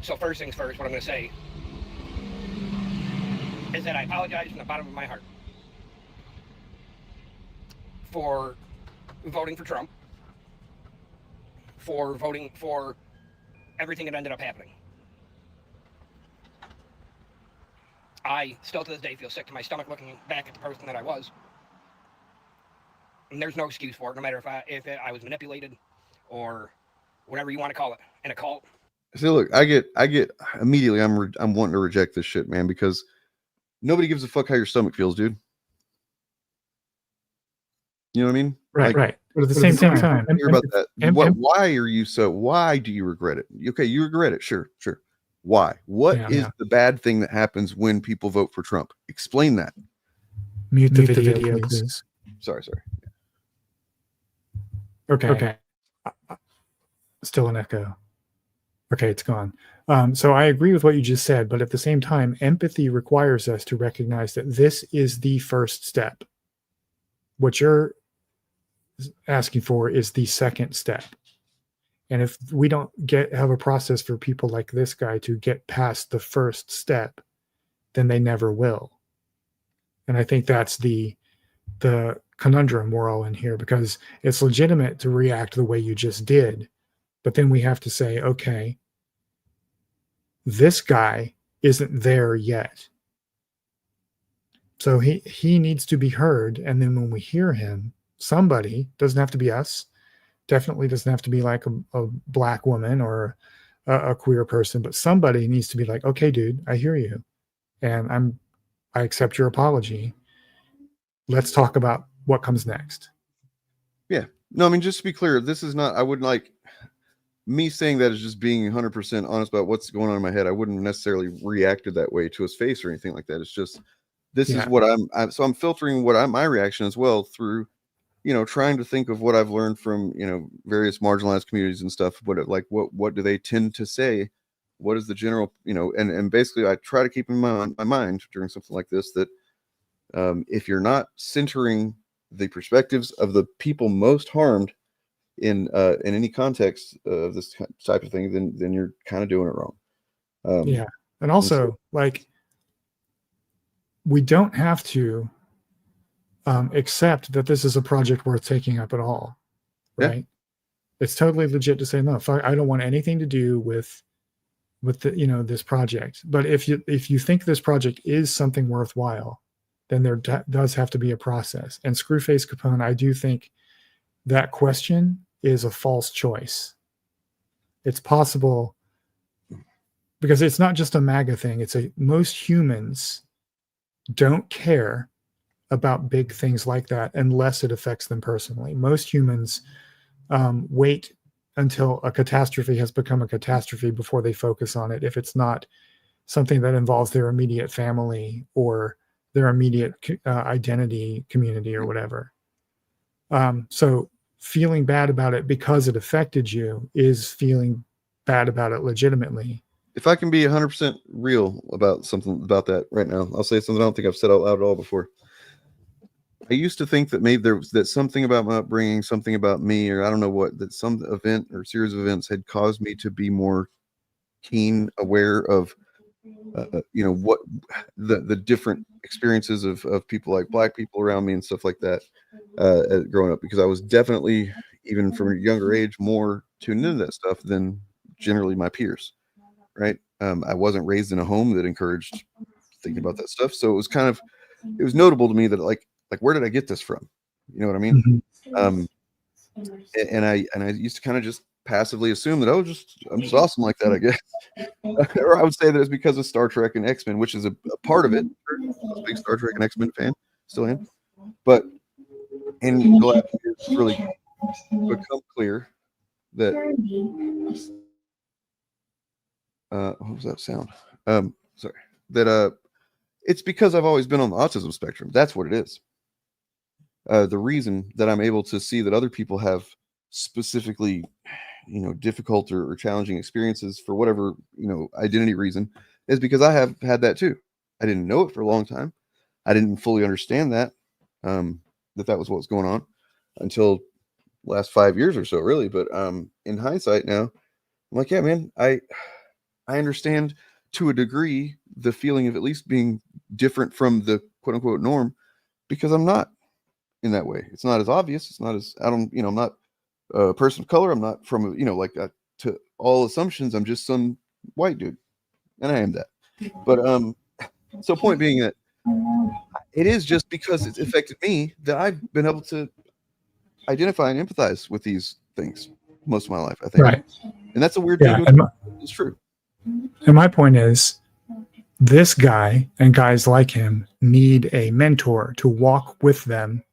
So first things first, what I'm going to say is that I apologize from the bottom of my heart for voting for Trump, for voting for everything that ended up happening. I still to this day feel sick to my stomach looking back at the person that I was. And there's no excuse for it, no matter if I was manipulated or whatever you want to call it, in a cult. See, look, I get immediately. I'm wanting to reject this shit, man, because nobody gives a fuck how your stomach feels, dude. You know what I mean? Right, right. But at the same time, hear about that. Why do you regret it? Okay, you regret it. Sure. Why? What is the bad thing that happens when people vote for Trump? Explain that. Mute the video, please. Sorry. Okay. Still an echo. Okay, it's gone. So I agree with what you just said, but at the same time, empathy requires us to recognize that this is the first step. What you're asking for is the second step. And if we don't have a process for people like this guy to get past the first step, then they never will. And I think that's the conundrum we're all in here, because it's legitimate to react the way you just did. But then we have to say, okay, this guy isn't there yet. So he needs to be heard. And then when we hear him, somebody, doesn't have to be us, definitely doesn't have to be like a black woman or a queer person, but somebody needs to be like, okay, dude, I hear you. And I accept your apology. Let's talk about what comes next. Yeah. No, I mean, just to be clear, this is not, I wouldn't like me saying that is just being 100% honest about what's going on in my head. I wouldn't necessarily reacted that way to his face or anything like that. It's just, this is what so I'm filtering my reaction as well through, trying to think of what I've learned from, various marginalized communities and stuff. What do they tend to say? What is the general, and basically I try to keep in my mind during something like this, that if you're not centering the perspectives of the people most harmed in any context of this type of thing, then you're kind of doing it wrong. Yeah. And also, we don't have to accept that this is a project worth taking up at all, right? Yeah. It's totally legit to say, no, I don't want anything to do with the, this project. But if you think this project is something worthwhile, then there does have to be a process. And Screwface Capone, I do think that question is a false choice. It's possible, because it's not just a MAGA thing. Most humans don't care about big things like that unless it affects them personally. Most humans wait until a catastrophe has become a catastrophe before they focus on it, if it's not something that involves their immediate family or their immediate identity community or whatever. So feeling bad about it because it affected you is feeling bad about it legitimately. If I can be 100% real about something about that right now, I'll say something I don't think I've said out loud at all before. I used to think that maybe that something about my upbringing, something about me, or I don't know what, that some event or series of events had caused me to be more keen, aware of, what the different experiences of people like black people around me and stuff like that growing up, because I was definitely, even from a younger age, more tuned into that stuff than generally my peers. Right. I wasn't raised in a home that encouraged thinking about that stuff. So it was notable to me that like, where did I get this from? You know what I mean? Mm-hmm. And I used to kind of just passively assume that I'm just awesome like that, I guess. Or I would say that it's because of Star Trek and X-Men, which is a part of it. I was a big Star Trek and X-Men fan, still am. But in the last year, it's really become clear that what was that sound? Sorry. That it's because I've always been on the autism spectrum. That's what it is. The reason that I'm able to see that other people have specifically, difficult or challenging experiences for whatever, identity reason, is because I have had that too. I didn't know it for a long time. I didn't fully understand that, that was what was going on until last 5 years or so, really. But in hindsight now, I'm like, yeah, man, I understand to a degree the feeling of at least being different from the quote unquote norm, because I'm not in that way. It's not as obvious. It's not as, I'm not a person of color. I'm not from, to all assumptions, I'm just some white dude, and I am that. But so point being that it is just because it's affected me that I've been able to identify and empathize with these things most of my life, I think. Right. And that's a weird thing to do. It's true. And my point is, this guy and guys like him need a mentor to walk with them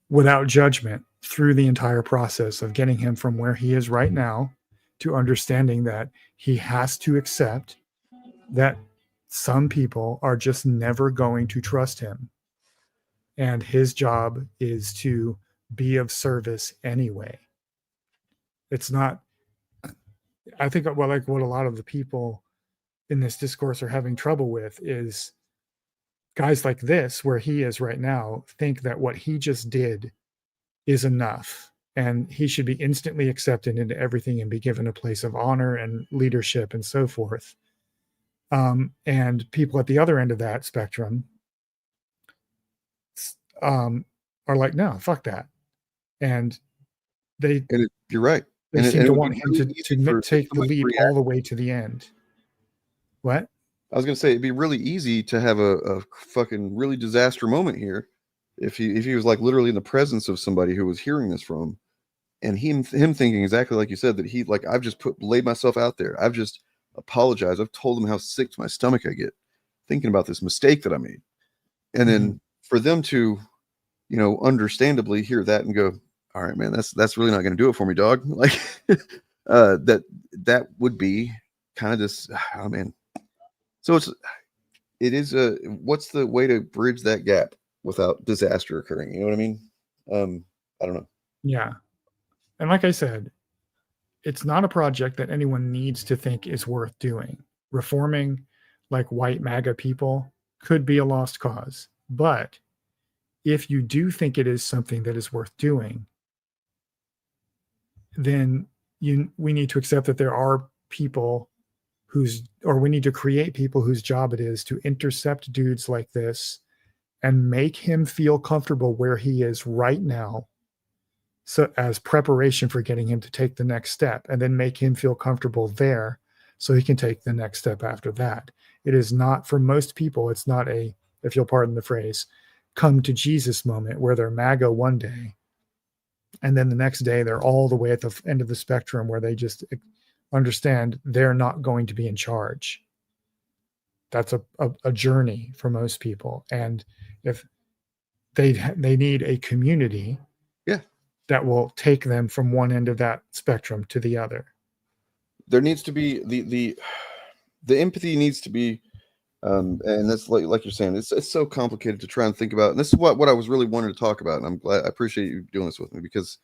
without judgment through the entire process of getting him from where he is right now to understanding that he has to accept that some people are just never going to trust him. And his job is to be of service anyway. It's not, I think, well, like what a lot of the people in this discourse are having trouble with is guys like this, where he is right now, think that what he just did is enough. and he should be instantly accepted into everything and be given a place of honor and leadership and so forth. And people at the other end of that spectrum are like, no, fuck that. And you're right. They seem to want him to take the lead all the way to the end. What? I was going to say, it'd be really easy to have a fucking really disaster moment here if he was like literally in the presence of somebody who was hearing this from him, and him thinking exactly like you said, that he, like, I've just laid myself out there. I've just apologized. I've told them how sick to my stomach I get thinking about this mistake that I made. And then for them to, you know, understandably hear that and go, all right, man, that's really not going to do it for me, dog. Like, that would be kind of this, oh man. So it is what's the way to bridge that gap without disaster occurring? You know what I mean? I don't know. Yeah. And like I said, it's not a project that anyone needs to think is worth doing. Reforming like white MAGA people could be a lost cause. But if you do think it is something that is worth doing, then we need to accept that there are people we need to create people whose job it is to intercept dudes like this and make him feel comfortable where he is right now, so as preparation for getting him to take the next step, and then make him feel comfortable there so he can take the next step after that. It is not, for most people, it's not a, if you'll pardon the phrase, come to Jesus moment where they're MAGA one day and then the next day they're all the way at the end of the spectrum where they just understand they're not going to be in charge. That's a journey for most people. And if they need a community that will take them from one end of that spectrum to the other. There needs to be the empathy needs to be, and that's like you're saying, it's so complicated to try and think about. And this is what I was really wanting to talk about. And I'm glad, I appreciate you doing this with me, because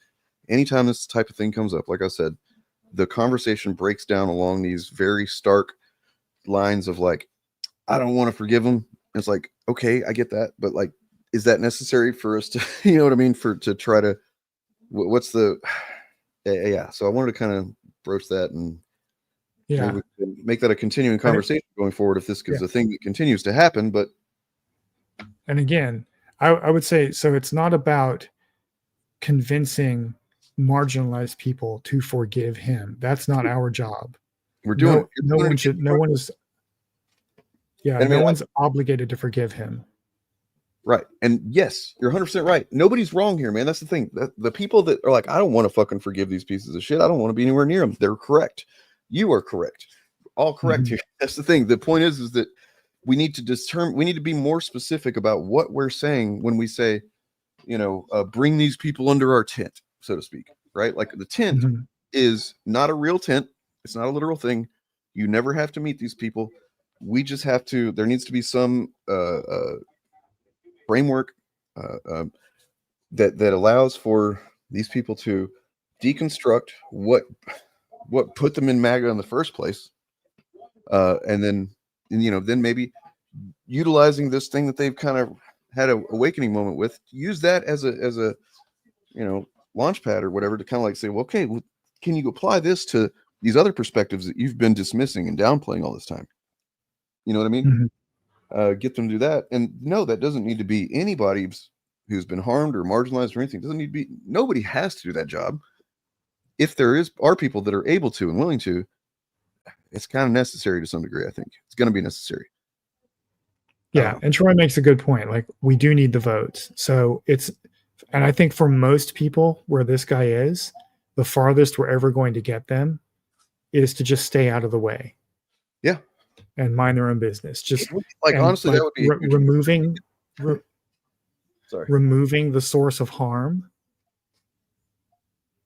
anytime this type of thing comes up, like I said, the conversation breaks down along these very stark lines of like, I don't want to forgive them. It's like, okay, I get that, but like, is that necessary for us to, you know what I mean? To try to, what's the, yeah. So I wanted to kind of broach that and maybe we can make that a continuing conversation going forward if this is a thing that continues to happen. But and again, I would say, so it's not about convincing marginalized people to forgive him. That's not our job. We're doing no one's obligated to forgive him. Right. And yes, you're 100% right. Nobody's wrong here, man. That's the thing. The people that are like, I don't want to fucking forgive these pieces of shit, I don't want to be anywhere near them, they're correct. You are correct. All correct here. That's the thing. The point is that we need to be more specific about what we're saying when we say, you know, bring these people under our tent, so to speak, right? Like the tent is not a real tent. It's not a literal thing. You never have to meet these people. We just have to, there needs to be some framework that allows for these people to deconstruct what put them in MAGA in the first place, and then maybe utilizing this thing that they've kind of had an awakening moment with, use that as a launch pad or whatever to kind of like say, well, okay, well, can you apply this to these other perspectives that you've been dismissing and downplaying all this time? You know what I mean? Get them to do that. And no, that doesn't need to be anybody who's been harmed or marginalized or anything. It doesn't need to be, nobody has to do that job. If there are people that are able to and willing to, it's kind of necessary to some degree. I think it's going to be necessary. Yeah. And Troy makes a good point. Like, we do need the votes. So and I think for most people where this guy is, the farthest we're ever going to get them is to just stay out of the way. Yeah. And mind their own business. Just honestly, that would be removing the source of harm.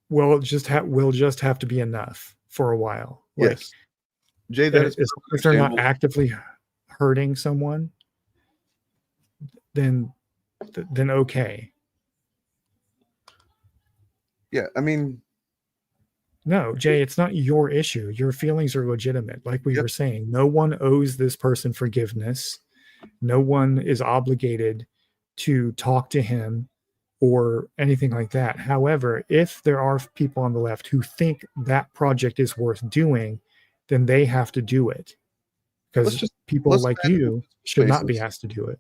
Will just have to be enough for a while. Yes. Jay, if they're not actively hurting someone, then okay. Yeah, I mean, no, Jay, it's not your issue. Your feelings are legitimate. Like we were saying, no one owes this person forgiveness. No one is obligated to talk to him or anything like that. However, if there are people on the left who think that project is worth doing, then they have to do it, because people like you should not be asked to do it.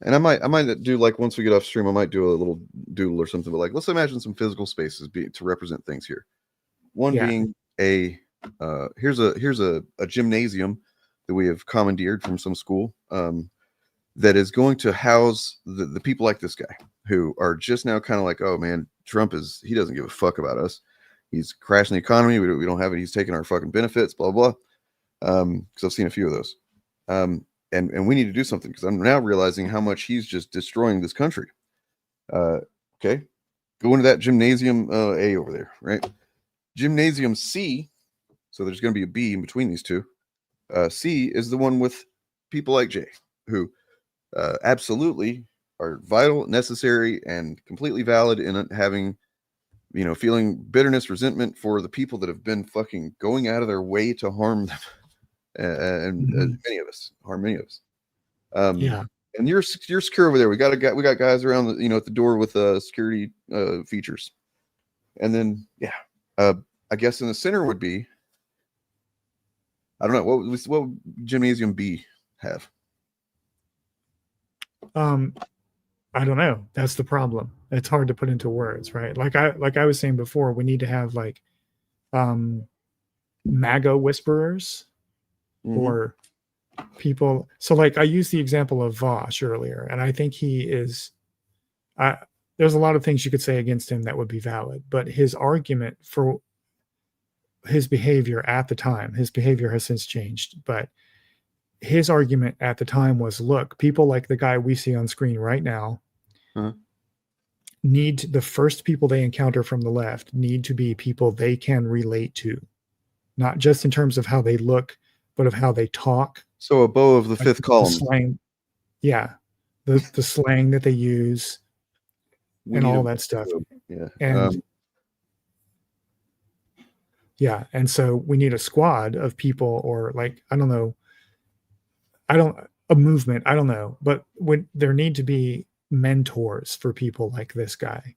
And I might do, like, once we get off stream, I might do a little doodle or something. But like, let's imagine some physical spaces to represent things here. One being a here's a gymnasium that we have commandeered from some school that is going to house the people like this guy who are just now kind of like, oh man, Trump he doesn't give a fuck about us. He's crashing the economy. We don't have it. He's taking our fucking benefits, blah, blah. Because I've seen a few of those. And we need to do something, because I'm now realizing how much he's just destroying this country. Okay. Go into that gymnasium A over there, right? Gymnasium C, so there's going to be a B in between these two. C is the one with people like Jay, who absolutely are vital, necessary, and completely valid in having, feeling bitterness, resentment for the people that have been fucking going out of their way to harm them. And many of us harm many of us. And you're secure over there. We got guys around at the door with security features. And then I guess in the center would be, I don't know, what would Gymnasium B have? I don't know. That's the problem. It's hard to put into words, right? Like I was saying before, we need to have like MAGA whisperers or people. So like I used the example of Vosh earlier, and I think he is there's a lot of things you could say against him that would be valid, but his argument for his behavior at the time, his behavior has since changed, but his argument at the time was, look, people like the guy we see on screen right now need the first people they encounter from the left need to be people they can relate to, not just in terms of how they look, but of how they talk. So a bow of the fifth column. The slang, the slang that they use and all that stuff. And and so we need a squad of people, or like, I don't know, a movement, I don't know, but there need to be mentors for people like this guy.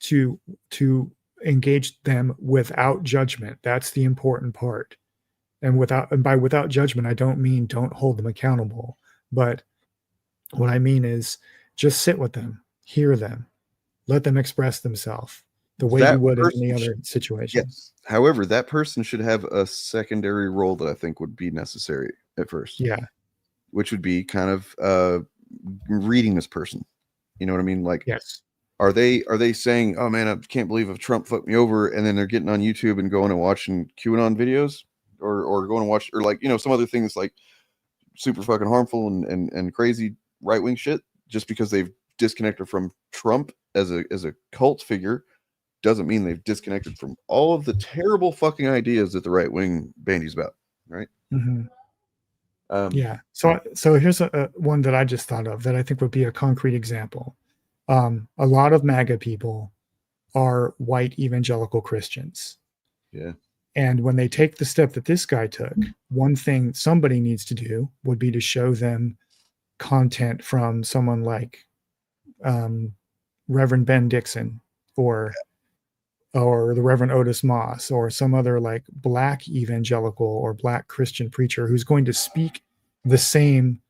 To engage them without judgment. That's the important part. And by without judgment, I don't mean don't hold them accountable, but what I mean is just sit with them, hear them, let them express themselves the way you would in any other situation. Yes. However, that person should have a secondary role that I think would be necessary at first. Which would be kind of reading this person. You know what I mean? Like, are they saying, oh man, I can't believe if Trump fucked me over, and then they're getting on YouTube and going and watching QAnon videos, or going and watch, or like, some other things like super fucking harmful and crazy right-wing shit, just because they've disconnected from Trump as a cult figure doesn't mean they've disconnected from all of the terrible fucking ideas that the right wing bandies about, right? So here's a one that I just thought of that I think would be a concrete example. A lot of MAGA people are white evangelical Christians. And when they take the step that this guy took, one thing somebody needs to do would be to show them content from someone like Reverend Ben Dixon, or the Reverend Otis Moss, or some other like black evangelical or black Christian preacher who's going to speak the same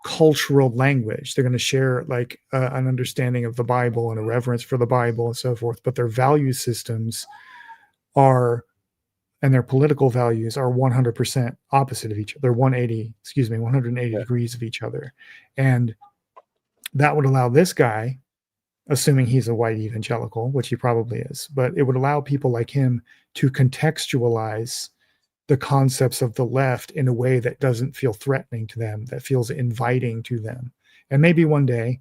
cultural language. They're going to share like an understanding of the Bible and a reverence for the Bible and so forth, but their value systems and their political values are 100% opposite of each other. They're 180 degrees of each other. And that would allow this guy, assuming he's a white evangelical, which he probably is, but it would allow people like him to contextualize the concepts of the left in a way that doesn't feel threatening to them, that feels inviting to them. And maybe one day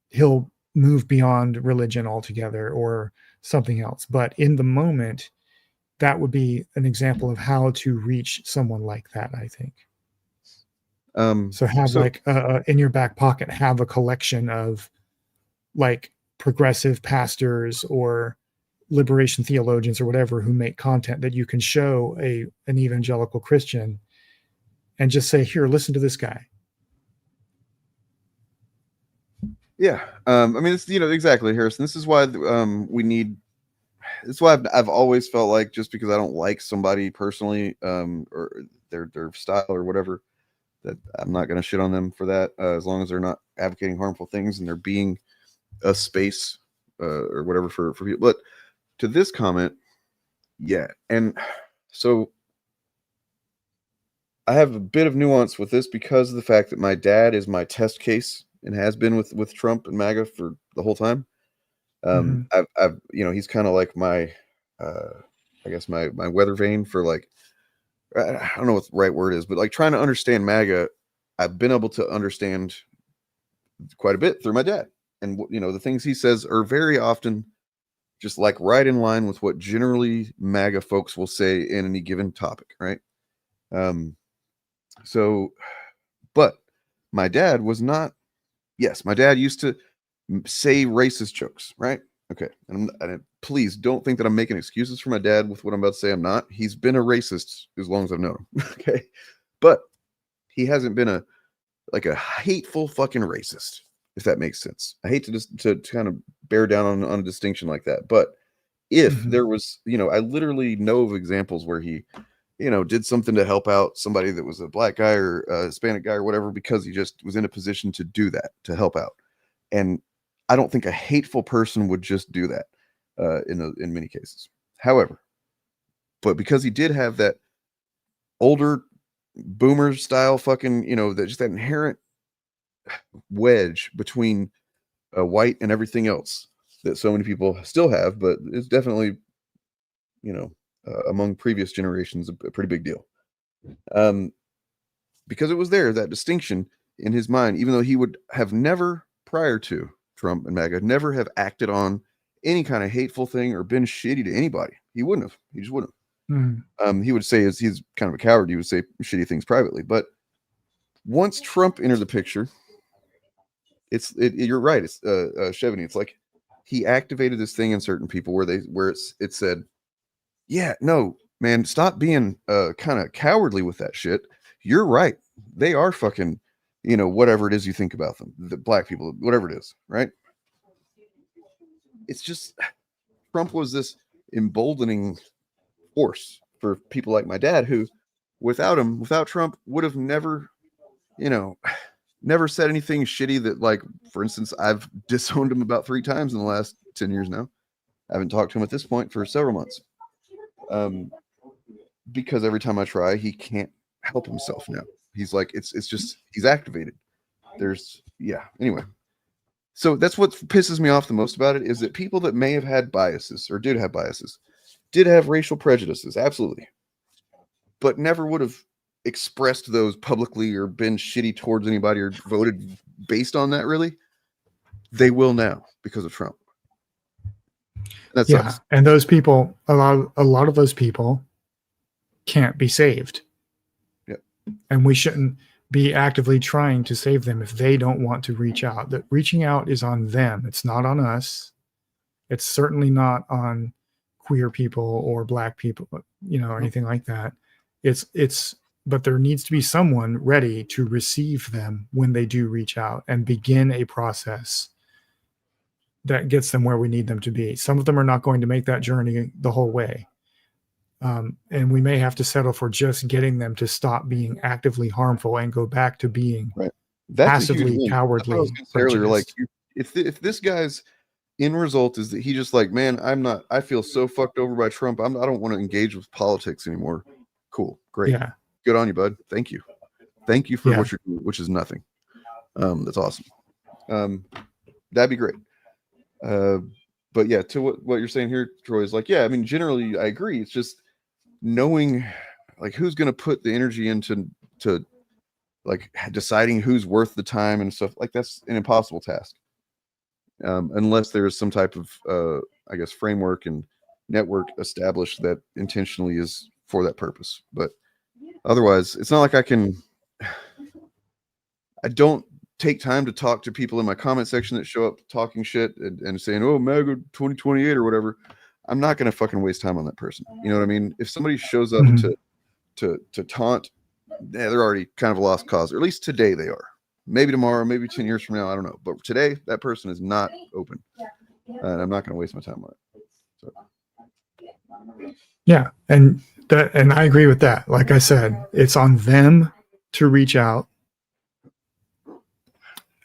he'll move beyond religion altogether or something else. But in the moment, that would be an example of how to reach someone like that, I think. So in your back pocket, have a collection of like progressive pastors or liberation theologians or whatever who make content that you can show an evangelical Christian and just say, here, listen to this guy. Yeah. I mean, it's, exactly, Harrison. This is why we need. It's why I've always felt like, just because I don't like somebody personally, or their style or whatever, that I'm not going to shit on them for that, as long as they're not advocating harmful things and they're being a space or whatever for people. But to this comment, yeah, and so I have a bit of nuance with this because of the fact that my dad is my test case and has been with Trump and MAGA for the whole time. I've he's kind of like my I guess my weather vane for, like, I don't know what the right word is, but like trying to understand MAGA, I've been able to understand quite a bit through my dad. And the things he says are very often just like right in line with what generally MAGA folks will say in any given topic, right? But my dad was not. Yes, my dad used to say racist jokes, right? Okay, and please don't think that I'm making excuses for my dad with what I'm about to say. I'm not. He's been a racist as long as I've known him. Okay, but he hasn't been a hateful fucking racist, if that makes sense. I hate to kind of bear down on a distinction like that, but if there was, I literally know of examples where he, did something to help out somebody that was a black guy or a Hispanic guy or whatever, because he just was in a position to do that, to help out. And I don't think a hateful person would just do that in many cases. However, but because he did have that older boomer style fucking, that inherent wedge between white and everything else that so many people still have, but it's definitely, among previous generations, a pretty big deal. Because it was there, that distinction in his mind, even though he would have never, prior to Trump and MAGA, never have acted on any kind of hateful thing or been shitty to anybody. He wouldn't have. He just wouldn't have. He would say, as he's kind of a coward, he would say shitty things privately. But once Trump entered the picture, you're right. It's Chevy. It's like he activated this thing in certain people where it said, yeah, no, man, stop being kind of cowardly with that shit. You're right. They are fucking, whatever it is you think about them, the black people, whatever it is, right? It's just Trump was this emboldening force for people like my dad, who without Trump would have never, never said anything shitty that, like, for instance, I've disowned him about 3 times in the last 10 years now. I haven't talked to him at this point for several months. Because every time I try, he can't help himself now. He's like, it's just, he's activated. Anyway. So that's what pisses me off the most about it, is that people that may have had biases or did have biases, did have racial prejudices, absolutely, but never would have expressed those publicly or been shitty towards anybody or voted based on that, really. They will now because of Trump. That sucks. And those people, a lot of those people can't be saved. Yep. And we shouldn't be actively trying to save them if they don't want to reach out. That reaching out is on them. It's not on us. It's certainly not on queer people or black people, or anything like that. But there needs to be someone ready to receive them when they do reach out and begin a process that gets them where we need them to be. Some of them are not going to make that journey the whole way. And we may have to settle for just getting them to stop being actively harmful and go back to being passively cowardly. Earlier, like, if this guy's end result is that he just like, man, I feel so fucked over by Trump. I don't want to engage with politics anymore. Cool. Great. Yeah. Good on you, bud. Thank you. Thank you for what you're doing, which is nothing. That's awesome. That'd be great. But yeah, to what you're saying here, Troy, is like, yeah, I mean, generally I agree. It's just knowing, like, who's going to put the energy into like deciding who's worth the time and stuff. Like, that's an impossible task. Unless there's some type of, I guess, framework and network established that intentionally is for that purpose. But otherwise, it's not like I don't take time to talk to people in my comment section that show up talking shit and saying, oh, MAGA 2028 or whatever. I'm not going to fucking waste time on that person. You know what I mean? If somebody shows up to taunt, they're already kind of a lost cause, or at least today they are. Maybe tomorrow, maybe 10 years from now, I don't know. But today, that person is not open, and I'm not going to waste my time on it. So. Yeah, and I agree with that. Like I said, it's on them to reach out.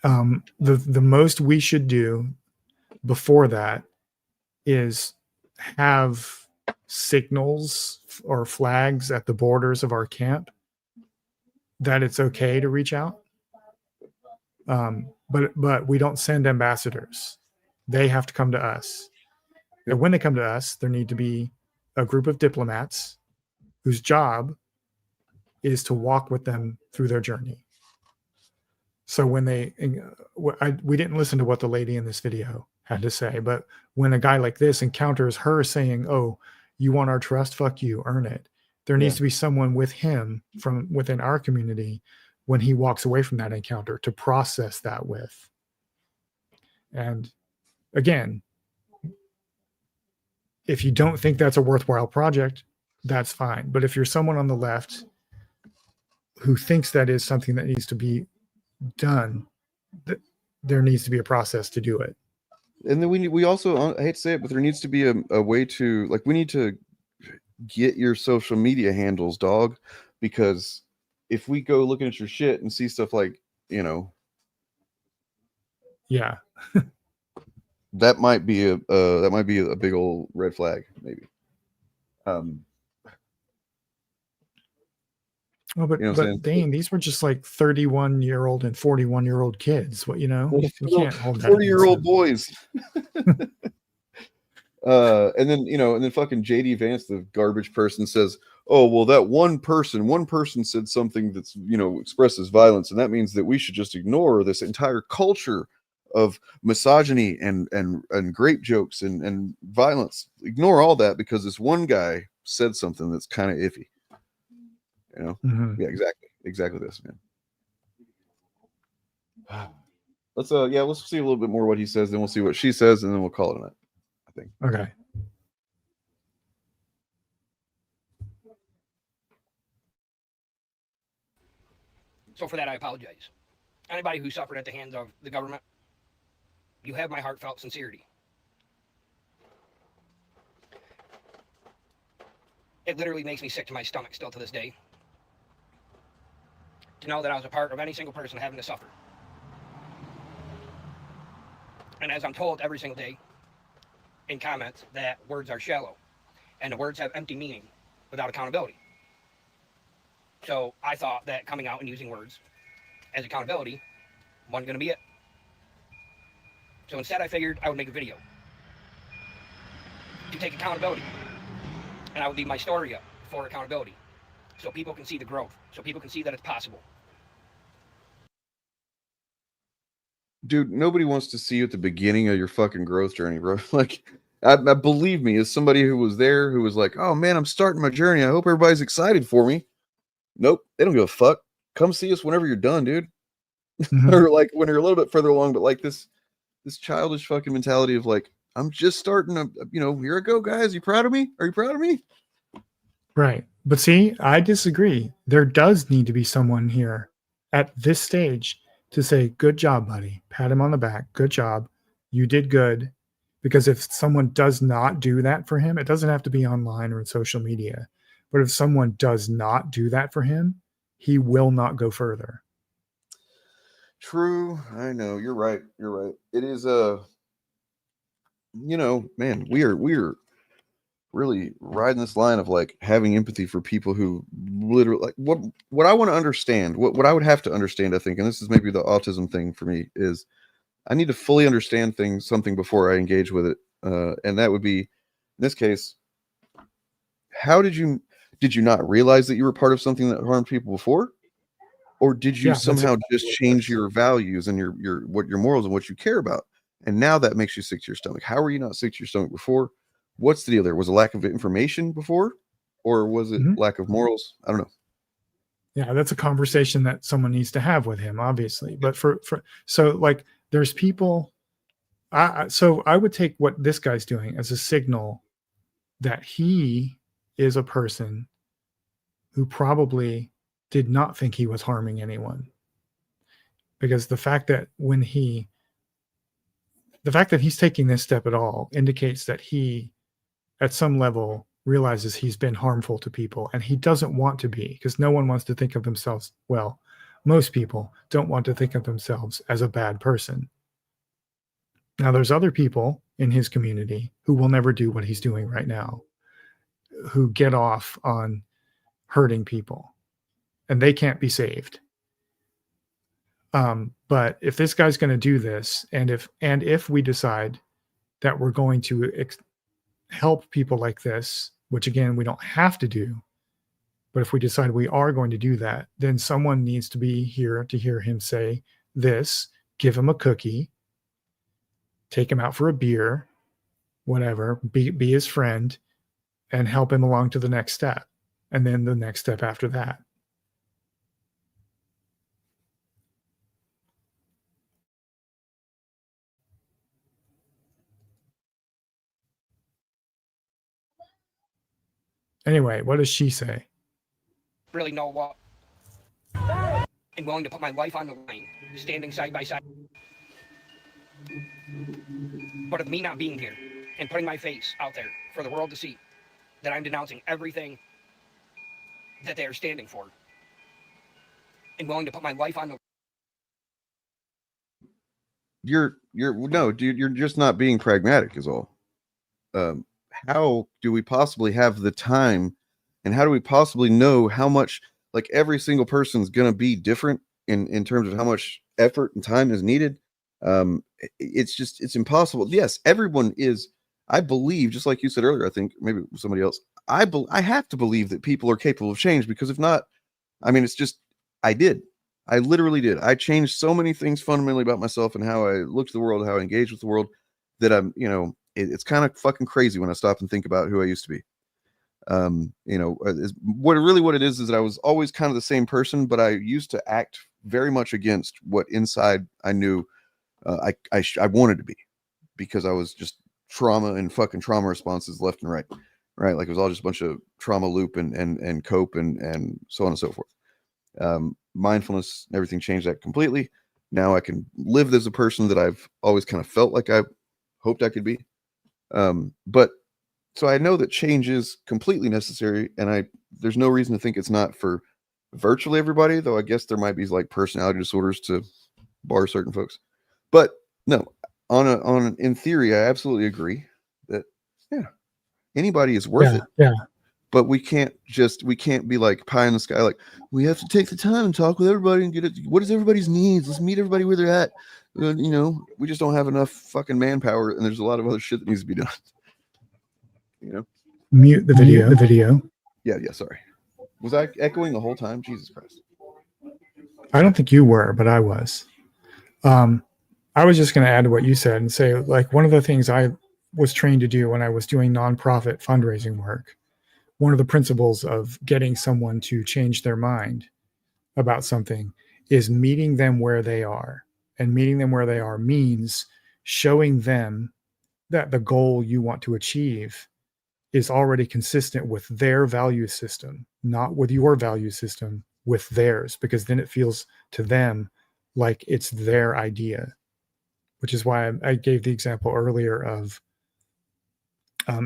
The most we should do before that is have signals or flags at the borders of our camp that it's okay to reach out. But we don't send ambassadors. They have to come to us. And when they come to us, there need to be a group of diplomats whose job is to walk with them through their journey. So when we didn't listen to what the lady in this video had to say, but when a guy like this encounters her saying, "Oh, you want our trust? Fuck you, earn it." There needs to be someone with him from within our community when he walks away from that encounter to process that with. And again, if you don't think that's a worthwhile project, that's fine. But if you're someone on the left who thinks that is something that needs to be done, there needs to be a process to do it. And then we also, I hate to say it, but there needs to be a way to, like, we need to get your social media handles, dog, because if we go looking at your shit and see stuff like, you know, yeah, that might be a big old red flag, maybe. Well, but, you know but Dane, these were just like 31-year-old and 41-year-old kids. What, you know, we can't hold that 40-year-old boys. And then fucking JD Vance, the garbage person, says, "Oh, well, that one person said something that's, you know, expresses violence, and that means that we should just ignore this entire culture of misogyny and grape jokes and violence. Ignore all that because this one guy said something that's kind of iffy." You know? Yeah, exactly this, man. Let's see a little bit more what he says, then we'll see what she says, and then we'll call it a night, I think. Okay. So for that, I apologize. Anybody who suffered at the hands of the government, you have my heartfelt sincerity. It literally makes me sick to my stomach still to this day to know that I was a part of any single person having to suffer. And as I'm told every single day in comments, that words are shallow and the words have empty meaning without accountability. So I thought that coming out and using words as accountability wasn't going to be it. So instead I figured I would make a video to take accountability, and I would leave my story up for accountability so people can see the growth, so people can see that it's possible. Dude, nobody wants to see you at the beginning of your fucking growth journey, bro. Like, I believe me, as somebody who was there, who was like, "Oh man, I'm starting my journey. I hope everybody's excited for me." Nope, they don't give a fuck. Come see us whenever you're done, dude. Or like when you're a little bit further along, but like this childish fucking mentality of like, "I'm just starting to, you know, here I go, guys. You proud of me? Are you proud of me?" Right. But see, I disagree. There does need to be someone here at this stage to say, "Good job, buddy." Pat him on the back. "Good job. You did good." Because if someone does not do that for him, it doesn't have to be online or in social media. But if someone does not do that for him, he will not go further. True. I know. You're right. You're right. It is you know, man, we're really riding this line of like having empathy for people who literally, like, what I want to understand, what I would have to understand, I think, and this is maybe the autism thing for me, is I need to fully understand something before I engage with it. And that would be, in this case, how did you not realize that you were part of something that harmed people before? Or did you somehow just change your values and your morals and what you care about? And now that makes you sick to your stomach. How were you not sick to your stomach before? What's the deal there? Was it lack of information before? Or was it lack of morals? I don't know. Yeah, that's a conversation that someone needs to have with him, obviously. But so like there's people, so I would take what this guy's doing as a signal that he is a person who probably did not think he was harming anyone. because the fact that he's taking this step at all indicates that he, at some level, realizes he's been harmful to people, and he doesn't want to be, because no one wants to think of themselves, well, most people don't want to think of themselves as a bad person. Now, there's other people in his community who will never do what he's doing right now, who get off on hurting people, and they can't be saved. But if this guy's going to do this, and if we decide that we're going to help people like this, which again, we don't have to do, but if we decide we are going to do that, then someone needs to be here to hear him say this, give him a cookie, take him out for a beer, whatever, be his friend, and help him along to the next step. And then the next step after that. Anyway, what does she say? Really know what. And willing to put my life on the line, standing side by side. But of me not being here and putting my face out there for the world to see that I'm denouncing everything that they are standing for. And willing to put my life on the No, dude, you're just not being pragmatic is all. How do we possibly have the time, and how do we possibly know how much, like, every single person is going to be different in terms of how much effort and time is needed? It's impossible. Yes, everyone is, I believe, just like you said earlier, I think maybe somebody else, I have to believe that people are capable of change, because if not, I mean, it's just, I literally did. I changed so many things fundamentally about myself and how I looked at the world, how I engage with the world, that I'm, it's kind of fucking crazy when I stop and think about who I used to be. What it is that I was always kind of the same person, but I used to act very much against what inside I knew I wanted to be, because I was just trauma and fucking trauma responses left and right. Like it was all just a bunch of trauma loop and cope and so on and so forth. Mindfulness and everything changed that completely. Now I can live as a person that I've always kind of felt like I hoped I could be. But so I know that change is completely necessary, and there's no reason to think it's not for virtually everybody, though I guess there might be like personality disorders to bar certain folks. But no, in theory, I absolutely agree that anybody is worth it. Yeah. But we can't be like pie in the sky, like we have to take the time and talk with everybody and get it. What is everybody's needs? Let's meet everybody where they're at. We just don't have enough fucking manpower, and there's a lot of other shit that needs to be done. Mute the video. Yeah. Sorry. Was I echoing the whole time? Jesus Christ. I don't think you were, but I was. I was just going to add to what you said and say, like, one of the things I was trained to do when I was doing nonprofit fundraising work, one of the principles of getting someone to change their mind about something is meeting them where they are. And meeting them where they are means showing them that the goal you want to achieve is already consistent with their value system, not with your value system, with theirs, because then it feels to them like it's their idea, which is why I gave the example earlier of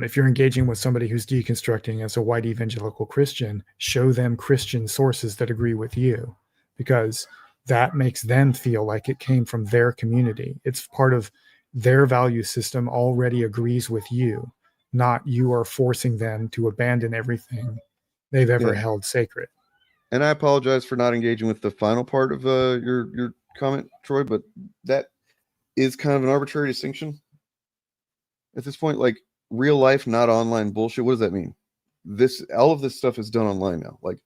if you're engaging with somebody who's deconstructing as a white evangelical Christian, show them Christian sources that agree with you, because that makes them feel like it came from their community. It's part of their value system already agrees with you, not you are forcing them to abandon everything they've ever held sacred. And I apologize for not engaging with the final part of your comment, Troy, but that is kind of an arbitrary distinction at this point. Like, real life, not online bullshit. What does that mean? All of this stuff is done online now. Like,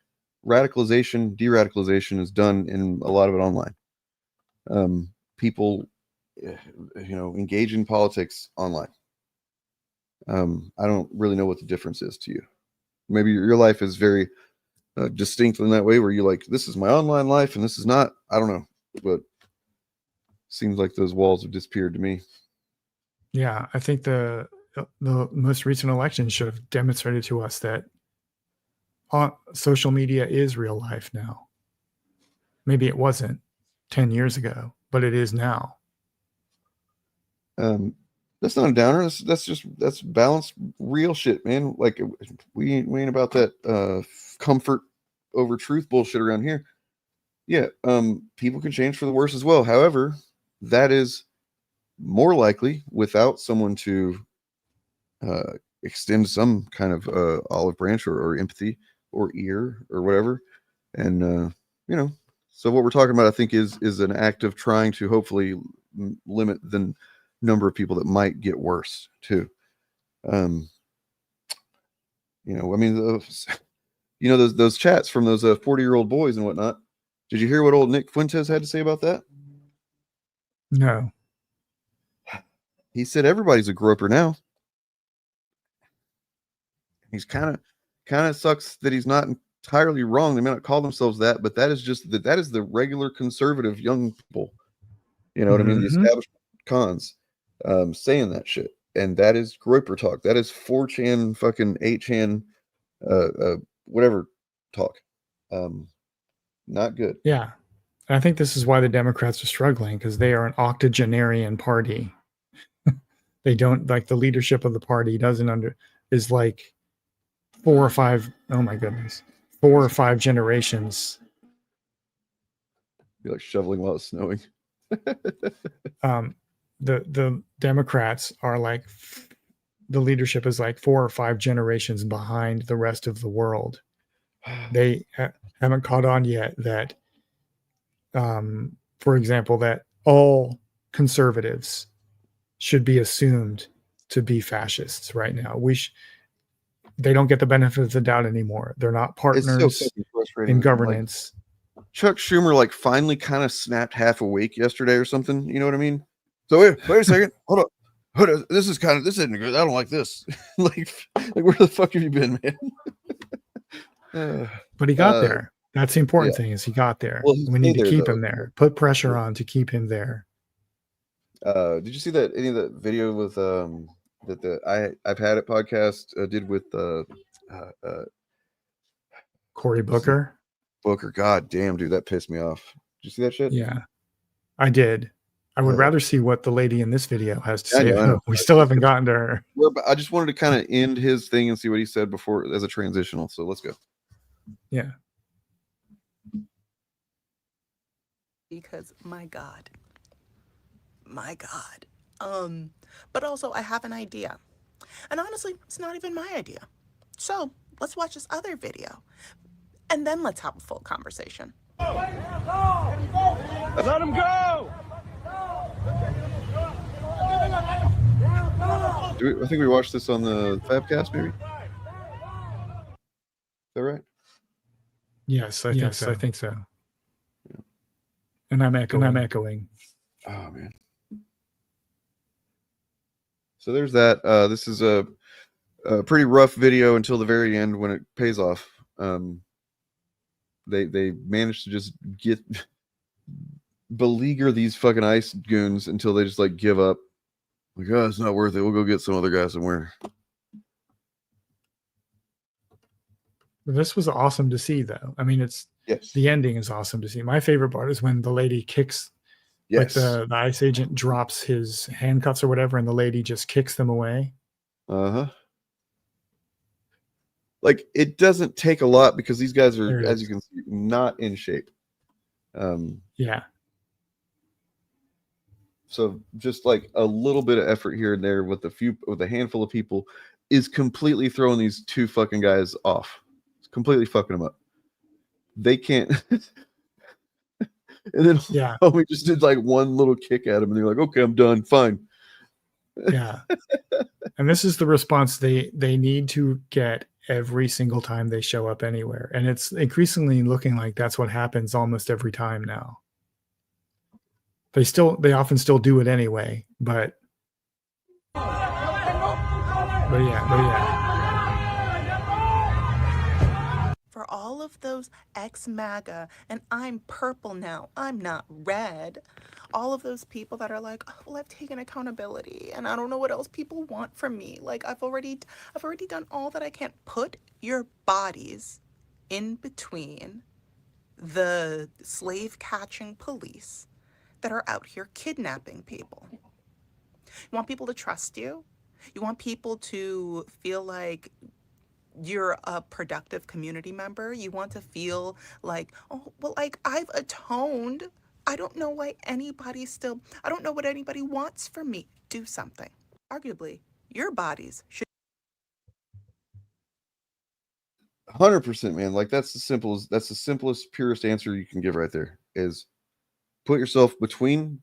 radicalization, de-radicalization is done in a lot of it online. People, engage in politics online. I don't really know what the difference is to you. Maybe your life is very distinct in that way, where you're like, this is my online life and this is not. I don't know, but seems like those walls have disappeared to me. Yeah, I think the most recent election should have demonstrated to us that social media is real life now. Maybe it wasn't, 10 years ago, but it is now. That's not a downer. That's balanced, real shit, man. Like we ain't about that comfort over truth bullshit around here. Yeah, people can change for the worse as well. However, that is more likely without someone to extend some kind of olive branch or empathy or ear or whatever. And so what we're talking about, I think, is an act of trying to hopefully limit the number of people that might get worse too. I mean, those chats from those 40-year-old boys and whatnot. Did you hear what old Nick Fuentes had to say about that? No. He said everybody's a groper now. He's kind of sucks that he's not entirely wrong. They may not call themselves that, but that is the regular conservative young people. You know what I mean? The established cons saying that shit. And that is groper talk. That is 4chan fucking 8chan whatever talk. Not good. Yeah. And I think this is why the Democrats are struggling, because they are an octogenarian party. They don't, like, the leadership of the party is like 4 or 5, oh my goodness, 4 or 5 generations. Be like shoveling while it's snowing. The Democrats are like, the leadership is like 4 or 5 generations behind the rest of the world. They haven't caught on yet that, for example, that all conservatives should be assumed to be fascists right now. They don't get the benefit of the doubt anymore. They're not partners in governance. Like, Chuck Schumer finally kind of snapped half awake yesterday or something. You know what I mean? So wait a second. Hold on. This isn't good. I don't like this. like where the fuck have you been, man? But he got there. That's the important thing, is he got there. Well, we need to keep him there. Put pressure on to keep him there. Did you see that any of the video with that I've Had It podcast did with Cory Booker? Booker, god damn, dude, that pissed me off. Did you see that shit? Yeah, I did. I would rather see what the lady in this video has to say. I know. We still haven't gotten to her. I just wanted to kind of end his thing and see what he said before as a transitional. So let's go. Yeah. Because my God. But also I have an idea. And honestly, it's not even my idea. So let's watch this other video. And then let's have a full conversation. Let him go! I think we watched this on the Fabcast, maybe? Is that right? Yes, I think so. Yeah. And I'm echoing. Oh, man. So there's that. This is a pretty rough video until the very end when it pays off. They managed to just beleaguer these fucking ICE goons until they just give up. Like, oh, it's not worth it. We'll go get some other guy somewhere. This was awesome to see, though. I mean, the ending is awesome to see. My favorite part is when the lady kicks, the ICE agent drops his handcuffs or whatever, and the lady just kicks them away. Like, it doesn't take a lot because these guys are, as you can see, not in shape. Yeah. So just a little bit of effort here and there with a handful of people is completely throwing these two fucking guys off. It's completely fucking them up. They can't. And then we just did one little kick at him, and they're like, "Okay, I'm done. Fine." Yeah. And this is the response they need to get every single time they show up anywhere, and it's increasingly looking like that's what happens almost every time now. They often still do it anyway, but yeah. For all of those ex-MAGA, and I'm purple now, I'm not red. All of those people that are like, oh, well, I've taken accountability and I don't know what else people want from me. Like, I've already done all that I can. Put your bodies in between the slave catching police that are out here kidnapping people. You want people to trust you. You want people to feel like you're a productive community member. You want to feel like, oh, well, like I've atoned. I don't know why anybody still, I don't know what anybody wants from me. Do something. Arguably, your bodies should. 100%, man. Like that's the simplest, purest answer you can give right there is put yourself between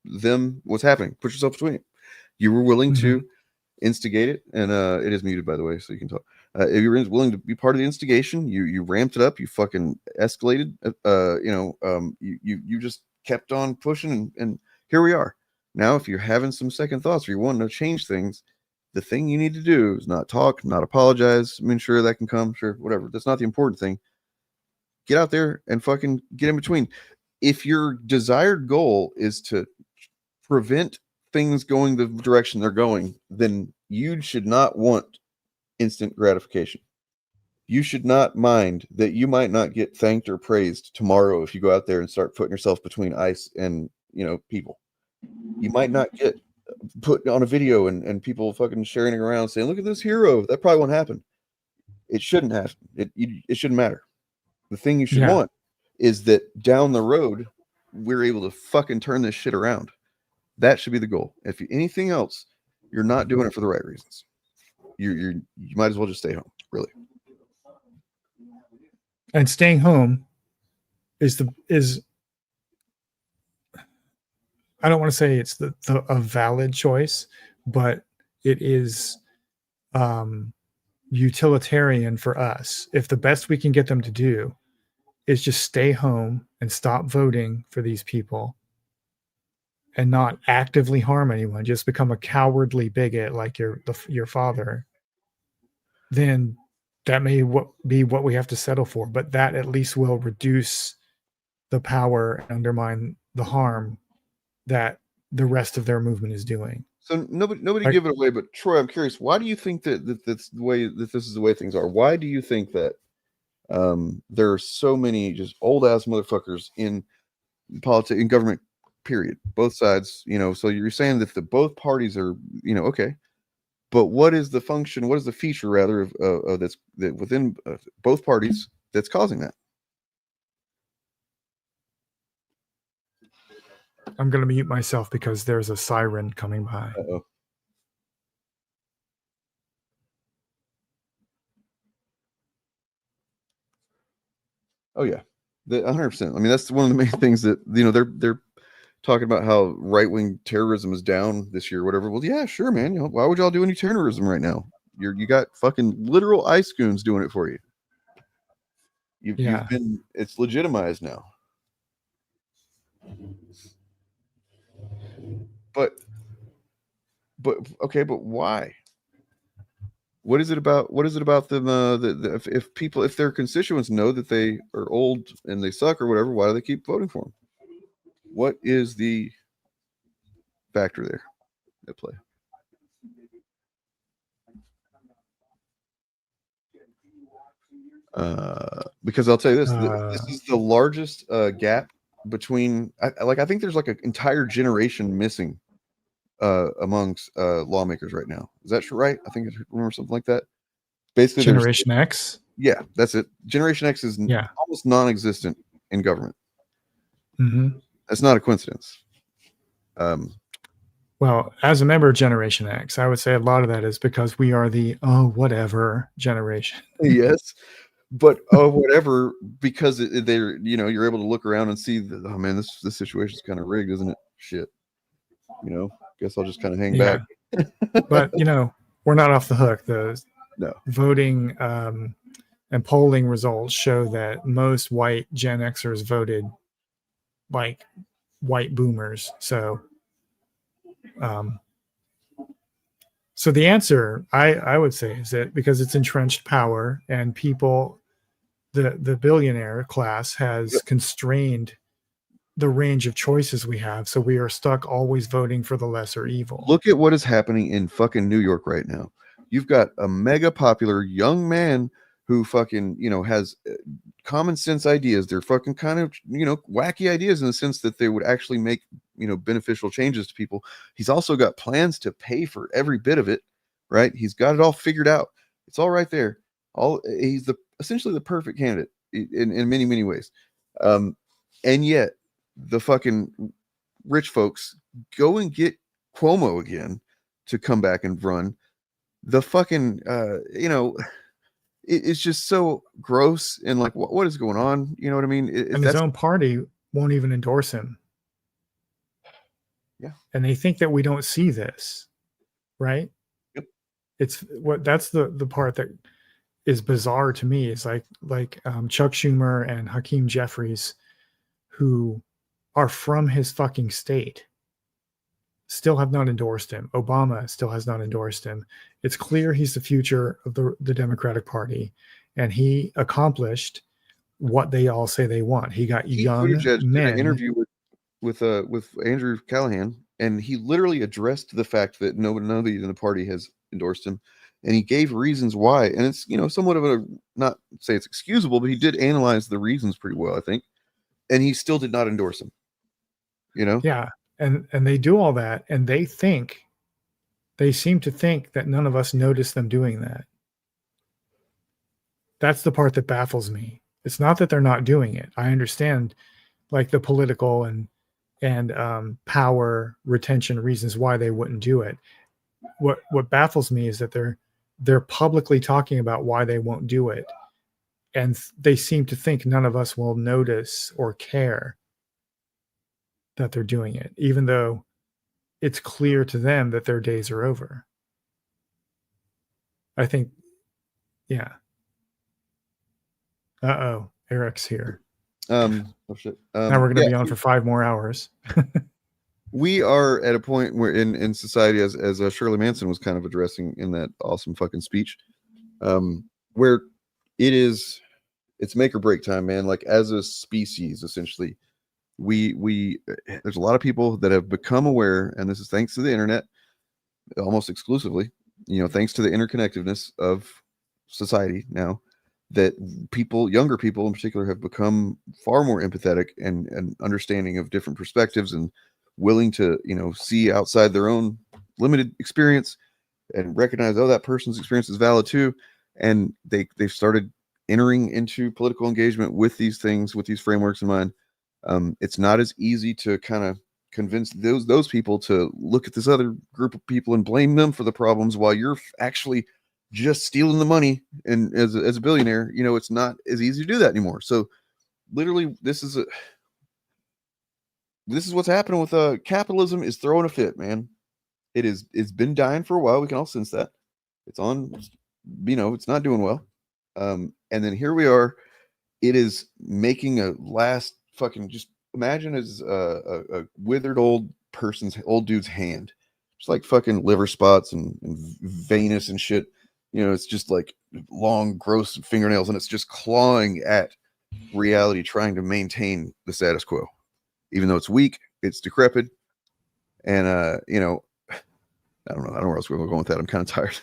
them. What's happening? Put yourself between it. You were willing to instigate it, and it is muted, by the way, so you can talk. If you were willing to be part of the instigation, you ramped it up, you fucking escalated. You just kept on pushing, and here we are. Now, if you're having some second thoughts or you want to change things, the thing you need to do is not talk, not apologize. I mean, sure, that can come, sure, whatever. That's not the important thing. Get out there and fucking get in between. If your desired goal is to prevent things going the direction they're going, then you should not want instant gratification. You should not mind that you might not get thanked or praised tomorrow if you go out there and start putting yourself between ICE and, people. You might not get put on a video and people fucking sharing it around saying, look at this hero. That probably won't happen. It shouldn't happen. It shouldn't matter. The thing you should want is that down the road, we're able to fucking turn this shit around. That should be the goal. If anything else, you're not doing it for the right reasons. You might as well just stay home, really. And staying home is I don't want to say it's a valid choice, but it is utilitarian for us. If the best we can get them to do is just stay home and stop voting for these people and not actively harm anyone, just become a cowardly bigot like your father, then that may be what we have to settle for. But that at least will reduce the power and undermine the harm that the rest of their movement is doing. So nobody give it away, but Troy, I'm curious, why do you think that's the way that this is the way things are? Why do you think that there are so many just old ass motherfuckers in politics, in government, period, both sides? So you're saying that both parties are, okay, but what is the function? What is the feature rather of that within both parties that's causing that? I'm going to mute myself because there's a siren coming by. Uh-oh. Oh yeah, 100%. I mean, that's one of the main things that they're talking about, how right-wing terrorism is down this year, whatever. Well, yeah, sure, man. Why would y'all do any terrorism right now? You got fucking literal ice goons doing it for you. You've been, it's legitimized now. But okay, but why? What is it about them? If their constituents know that they are old and they suck or whatever, why do they keep voting for them? What is the factor there at play? Because I'll tell you this: this is the largest gap between. I think there's like an entire generation missing amongst lawmakers right now. Is that right? I think I remember something like that. Basically, Generation X. Yeah, that's it. Generation X is almost non-existent in government. Mm-hmm. That's not a coincidence. Well, as a member of Generation X, I would say a lot of that is because we are the whatever generation. Yes, but whatever, because they're you're able to look around and see that, oh man, this situation is kind of rigged, isn't it? Shit. Guess I'll just kind of hang back. But we're not off the hook. The voting and polling results show that most white Gen Xers voted like white boomers. So the answer I would say is that because it's entrenched power and people, the billionaire class has constrained the range of choices we have, so we are stuck always voting for the lesser evil. Look at what is happening in fucking New York right now. You've got a mega popular young man who fucking has common sense ideas. They're fucking kind of, wacky ideas in the sense that they would actually make, beneficial changes to people. He's also got plans to pay for every bit of it, right? He's got it all figured out. It's all right there. He's essentially the perfect candidate in many, many ways. And yet the fucking rich folks go and get Cuomo again to come back and run. The fucking, it's just so gross. And like, what is going on? You know what I mean? And his own party won't even endorse him. Yeah. And they think that we don't see this, right? Yep. That's the part that is bizarre to me, is like Chuck Schumer and Hakeem Jeffries, who are from his fucking state, still have not endorsed him. Obama still has not endorsed him. It's clear he's the future of the Democratic Party, and he accomplished what they all say they want. He got young men. Did an interview with Andrew Callahan, and he literally addressed the fact that nobody in the party has endorsed him, and he gave reasons why. And it's somewhat of a, not say it's excusable, but he did analyze the reasons pretty well, I think, and he still did not endorse him. Yeah. And they do all that, and they seem to think that none of us notice them doing that. That's the part that baffles me. It's not that they're not doing it. I understand like the political and power retention reasons why they wouldn't do it. What baffles me is that they're publicly talking about why they won't do it, and they seem to think none of us will notice or care that they're doing it, even though it's clear to them that their days are over. I think, yeah. Eric's here. Oh shit. Now we're going to be on for 5 more hours. We are at a point where in society, as Shirley Manson was kind of addressing in that awesome fucking speech, where it's make or break time, man. Like as a species, essentially, there's a lot of people that have become aware, and this is thanks to the internet, almost exclusively, thanks to the interconnectedness of society now, that younger people in particular, have become far more empathetic and understanding of different perspectives, and willing to, see outside their own limited experience and recognize, that person's experience is valid too. And they've started entering into political engagement with these things, with these frameworks in mind. It's not as easy to kind of convince those people to look at this other group of people and blame them for the problems while you're actually just stealing the money. And as a billionaire, it's not as easy to do that anymore. So literally this is what's happening with capitalism is throwing a fit, man. It's been dying for a while. We can all sense that. It's on, it's not doing well. And then here we are. It is making a last fucking, just imagine as a withered old dude's hand. It's like fucking liver spots and venous and shit. It's just like long, gross fingernails, and it's just clawing at reality, trying to maintain the status quo. Even though it's weak, it's decrepit. And, I don't know where else we're going with that. I'm kind of tired.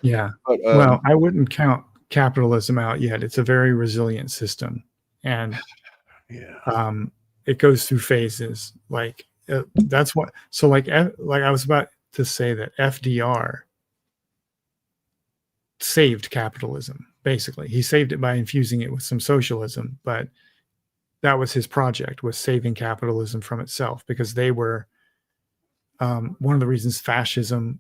Yeah. But, well, I wouldn't count capitalism out yet. It's a very resilient system. And it goes through phases. Like that's what, so like I was about to say that FDR saved capitalism. Basically, he saved it by infusing it with some socialism, but that was his project, was saving capitalism from itself, because they were one of the reasons fascism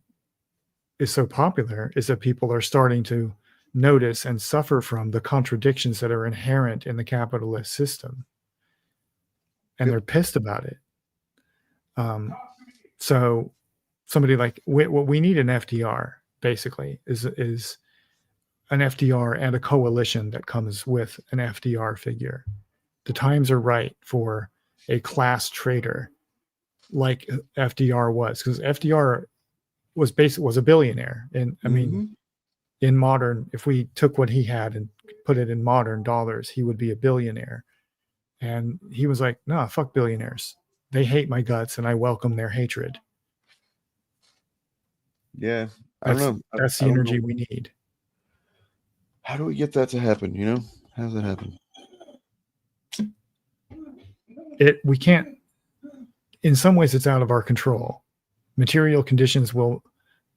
is so popular is that people are starting to notice and suffer from the contradictions that are inherent in the capitalist system, and they're pissed about it. So somebody like what we need an FDR basically is an FDR and a coalition that comes with an FDR figure. The times are right for a class traitor like FDR was, because FDR was a billionaire. And I mean, in modern, if we took what he had and put it in modern dollars, he would be a billionaire. And he was like, no, fuck billionaires. They hate my guts and I welcome their hatred. Yeah. I don't know. That's the energy we need. How do we get that to happen? How does that happen? We can't, in some ways it's out of our control. Material conditions will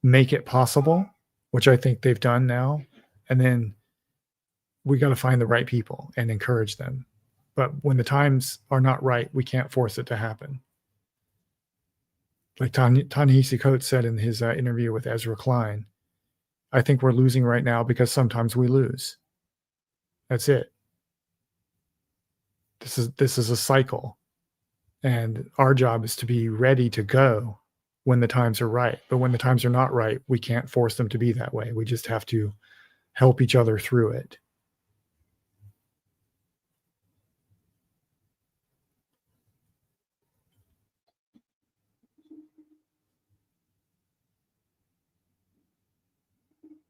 make it possible, which I think they've done now. And then we got to find the right people and encourage them. But when the times are not right, we can't force it to happen. Like Ta-Nehisi Coates said in his interview with Ezra Klein, I think we're losing right now because sometimes we lose. That's it. This is a cycle. And our job is to be ready to go when the times are right. But when the times are not right, we can't force them to be that way. We just have to help each other through it.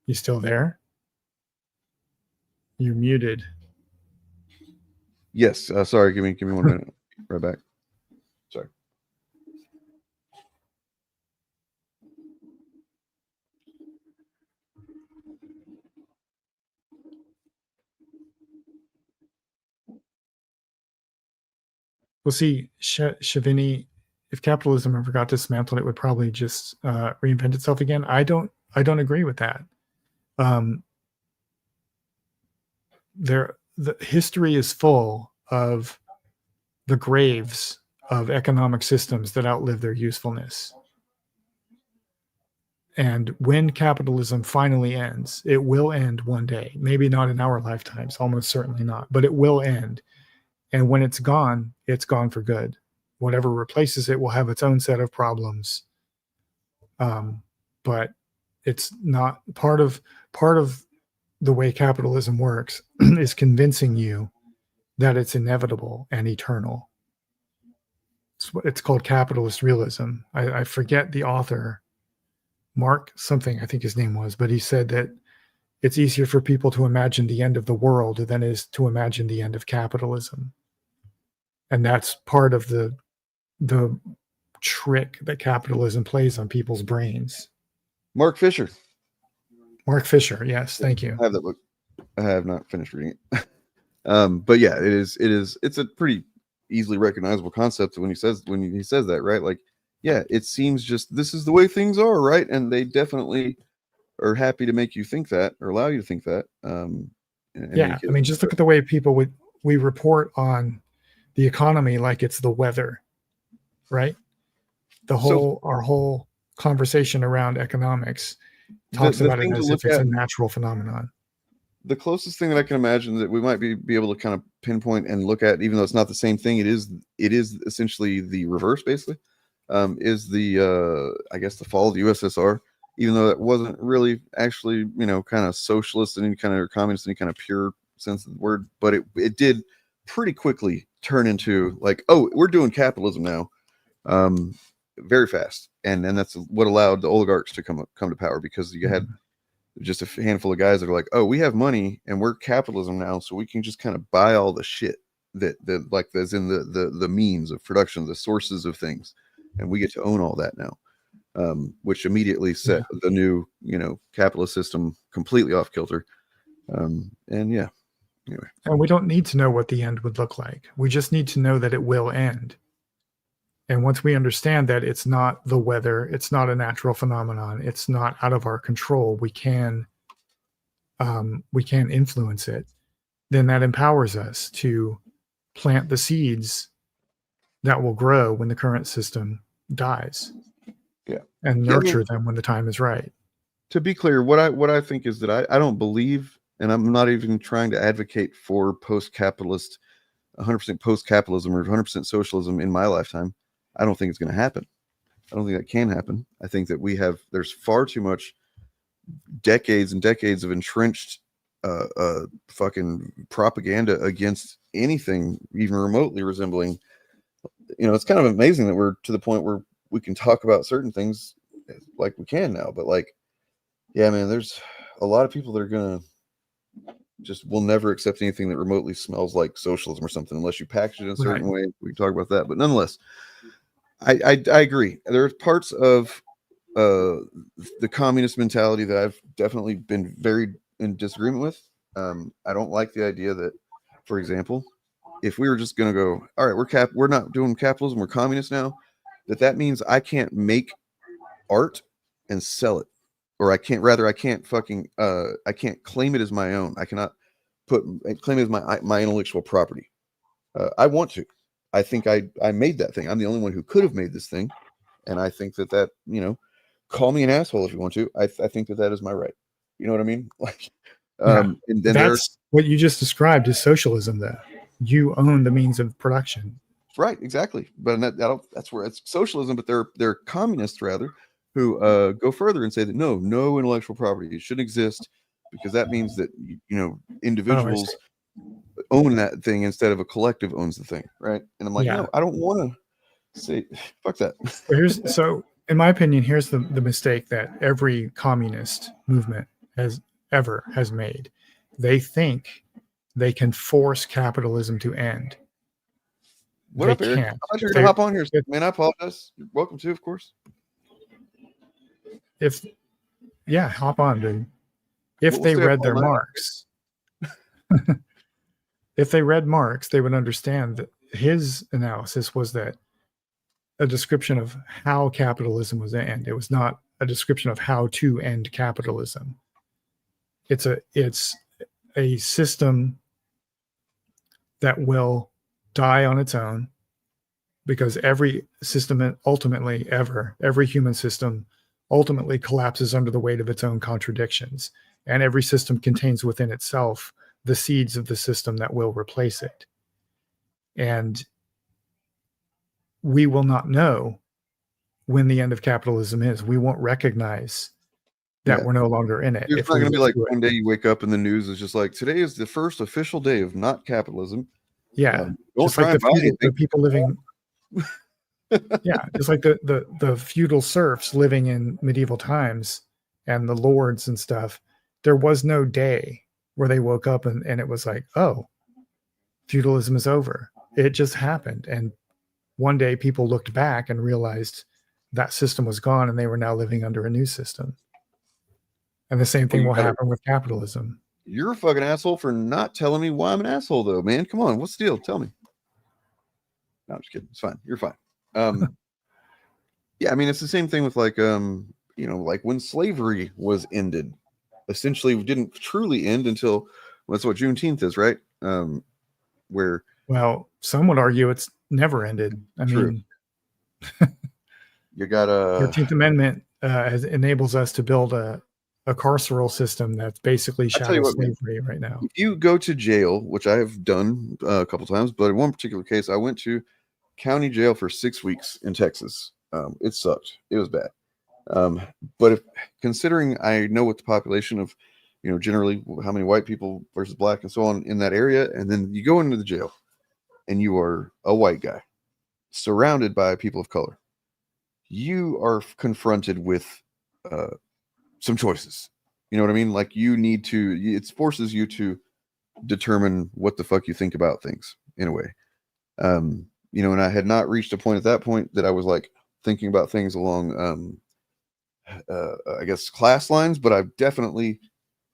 You still there? You're muted. Yes. Sorry. Give me 1 minute. Right back. Sorry. We'll see, Shavini, if capitalism ever got dismantled, it would probably just reinvent itself again. I don't agree with that. The history is full of the graves of economic systems that outlive their usefulness. And when capitalism finally ends, it will end one day. Maybe not in our lifetimes, almost certainly not, but it will end. And when it's gone for good. Whatever replaces it will have its own set of problems. But it's not part of the way capitalism works is convincing you that it's inevitable and eternal. It's called capitalist realism. I forget the author, Mark something, I think his name was, but he said that it's easier for people to imagine the end of the world than it is to imagine the end of capitalism. And that's part of the trick that capitalism plays on people's brains. Mark Fisher. Mark Fisher, yes, thank you. I have that book. I have not finished reading it. But yeah, it's a pretty easily recognizable concept when he says that, right? Like, yeah, it seems just this is the way things are, right? And they definitely are happy to make you think that or allow you to think that. Yeah, I mean, just look at the way we report on the economy like it's the weather, right? Our whole conversation around economics talks about it as if it's a natural phenomenon. The closest thing that I can imagine that we might be able to kind of pinpoint and look at, even though it's not the same thing, it is essentially the reverse, basically, is the I guess the fall of the USSR, even though it wasn't really actually, kind of socialist and any kind of communist, any kind of pure sense of the word, but it did pretty quickly turn into like, oh, we're doing capitalism now, very fast, and that's what allowed the oligarchs to come to power, because you had just a handful of guys that are like, oh, we have money and we're capitalism now, so we can just kind of buy all the shit that like that's in the means of production, the sources of things, and we get to own all that now, which immediately set the new capitalist system completely off kilter. And yeah, anyway. And we don't need to know what the end would look like. We just need to know that it will end. And once we understand that it's not the weather, it's not a natural phenomenon, it's not out of our control, we can influence it, then that empowers us to plant the seeds that will grow when the current system dies. Yeah. And nurture them when the time is right. To be clear, what I think is that I don't believe, and I'm not even trying to advocate for post-capitalist, 100% post-capitalism or 100% socialism in my lifetime. I don't think it's going to happen. I don't think that can happen. I think that there's far too much decades and decades of entrenched fucking propaganda against anything even remotely resembling, it's kind of amazing that we're to the point where we can talk about certain things like we can now, but like, yeah, man, there's a lot of people that are going to will never accept anything that remotely smells like socialism or something, unless you package it in a certain way. We can talk about that, but nonetheless, I agree. There are parts of the communist mentality that I've definitely been very in disagreement with. I don't like the idea that, for example, if we were just going to go, all right, we're not doing capitalism, we're communists now, that means I can't make art and sell it, or I can't fucking I can't claim it as my own. I cannot claim it as my intellectual property. I want to. I think I made that thing. I'm the only one who could have made this thing, and I think that call me an asshole if you want to. I think that is my right. You know what I mean? Like, and then that's what you just described is socialism. Though you own the means of production. Right, exactly. But that's where it's socialism. But they're communists rather, who go further and say that no intellectual property shouldn't exist, because that means that individuals own that thing instead of a collective owns the thing, right? And I'm like, no, I don't want to say fuck that. So in my opinion, here's the mistake that every communist movement has made. They think they can force capitalism to end. What up, Eric? I'm not sure to hop on here, man. I apologize. You're welcome to, of course. Hop on, dude. If they read their Marx, if they read Marx, they would understand that his analysis was that a description of how capitalism was end. It was not a description of how to end capitalism. It's a system that will die on its own, because every system every human system ultimately collapses under the weight of its own contradictions, and every system contains within itself the seeds of the system that will replace it. And we will not know when the end of capitalism is. We won't recognize that we're no longer in it. It's not going to be like one day you wake up and the news is just like, today is the first official day of not capitalism. Yeah, just like the people living. Just like the feudal serfs living in medieval times and the lords and stuff. There was no day where they woke up and it was like, oh, feudalism is over. It just happened, and one day people looked back and realized that system was gone, and they were now living under a new system. And the same thing will happen with capitalism. You're a fucking asshole for not telling me why I'm an asshole, though, man. Come on, what's the deal? Tell me. No, I'm just kidding. It's fine. You're fine. Yeah, I mean, it's the same thing with like when slavery was ended. Essentially, it didn't truly end until that's what Juneteenth is, right? Well, some would argue it's never ended. I mean, you got 13th Amendment enables us to build a carceral system that's basically shadow slavery right now. If you go to jail, which I have done a couple times, but in one particular case, I went to county jail for 6 weeks in Texas. It sucked. It was bad. But considering I know what the population of, generally how many white people versus black and so on in that area, and then you go into the jail and you are a white guy surrounded by people of color, you are confronted with some choices. You know what I mean? Like it forces you to determine what the fuck you think about things in a way. And I had not reached a point at that point that I was like thinking about things along, I guess, class lines, but I definitely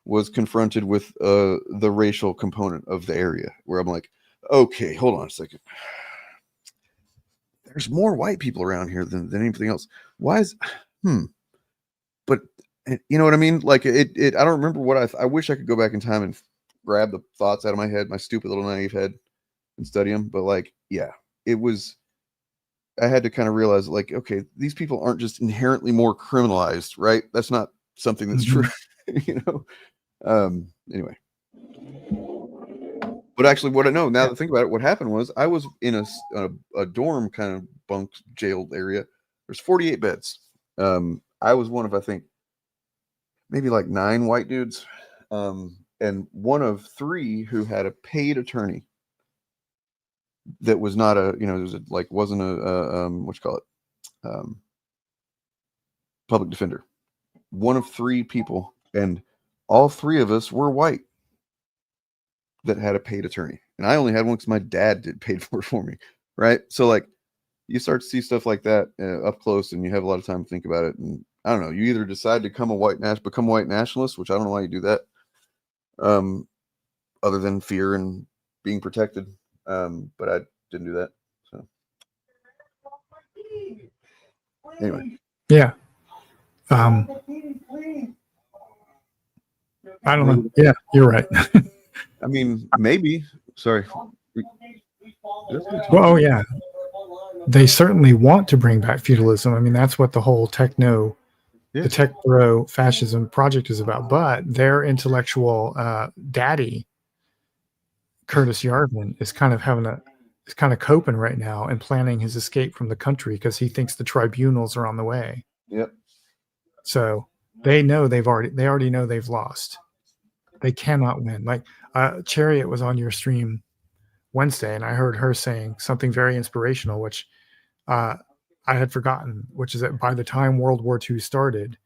was confronted with the racial component of the area where I'm like, okay, hold on a second. There's more white people around here than anything else. Why is, but you know what I mean? Like I don't remember what I wish I could go back in time and grab the thoughts out of my head, my stupid little naive head, and study them. But like, yeah, I had to kind of realize like, okay, these people aren't just inherently more criminalized, right? That's not something that's true, Anyway. But actually, what I know now that I think about it, what happened was I was in a dorm kind of bunk jail area. There's 48 beds. I was one of, I think, maybe like 9 white dudes, and one of 3 who had a paid attorney that was not wasn't a what you call it, public defender. One of 3 people, and all 3 of us were white that had a paid attorney, and I only had one because my dad paid for me, right? So like, you start to see stuff like that up close, and you have a lot of time to think about it. And I don't know, you either decide to become a white nationalist, which I don't know why you do that, other than fear and being protected. But I didn't do that. So anyway, yeah. I don't know. Yeah, you're right. I mean, maybe. Sorry. Well, oh yeah, they certainly want to bring back feudalism. I mean, that's what the whole the tech bro fascism project is about. But their intellectual daddy, Curtis Yarvin, is kind of coping right now and planning his escape from the country because he thinks the tribunals are on the way. Yep. So they already know they've lost. They cannot win. Like Chariot was on your stream Wednesday, and I heard her saying something very inspirational, which I had forgotten, which is that by the time World War II started,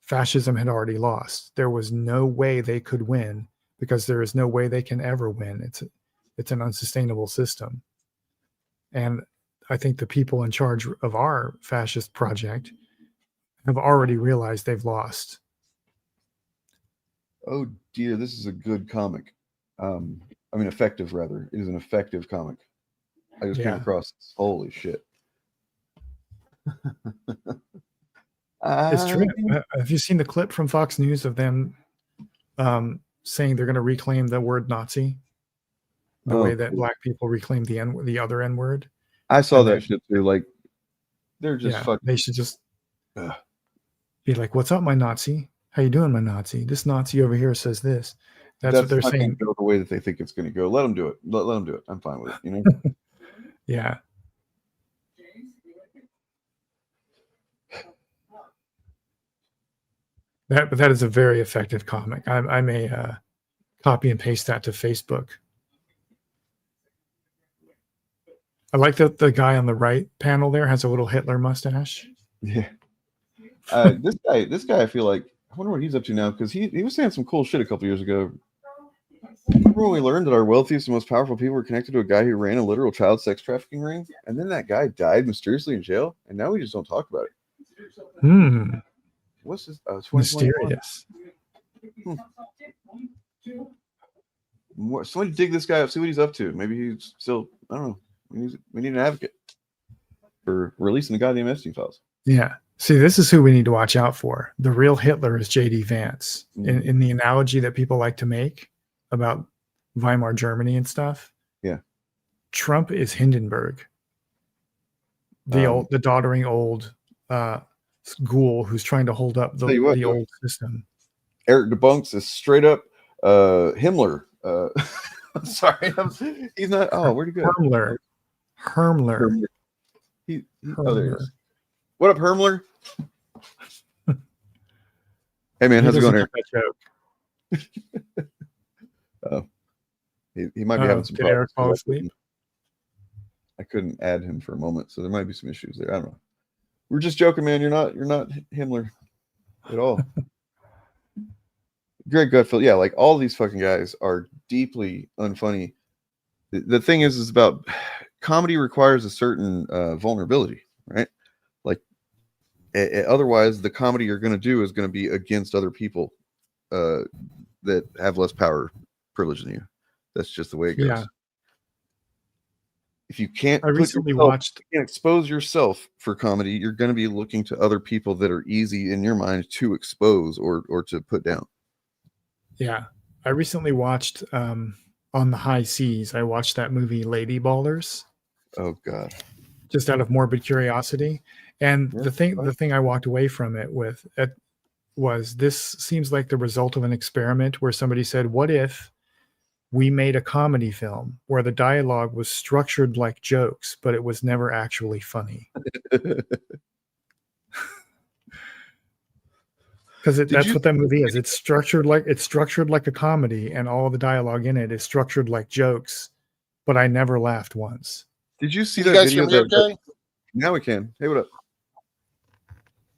fascism had already lost. There was no way they could win because there is no way they can ever win. It's an unsustainable system. And I think the people in charge of our fascist project have already realized they've lost. Oh dear, this is a good comic. I mean, effective rather. It is an effective comic. I just came across this. Holy shit. It's true. Have you seen the clip from Fox News of them saying they're going to reclaim the word Nazi? The way that black people reclaim the other N word. I saw that shit too. Like, they're just fucking. They should just be like, "What's up, my Nazi? How you doing, my Nazi? This Nazi over here says this." That's what they're not saying. Go the way that they think it's going to go. Let them do it. Let them do it. I'm fine with it. You know. Yeah. That is a very effective comic. I may copy and paste that to Facebook. I like that the guy on the right panel there has a little Hitler mustache. Yeah. This guy, I feel like, I wonder what he's up to now, because he was saying some cool shit a couple years ago. Remember when we learned that our wealthiest and most powerful people were connected to a guy who ran a literal child sex trafficking ring? And then that guy died mysteriously in jail, and now we just don't talk about it. What's this? Mysterious. Somebody dig this guy up, see what he's up to. Maybe he's still, I don't know. We need an advocate for releasing the goddamn Epstein files. Yeah. See, this is who we need to watch out for. The real Hitler is J.D. Vance. In the analogy that people like to make about Weimar Germany and stuff. Yeah. Trump is Hindenburg. The doddering old ghoul who's trying to hold up the old system. Eric debunks is straight up Himmler. I'm sorry. He's not. Oh, where'd he go? Hermler. Oh, there he is. What up, Hermler? Hey, man, how's it going here? Oh, he might be having some problems. Eric fall asleep? I couldn't add him for a moment, so there might be some issues there. I don't know. We're just joking, man. You're not Himmler at all. Greg Gutfeld, yeah, like all these fucking guys are deeply unfunny. The thing is about comedy requires a certain vulnerability, right? Like otherwise, the comedy you're going to do is going to be against other people that have less power, privilege than you. That's just the way it goes. Yeah. If you can't, expose yourself for comedy, you're going to be looking to other people that are easy in your mind to expose or to put down. Yeah, I recently watched On the High Seas. I watched that movie Lady Ballers. Oh God! Just out of morbid curiosity, and the thing I walked away from it with was this seems like the result of an experiment where somebody said, "What if we made a comedy film where the dialogue was structured like jokes, but it was never actually funny?" Because that's what that movie is. It's structured like a comedy, and all the dialogue in it is structured like jokes. But I never laughed once. Did you see that video? You guys hear me okay? Now we can. Hey, what up?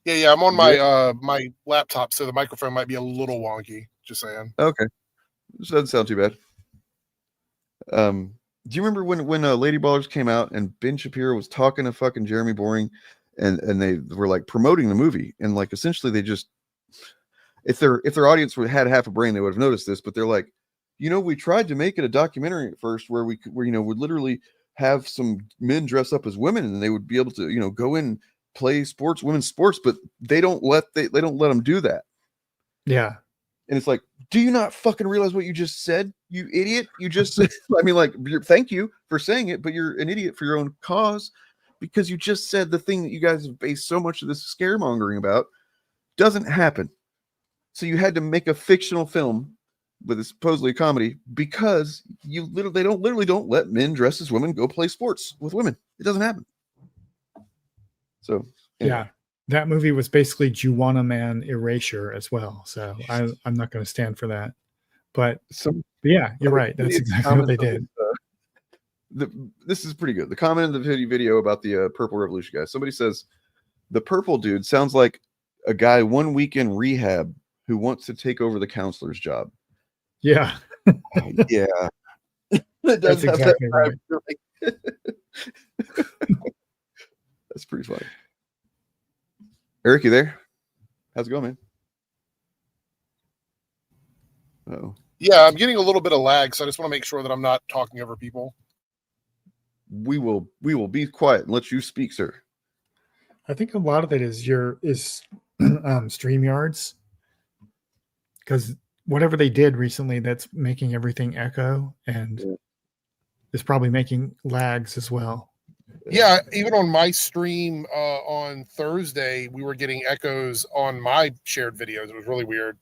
Yeah. I'm on my laptop, so the microphone might be a little wonky. Just saying. Okay, this doesn't sound too bad. Do you remember when Lady Ballers came out and Ben Shapiro was talking to fucking Jeremy Boring, and they were like promoting the movie, and like essentially they just if their audience had half a brain, they would have noticed this, but they're like, you know, we tried to make it a documentary at first where we could, where, you know, would literally have some men dress up as women and they would be able to, you know, go in, play sports, women's sports, but they don't let them do that. Yeah. And it's like, do you not fucking realize what you just said, you idiot? You just said, I mean, like, thank you for saying it, but you're an idiot for your own cause because you just said the thing that you guys have based so much of this scaremongering about doesn't happen. So you had to make a fictional film with a supposedly a comedy because they don't let men dressed as women go play sports with women. It doesn't happen. So anyway. Yeah, that movie was basically Juwanna Man erasure as well. So I'm not going to stand for that. But yeah, you're right. That's exactly what they did. This is pretty good. The comment in the video about the Purple Revolution guy. Somebody says the purple dude sounds like a guy 1 week in rehab who wants to take over the counselor's job. Yeah. Yeah. That's exactly right. That's pretty funny. Eric, you there? How's it going, man? Oh. Yeah, I'm getting a little bit of lag, so I just want to make sure that I'm not talking over people. We will be quiet and let you speak, sir. I think a lot of it is StreamYards, because whatever they did recently, that's making everything echo and is probably making lags as well. Yeah, even on my stream on Thursday, we were getting echoes on my shared videos. It was really weird.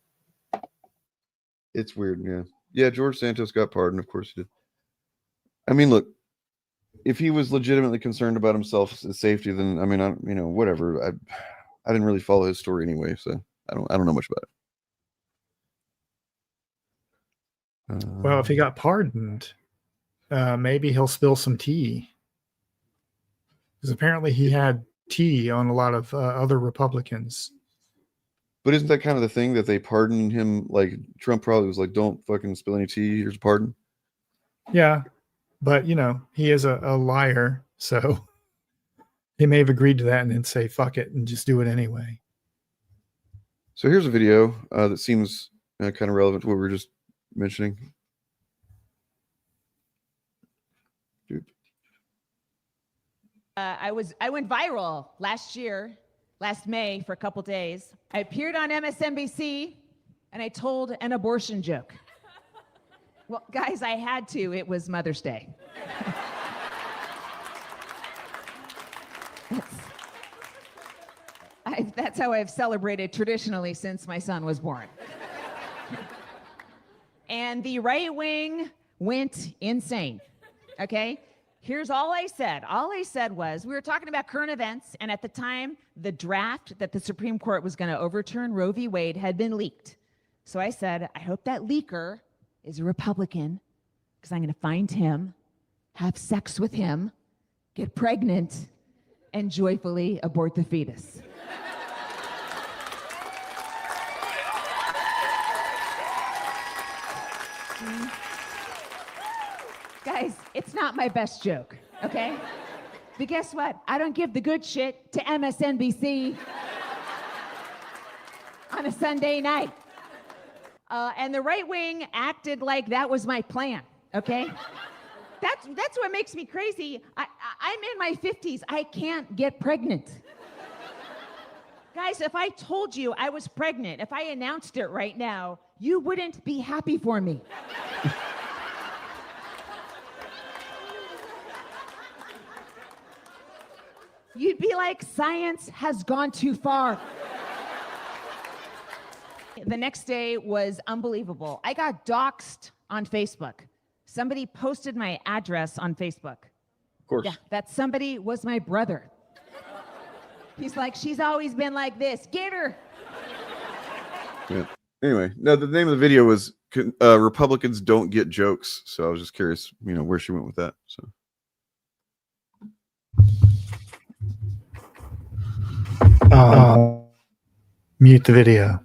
It's weird, yeah. Yeah, George Santos got pardoned, of course he did. I mean, look, if he was legitimately concerned about himself's safety, then I mean, you know, whatever. I didn't really follow his story anyway, so I don't know much about it. Well, if he got pardoned, maybe he'll spill some tea. Because apparently he had tea on a lot of other Republicans. But isn't that kind of the thing that they pardoned him? Like Trump probably was like, "Don't fucking spill any tea. Here's a pardon." Yeah, but you know he is a liar, so he may have agreed to that and then say "fuck it" and just do it anyway. So here's a video that seems kind of relevant to what we were just mentioning. I went viral last May for a couple days. I appeared on MSNBC and I told an abortion joke. Well, guys, I had to. It was Mother's Day. That's how I've celebrated traditionally since my son was born. And the right wing went insane, okay? Here's all I said. All I said was, we were talking about current events, and at the time, the draft that the Supreme Court was going to overturn Roe v. Wade had been leaked. So I said, I hope that leaker is a Republican, because I'm going to find him, have sex with him, get pregnant, and joyfully abort the fetus. Guys, it's not my best joke, okay? But guess what? I don't give the good shit to MSNBC on a Sunday night. And the right wing acted like that was my plan, okay? That's what makes me crazy. I'm in my 50s. I can't get pregnant. Guys, if I told you I was pregnant, if I announced it right now, you wouldn't be happy for me. You'd be like, science has gone too far. The next day was unbelievable. I got doxxed on Facebook. Somebody posted my address on Facebook. Of course. Yeah, that somebody was my brother. He's like, she's always been like this. Get her. Yeah. Anyway, no, the name of the video was Republicans Don't Get Jokes. So I was just curious, you know, where she went with that. So. Mute the video.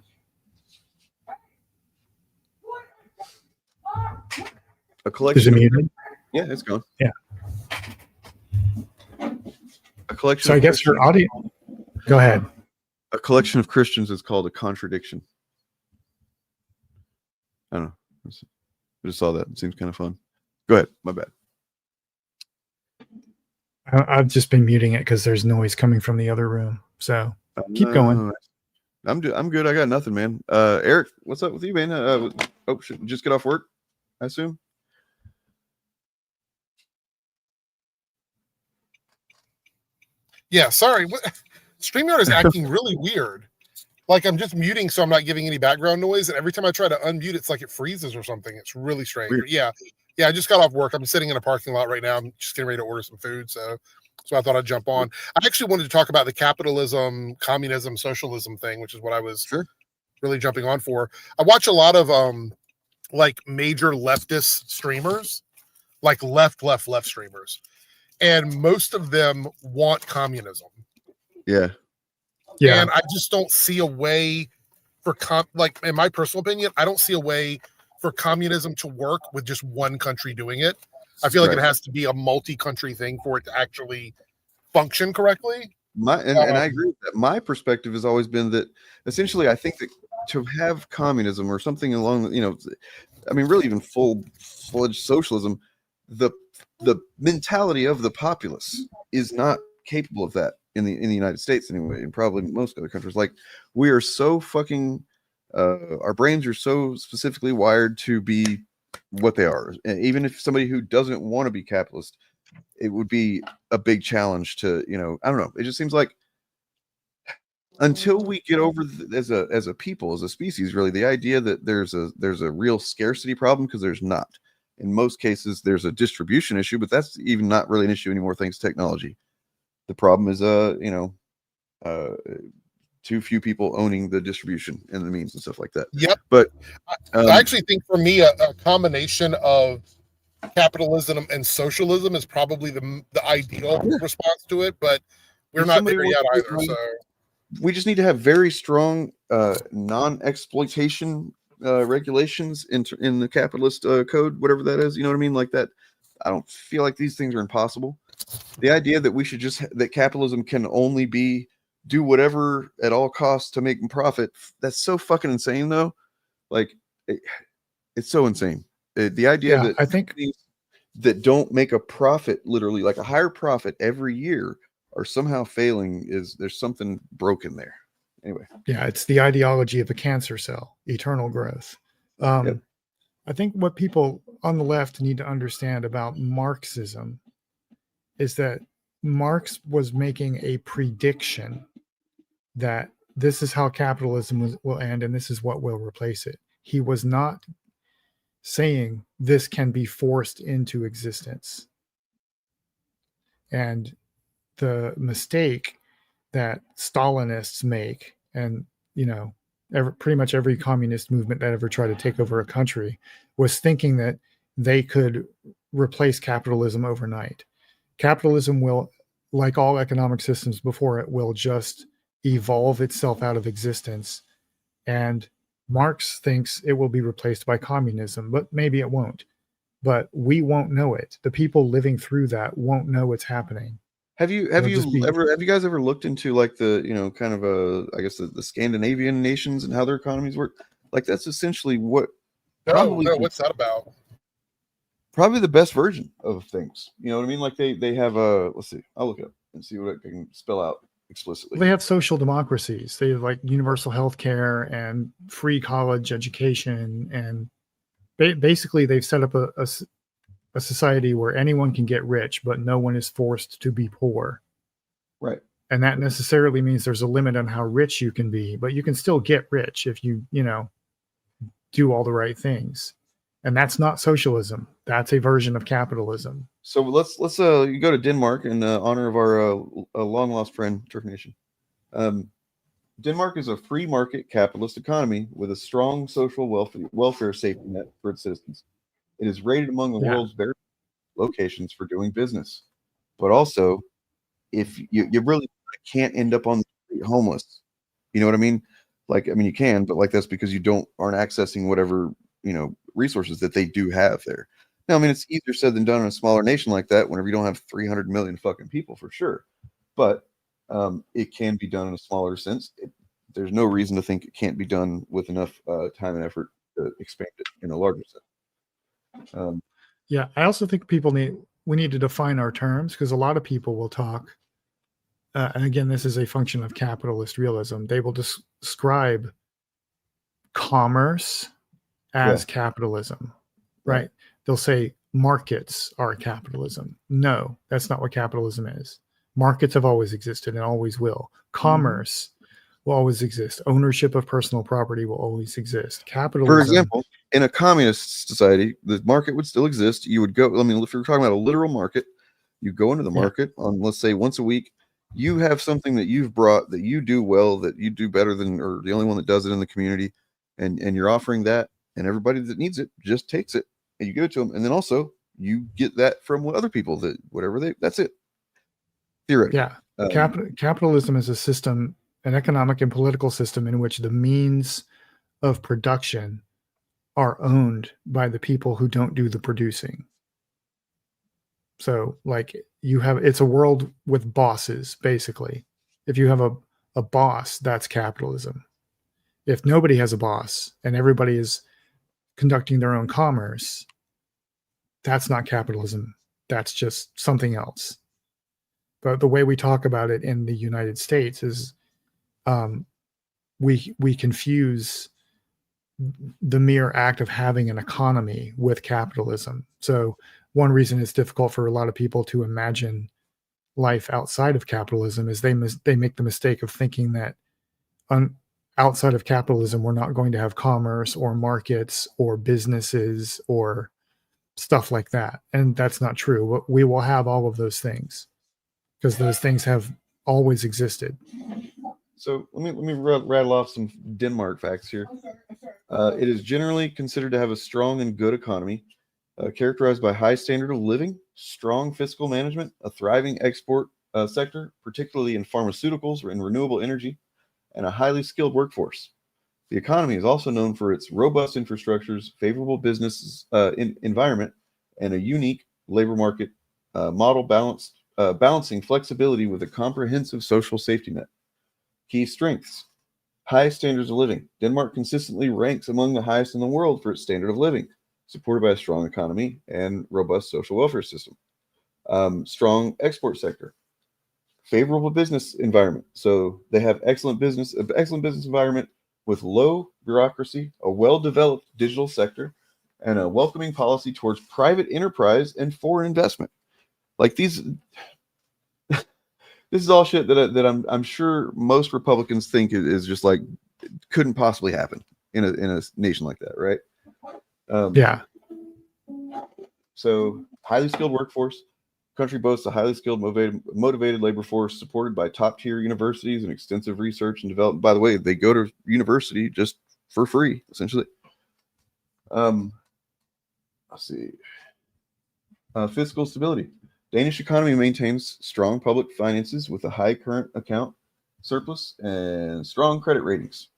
A collection. Is it muted? Yeah, it's gone. Yeah. A collection. So I guess your audio. Go ahead. A collection of Christians is called a contradiction. I don't know. I just saw that. It seems kind of fun. Go ahead. My bad. I've just been muting it because there's noise coming from the other room. So keep going. I'm good. I got nothing, man. Eric, what's up with you, man? Should just get off work, I assume. Yeah, sorry. StreamYard is acting really weird. Like I'm just muting, so I'm not giving any background noise. And every time I try to unmute, it's like it freezes or something. It's really strange. Weird. Yeah. I just got off work. I'm sitting in a parking lot right now. I'm just getting ready to order some food. So I thought I'd jump on. I actually wanted to talk about the capitalism, communism, socialism thing, which is what I was really jumping on for. I watch a lot of like major leftist streamers, like left streamers, and most of them want communism. Yeah. And I just don't see a way for like in my personal opinion, I don't see a way for communism to work with just one country doing it. I feel like it has to be a multi-country thing for it to actually function correctly. And I agree with that. My perspective has always been that essentially I think that to have communism or something along, I mean, really even full-fledged socialism, the mentality of the populace is not capable of that in the United States anyway, and probably most other countries. Like we are so fucking our brains are so specifically wired to be what they are. And even if somebody who doesn't want to be capitalist, it would be a big challenge to, I don't know. It just seems like until we get over as a people, as a species, really, the idea that there's a real scarcity problem, because there's not. In most cases, there's a distribution issue, but that's even not really an issue anymore thanks to technology. The problem is, too few people owning the distribution and the means and stuff like that. Yep. But I actually think for me, a combination of capitalism and socialism is probably the ideal response to it, but we're not there yet either. So we just need to have very strong non-exploitation regulations in the capitalist code, whatever that is. You know what I mean? Like that. I don't feel like these things are impossible. The idea that we should that capitalism can only be do whatever at all costs to make profit, that's so fucking insane, though. Like it's so insane. The idea that I think that don't make a profit, literally like a higher profit every year, are somehow failing. There's something broken there. Anyway, it's the ideology of the cancer cell, eternal growth. I think what people on the left need to understand about Marxism is that Marx was making a prediction that this is how capitalism will end and this is what will replace it. He was not saying this can be forced into existence. And the mistake that Stalinists make, and pretty much every communist movement that ever tried to take over a country, was thinking that they could replace capitalism overnight. Capitalism will, like all economic systems before it, will just evolve itself out of existence. And Marx thinks it will be replaced by communism, but maybe it won't. But we won't know it. The people living through that won't know it's happening. Have you guys ever looked into like the kind of I guess the Scandinavian nations and how their economies work? Like that's essentially what what's that about? Probably the best version of things. You know what I mean? Like they have let's see, I'll look it up and see what I can spell out explicitly. They have social democracies. They have like universal health care and free college education, and basically they've set up a society where anyone can get rich, but no one is forced to be poor. Right. And that necessarily means there's a limit on how rich you can be, but you can still get rich if you do all the right things. And that's not socialism. That's a version of capitalism. So let's you go to Denmark in honor of our long lost friend Turk Nation. Denmark is a free market capitalist economy with a strong social welfare safety net for its citizens. It is rated among the world's very locations for doing business, but also if you really can't end up on the street homeless. You know what I mean? Like, I mean, you can, but like that's because you aren't accessing whatever resources that they do have there. Now, I mean, it's easier said than done in a smaller nation like that whenever you don't have 300 million fucking people, for sure. But it can be done in a smaller sense. There's no reason to think it can't be done with enough time and effort to expand it in a larger sense. Yeah, I also think we need to define our terms, because a lot of people will talk, and again, this is a function of capitalist realism. They will describe commerce as capitalism, right? They'll say markets are capitalism. No, that's not what capitalism is. Markets have always existed and always will. Commerce will always exist. Ownership of personal property will always exist. Capitalism. For example, in a communist society, the market would still exist. You would go, I mean, if you're talking about a literal market, you go into the market on, let's say, once a week. You have something that you've brought that you do well, that you do better than, or the only one that does it in the community, and you're offering that, and everybody that needs it just takes it, and you give it to them, and then also you get that from other people that that's it. Theoretically, capitalism is a system, an economic and political system in which the means of production are owned by the people who don't do the producing. So like it's a world with bosses, basically. If you have a boss, that's capitalism. If nobody has a boss and everybody is conducting their own commerce, that's not capitalism. That's just something else. But the way we talk about it in the United States is we confuse the mere act of having an economy with capitalism. So one reason it's difficult for a lot of people to imagine life outside of capitalism is they make the mistake of thinking that outside of capitalism, we're not going to have commerce or markets or businesses or stuff like that. And that's not true. We will have all of those things because those things have always existed. So let me rattle off some Denmark facts here. It is generally considered to have a strong and good economy, characterized by high standard of living, strong fiscal management, a thriving export sector, particularly in pharmaceuticals and renewable energy, and a highly skilled workforce. The economy is also known for its robust infrastructures, favorable business environment, and a unique labor market model balancing flexibility with a comprehensive social safety net. Key strengths: high standards of living. Denmark consistently ranks among the highest in the world for its standard of living, supported by a strong economy and robust social welfare system. Strong export sector. Favorable business environment. So they have excellent business environment with low bureaucracy, a well-developed digital sector, and a welcoming policy towards private enterprise and foreign investment. Like these, this is all shit that I'm sure most Republicans think is just like couldn't possibly happen in a nation like that, right? Yeah. So highly skilled workforce. Country boasts a highly skilled, motivated labor force supported by top-tier universities and extensive research and development. By the way, they go to university just for free, essentially. Let's see. Fiscal stability. Danish economy maintains strong public finances with a high current account surplus and strong credit ratings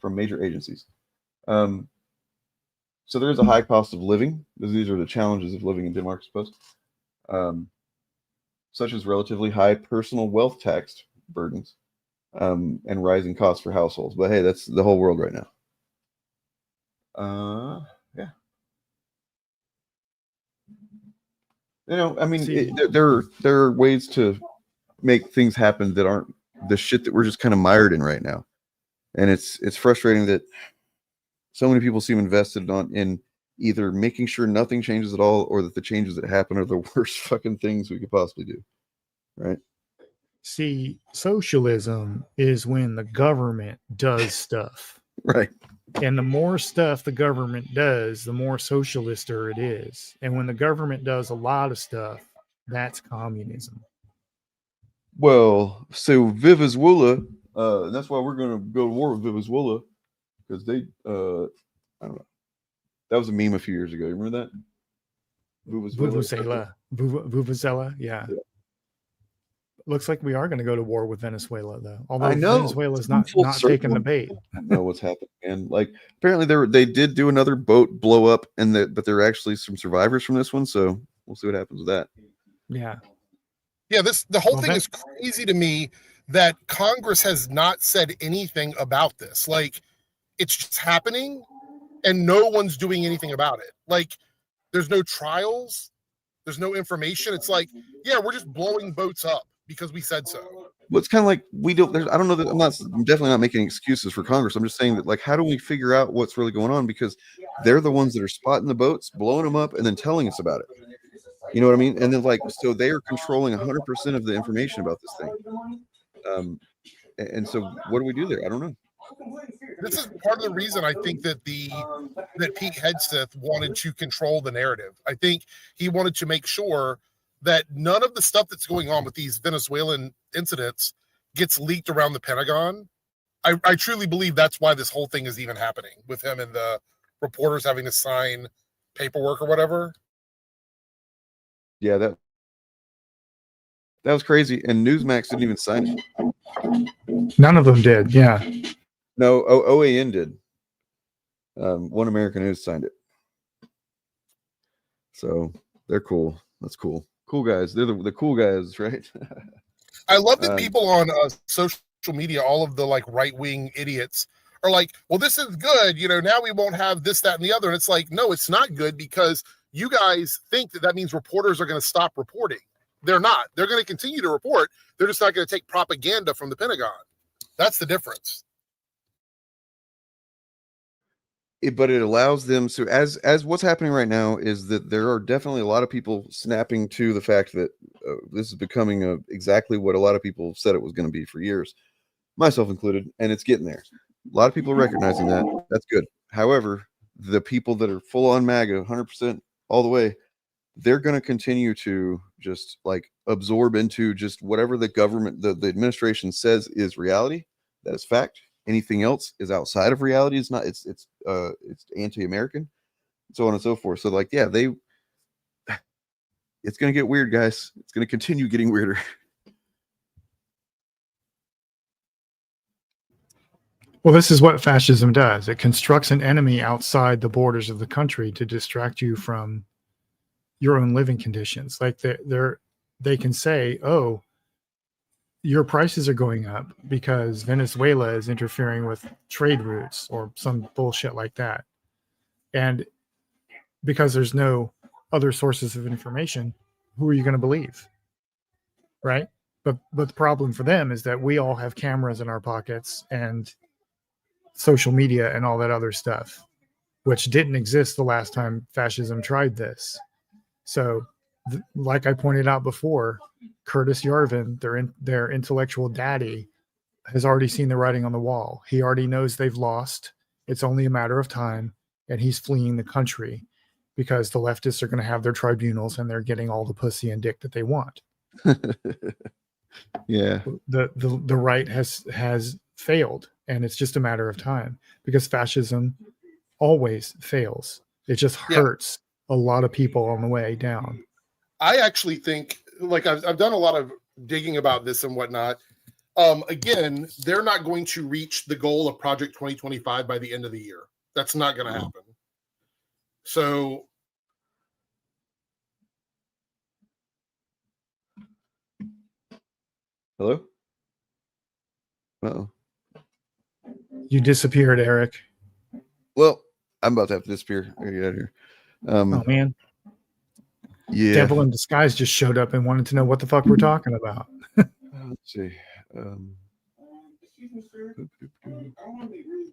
from major agencies. So there is a high cost of living. These are the challenges of living in Denmark, I suppose. Such as relatively high personal wealth tax burdens and rising costs for households. But hey, that's the whole world right now. Yeah. You know, I mean, there are ways to make things happen that aren't the shit that we're just kind of mired in right now. And it's frustrating that so many people seem invested in either making sure nothing changes at all or that the changes that happen are the worst fucking things we could possibly do. Right? See, socialism is when the government does stuff. Right. And the more stuff the government does, the more socialister it is. And when the government does a lot of stuff, that's communism. Well, so Venezuela, and that's why we're going to go to war with Venezuela, because they, I don't know. That was a meme a few years ago. You remember that? Vuvuzela, yeah. Looks like we are going to go to war with Venezuela, though. Although I know Venezuela's not taking the bait. I don't know what's happening. And like, apparently they did do another boat blow up, but there are actually some survivors from this one. So we'll see what happens with that. Yeah. Yeah, the whole thing is crazy to me that Congress has not said anything about this. Like, it's just happening and no one's doing anything about it. Like, There's no trials. There's no information. It's like, yeah, we're just blowing boats up because we said so. Well, it's kind of like we don't. I don't know that I'm definitely not making excuses for Congress. I'm just saying that, like, how do we figure out what's really going on? Because they're the ones that are spotting the boats, blowing them up, and then telling us about it. You know what I mean? And then, like, so they are controlling 100% of the information about this thing. And so, what do we do there? I don't know. This is part of the reason I think that Pete Hegseth wanted to control the narrative. I think he wanted to make sure that none of the stuff that's going on with these Venezuelan incidents gets leaked around the Pentagon. I truly believe that's why this whole thing is even happening, with him and the reporters having to sign paperwork or whatever. Yeah, that was crazy. And Newsmax didn't even sign it. None of them did. Yeah. No, OAN did. One American News signed it. So they're cool. That's cool. Cool guys. They're the cool guys, right? I love that people on social media, all of the like right-wing idiots, are like, well, this is good. You know, now we won't have this, that, and the other. And it's like, no, it's not good, because you guys think that means reporters are going to stop reporting. They're not. They're going to continue to report. They're just not going to take propaganda from the Pentagon. That's the difference. But it allows them to, as what's happening right now is that there are definitely a lot of people snapping to the fact that this is becoming exactly what a lot of people said it was going to be for years, myself included, and it's getting there. A lot of people are recognizing that. That's good. However, the people that are full on MAGA, 100% all the way, they're going to continue to just like absorb into just whatever the government, the administration says is reality. That is fact. Anything else is outside of reality. It's not. It's anti-American, so on and so forth. So like, yeah, it's going to get weird, guys. It's going to continue getting weirder. Well, this is what fascism does. It constructs an enemy outside the borders of the country to distract you from your own living conditions. Like they can say, oh, your prices are going up because Venezuela is interfering with trade routes or some bullshit like that. And because there's no other sources of information, who are you going to believe? Right? But the problem for them is that we all have cameras in our pockets and social media and all that other stuff, which didn't exist the last time fascism tried this. So like I pointed out before, Curtis Yarvin, their intellectual daddy, has already seen the writing on the wall. He already knows they've lost. It's only a matter of time, and he's fleeing the country because the leftists are going to have their tribunals and they're getting all the pussy and dick that they want. Yeah. The right has failed, and it's just a matter of time, because fascism always fails. It just hurts a lot of people on the way down. I actually think, like, I've done a lot of digging about this and whatnot. Again, they're not going to reach the goal of Project 2025 by the end of the year. That's not going to happen. So hello? Uh-oh. You disappeared, Eric. Well, I'm about to have to disappear. I gotta get out of here. Oh man. Yeah. Devil in disguise just showed up and wanted to know what the fuck we're talking about. Let's see.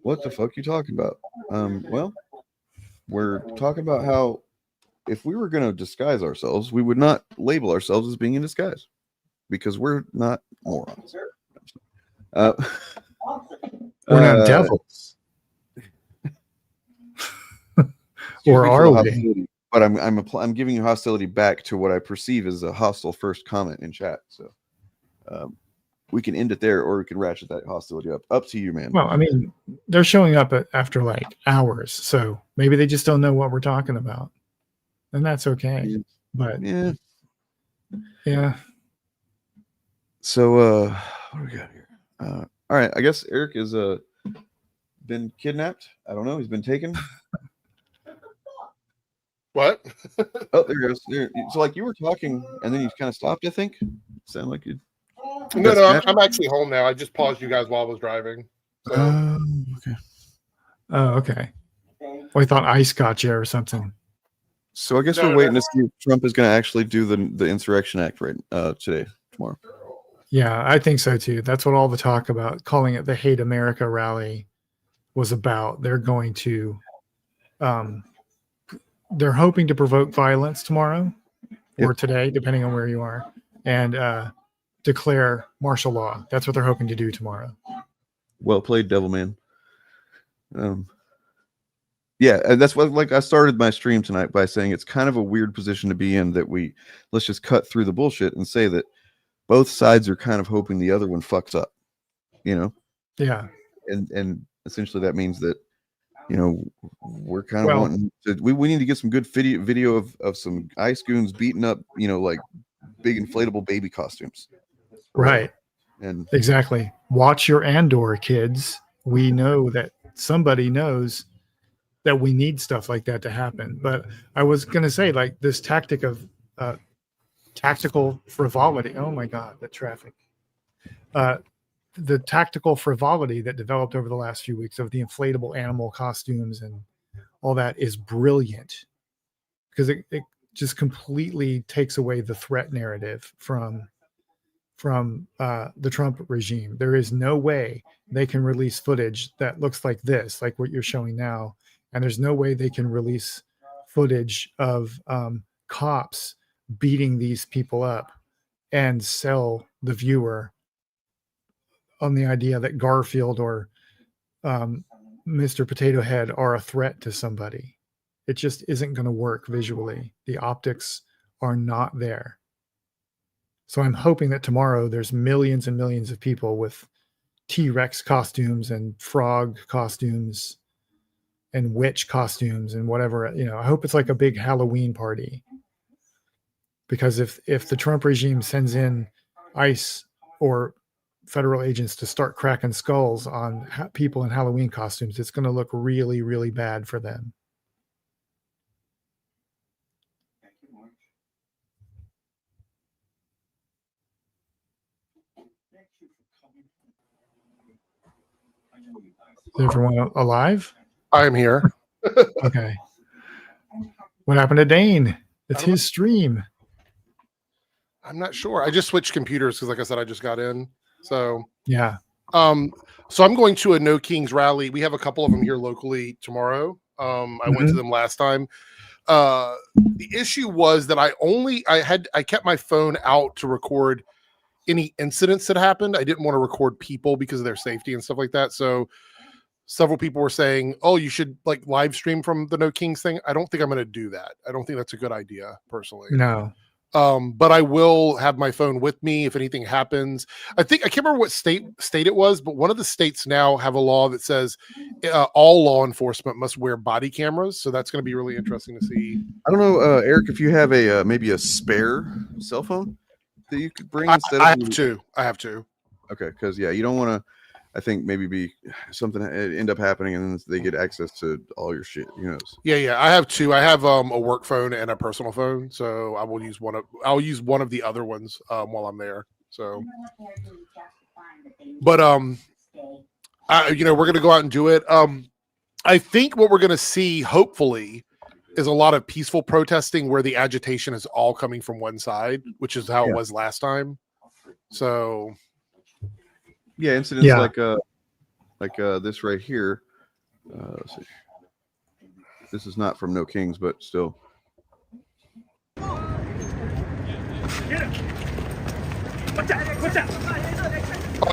What the fuck you talking about? Well, we're talking about how if we were going to disguise ourselves, we would not label ourselves as being in disguise, because we're not morons. We're not devils. Or are we? But I'm giving you hostility back to what I perceive as a hostile first comment in chat. So we can end it there, or we can ratchet that hostility up. Up to you, man. Well, I mean, they're showing up after like hours, so maybe they just don't know what we're talking about, and that's okay. Yeah. But yeah. So what do we got here? All right, I guess Eric is been kidnapped. I don't know. He's been taken. What? Oh, there he goes. There. So, like, you were talking, and then you kind of stopped. I think. Sound like you. No, I'm actually home now. I just paused you guys while I was driving. So. Okay. Oh, okay. Well, I thought ice got you or something. So I guess we're waiting to see if Trump is going to actually do the Insurrection Act tomorrow. Yeah, I think so too. That's what all the talk about calling it the Hate America rally was about. They're going to, they're hoping to provoke violence tomorrow or today, depending on where you are, and declare martial law. That's what they're hoping to do tomorrow. Well played, Devilman. Yeah, and that's what, like, I started my stream tonight by saying it's kind of a weird position to be in, that let's just cut through the bullshit and say that both sides are kind of hoping the other one fucks up, you know? Yeah. And essentially that means that, you know, we're kind of wanting to, we need to get some good video of some ice goons beating up, you know, like big inflatable baby costumes. Right. And exactly. Watch your Andor, kids. We know that somebody knows that we need stuff like that to happen. But I was going to say, like, this tactic of tactical frivolity. Oh my God, the traffic. The tactical frivolity that developed over the last few weeks of the inflatable animal costumes and all that is brilliant, because it just completely takes away the threat narrative from the Trump regime. There is no way they can release footage that looks like this, like what you're showing now. And there's no way they can release footage of cops beating these people up and sell the viewer on the idea that Garfield or Mr. Potato Head are a threat to somebody. It just isn't going to work visually. The optics are not there. So I'm hoping that tomorrow there's millions and millions of people with T-Rex costumes and frog costumes and witch costumes and whatever, you know. I hope it's like a big Halloween party, because if the Trump regime sends in ICE or federal agents to start cracking skulls on people in Halloween costumes, it's going to look really, really bad for them. Is everyone alive? I'm here. Okay. What happened to Dane? It's his stream. I'm not sure. I just switched computers because, like I said, I just got in. So yeah. So I'm going to a No Kings rally. We have a couple of them here locally tomorrow. I went to them last time. The issue was that I kept my phone out to record any incidents that happened. I didn't want to record people because of their safety and stuff like that. So several people were saying, oh, you should like live stream from the No Kings thing. I don't think I'm going to do that. I don't think that's a good idea personally. No. But I will have my phone with me if anything happens. I can't remember what state it was, but one of the states now have a law that says all law enforcement must wear body cameras. So that's going to be really interesting to see. I don't know, Eric, if you have maybe a spare cell phone that you could bring instead I of. I have to. Okay, because yeah, you don't want to. I think maybe be something end up happening and then they get access to all your shit. Who knows? Yeah. I have two. I have a work phone and a personal phone, so I'll use one of the other ones while I'm there. So, but we're gonna go out and do it. I think what we're gonna see, hopefully, is a lot of peaceful protesting where the agitation is all coming from one side, which is how it was last time. So. Yeah, incidents like this right here. Let's see. This is not from No Kings, but still. Oh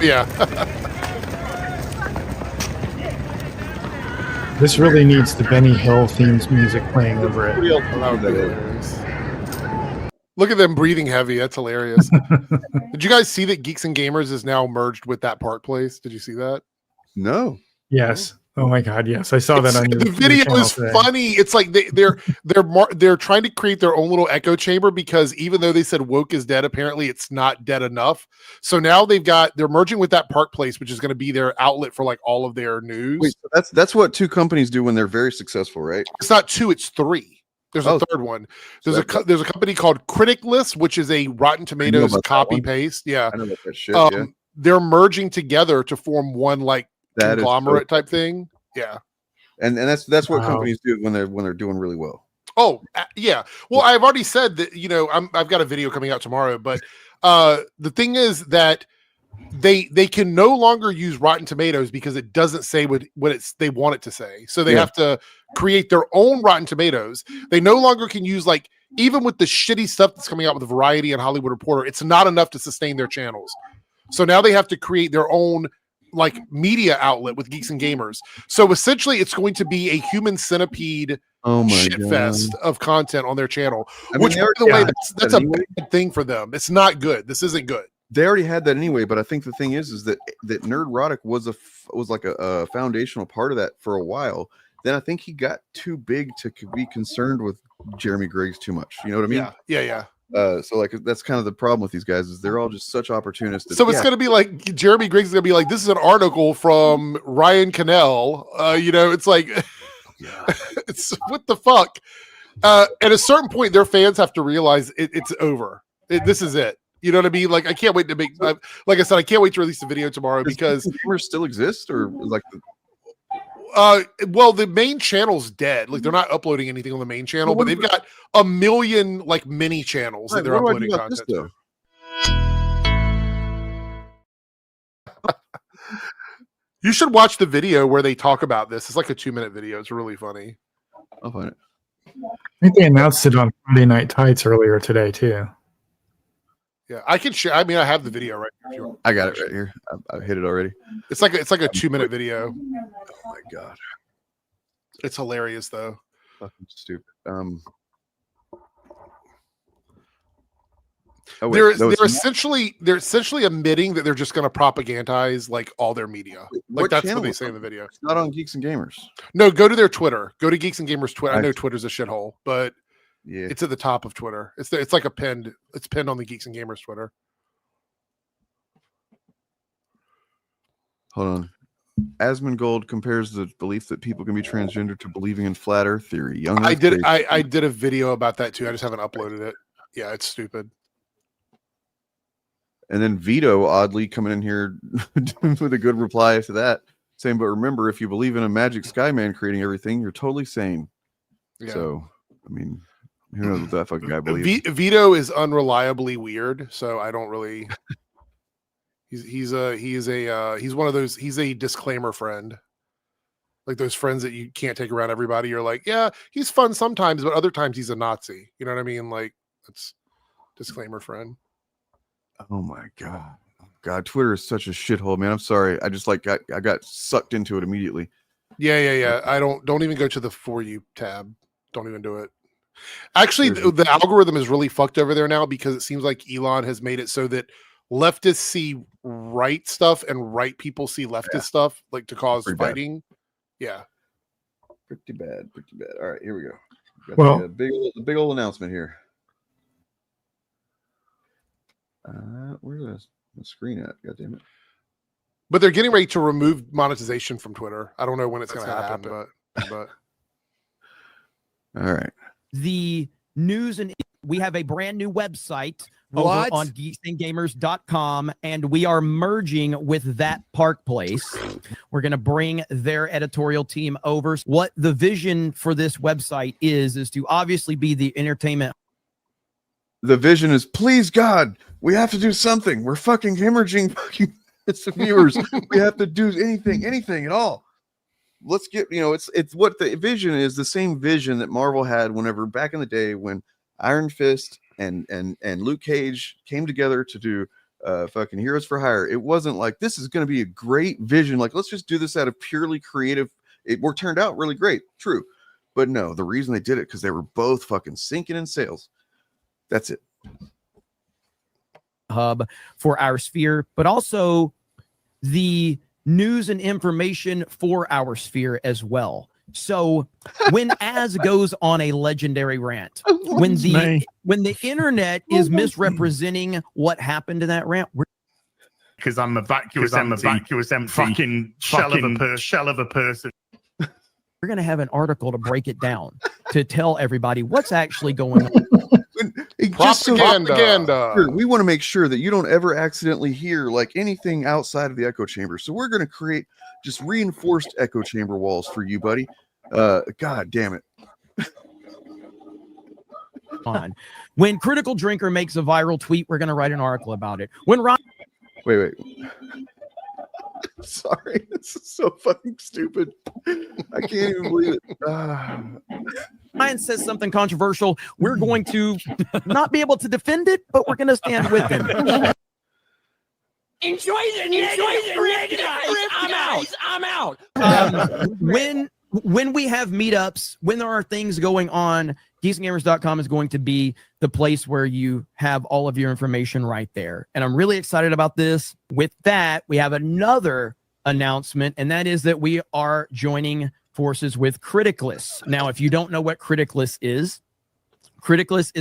yeah. This really needs the Benny Hill themes music playing over it. Look at them breathing heavy. That's hilarious. Did you guys see that Geeks and Gamers is now merged with That Park Place? Did you see that? No. Yes. Oh my God. Yes, I saw that on your the video channel is today. funny. It's like they're trying to create their own little echo chamber, because even though they said woke is dead, apparently it's not dead enough. So now they're merging with That Park Place, which is going to be their outlet for like all of their news. Wait, so that's what two companies do when they're very successful, right? It's not two, it's three. There's a third one. There's a company called Criticless, which is a Rotten Tomatoes copy paste. Yeah. I know about that shit. They're merging together to form one like conglomerate type thing. Yeah. And that's what companies do when they're doing really well. Oh, yeah. Well, I've already said that, you know, I've got a video coming out tomorrow, but the thing is that they can no longer use Rotten Tomatoes because it doesn't say what they want it to say. So they have to create their own Rotten Tomatoes. They no longer can use, like, even with the shitty stuff that's coming out with Variety and Hollywood Reporter, it's not enough to sustain their channels. So now they have to create their own, like, media outlet with Geeks and Gamers. So essentially it's going to be a human centipede fest of content on their channel, which, by the way, that's a bad thing for them. It's not good. This isn't good. They already had that anyway, but I think the thing is that Nerdrotic was like a foundational part of that for a while. Then I think he got too big to be concerned with Jeremy Griggs too much. You know what I mean? Yeah. So like that's kind of the problem with these guys is they're all just such opportunists. So it's gonna be like Jeremy Griggs is gonna be like, this is an article from Ryan Cannell. You know, it's like, it's what the fuck. At a certain point, their fans have to realize it's over. This is it. You know what I mean? Like, I can't wait to make. Like I said, I can't wait to release the video tomorrow because gamers still exist, or like. Well, the main channel's dead. Like, they're not uploading anything on the main channel, but they've got a million like mini channels that they're uploading content to. You should watch the video where they talk about this. It's like a 2-minute video. It's really funny. I'll find it. I think they announced it on Friday Night Tights earlier today too. Yeah, I can share. I mean, I have the video right here. I got it right here. I hit it already. It's like a 2-minute video. Oh my god, it's hilarious though. Fucking stupid. They're essentially admitting that they're just going to propagandize like all their media. Like that's what they say in the video. It's not on Geeks and Gamers. No, go to their Twitter. Go to Geeks and Gamers Twitter. I know Twitter's a shithole, but yeah, it's at the top of Twitter. It's like a pinned. It's pinned on the Geeks and Gamers Twitter. Hold on. Asmongold compares the belief that people can be transgender to believing in flat Earth theory. I did a video about that too. I just haven't uploaded it. Yeah, it's stupid. And then Vito oddly coming in here with a good reply to that, saying, "But remember, if you believe in a magic Skyman creating everything, you're totally sane." Yeah. So, I mean, who knows what that fucking guy believes? Vito is unreliably weird, so I don't really. He's one of those. He's a disclaimer friend, like those friends that you can't take around everybody. You're like, yeah, he's fun sometimes, but other times he's a Nazi. You know what I mean? Like, it's disclaimer friend. Oh my god, Twitter is such a shithole, man. I'm sorry. I just like I got sucked into it immediately. Yeah. I don't even go to the For You tab. Don't even do it. Actually, the algorithm is really fucked over there now because it seems like Elon has made it so that leftists see right stuff and right people see leftist stuff, like to cause fighting. Yeah. Pretty bad. All right, here we go. Well, the big old announcement here. Where's the screen at? God damn it. But they're getting ready to remove monetization from Twitter. I don't know when it's going to happen, but all right. The news, and we have a brand new website over on geeksandgamers.com, and we are merging with that Park Place. We're going to bring their editorial team over. What the vision for this website is to obviously be the entertainment. The vision is, please God, we have to do something. We're fucking hemorrhaging fucking viewers. We have to do anything at all. Let's get, it's what the vision is, the same vision that Marvel had whenever back in the day when Iron Fist and Luke Cage came together to do fucking Heroes for Hire. It wasn't like, this is going to be a great vision. Like, let's just do this out of purely creative. It turned out really great. True. But no, the reason they did it, because they were both fucking sinking in sales. That's it. Hub for our sphere, but also the news and information for our sphere as well. So when Az goes on a legendary rant, when the internet is misrepresenting what happened in that rant, because I'm a vacuous empty fucking shell of a person. We're going to have an article to break it down, to tell everybody what's actually going on. Propaganda. We want to make sure that you don't ever accidentally hear like anything outside of the echo chamber. So we're going to create just reinforced echo chamber walls for you, buddy. God damn it. on. When Critical Drinker makes a viral tweet, we're going to write an article about it. When Ryan... Wait. Sorry, this is so fucking stupid. I can't even believe it. Ryan says something controversial, we're going to not be able to defend it, but we're going to stand with him. Enjoy the I'm out. When we have meetups, when there are things going on, geeksandgamers.com is going to be the place where you have all of your information right there. And I'm really excited about this. With that, we have another announcement, and that is that we are joining forces with Criticless. Now, if you don't know what Criticless is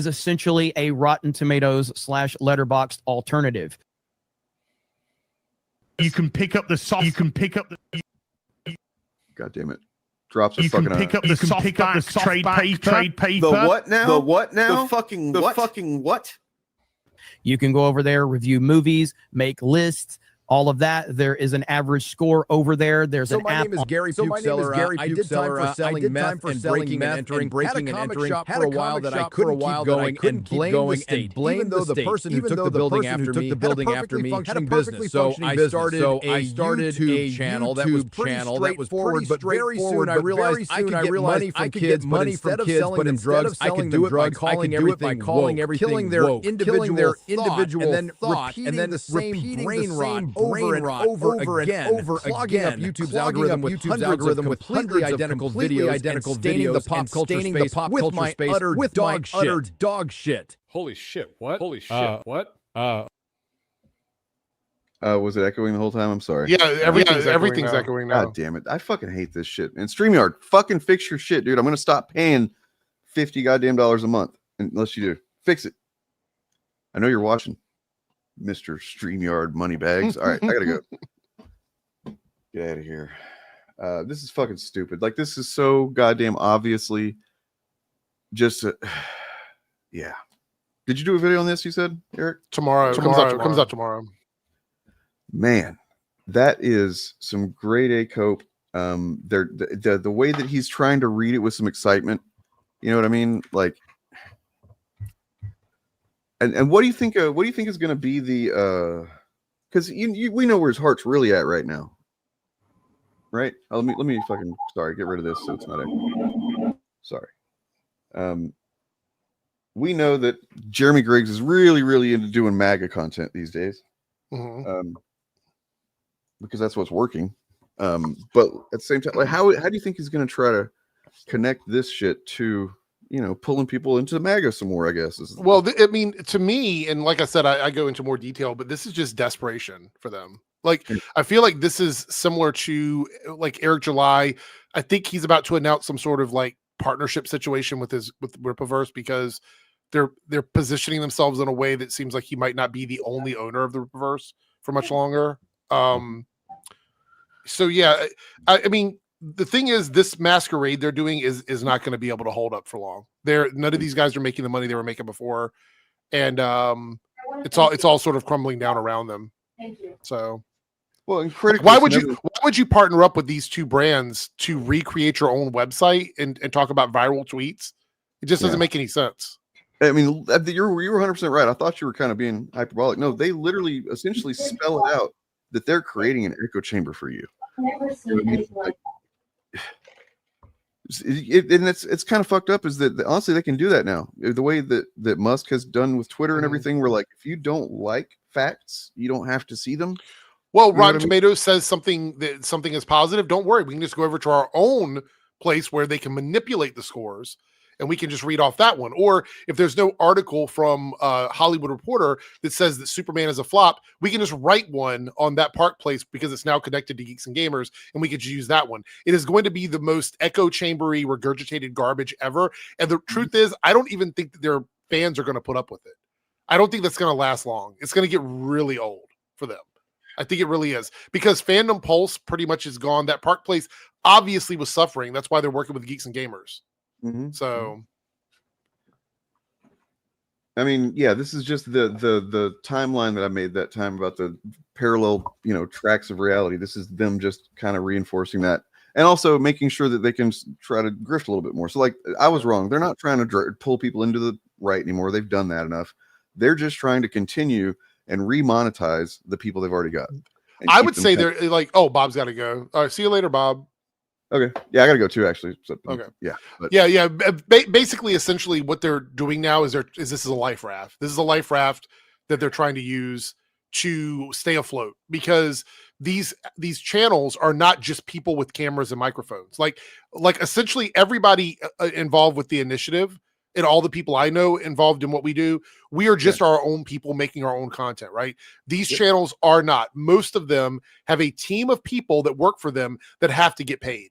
essentially a Rotten Tomatoes / Letterboxd alternative. You can pick up the soft. You can pick up the. God damn it! Drops. You can pick up the soft trade paper. The what now? The what now? The fucking what? You can go over there, review movies, make lists, all of that. There is an average score over there. There's an app. My name is Gary Pukeseller. I did time for selling meth and breaking and entering. Had a while that I couldn't keep going and blame though the person who took the building after me had a business. So I started a YouTube channel that was pretty straightforward, but very soon I realized I could get money from kids, but instead of selling them drugs, I could do it by calling everything killing their individual and then repeating the same brain rot over and over again, clogging up YouTube's algorithm with hundreds of completely identical videos and staining the pop culture space with my utter dog shit. Holy shit! What? Holy shit! What? Was it echoing the whole time? I'm sorry. Yeah, everything's echoing now. God damn it! I fucking hate this shit. And StreamYard, fucking fix your shit, dude. I'm gonna stop paying $50 goddamn a month unless you do. Fix it. I know you're watching, Mr. StreamYard Moneybags. All right, I gotta go. Get out of here. This is fucking stupid. Like, this is so goddamn obviously just yeah. Did you do a video on this, you said, Eric? Tomorrow. Comes out tomorrow. Man, that is some grade A cope. The way that he's trying to read it with some excitement. You know what I mean? Like, and what do you think? What do you think is going to be the? Because we know where his heart's really at right now, right? Let me fucking get rid of this so it's not a. Sorry. We know that Jeremy Griggs is really into doing MAGA content these days, because that's what's working. But at the same time, like, how do you think he's going to try to connect this shit to, pulling people into MAGA some more, I guess. Well, I mean, to me, and like I said, I go into more detail, but this is just desperation for them. Like, I feel like this is similar to like Eric July. I think he's about to announce some sort of like partnership situation with Rippaverse, because they're positioning themselves in a way that seems like he might not be the only owner of the Rippaverse for much longer. So yeah, I mean, the thing is, this masquerade they're doing is not going to be able to hold up for long. None of these guys are making the money they were making before, and it's all sort of crumbling down around them. Thank you. So, well, why would you partner up with these two brands to recreate your own website and talk about viral tweets? It just doesn't make any sense. I mean, you were 100% right. I thought you were kind of being hyperbolic. No, they literally essentially spell it out that they're creating an echo chamber for you. And it's kind of fucked up is that honestly they can do that now. The way that Musk has done with Twitter and everything, where like, if you don't like facts, you don't have to see them. Well, Rotten Tomatoes says something is positive. Don't worry, we can just go over to our own place where they can manipulate the scores, and we can just read off that one. Or if there's no article from Hollywood Reporter that says that Superman is a flop, we can just write one on that Park Place because it's now connected to Geeks and Gamers, and we could just use that one. It is going to be the most echo chambery, regurgitated garbage ever. And the truth is, I don't even think that their fans are going to put up with it. I don't think that's going to last long. It's going to get really old for them. I think it really is, because Fandom Pulse pretty much is gone. That Park Place obviously was suffering. That's why they're working with Geeks and Gamers. So, I mean, yeah, this is just the timeline that I made that time about the parallel, tracks of reality. This is them just kind of reinforcing that, and also making sure that they can try to grift a little bit more. So, like, I was wrong. They're not trying to pull people into right anymore. They've done that enough. They're just trying to continue and remonetize the people they've already got. I would say they're like, oh, Bob's got to go. All right, see you later, Bob. Okay. Yeah, I got to go too, actually. So, okay. Yeah. But. Yeah. Basically, essentially, what they're doing now is this is a life raft. This is a life raft that they're trying to use to stay afloat, because these channels are not just people with cameras and microphones. Like essentially everybody involved with the initiative and all the people I know involved in what we do, we are just our own people making our own content, right? These channels are not. Most of them have a team of people that work for them that have to get paid.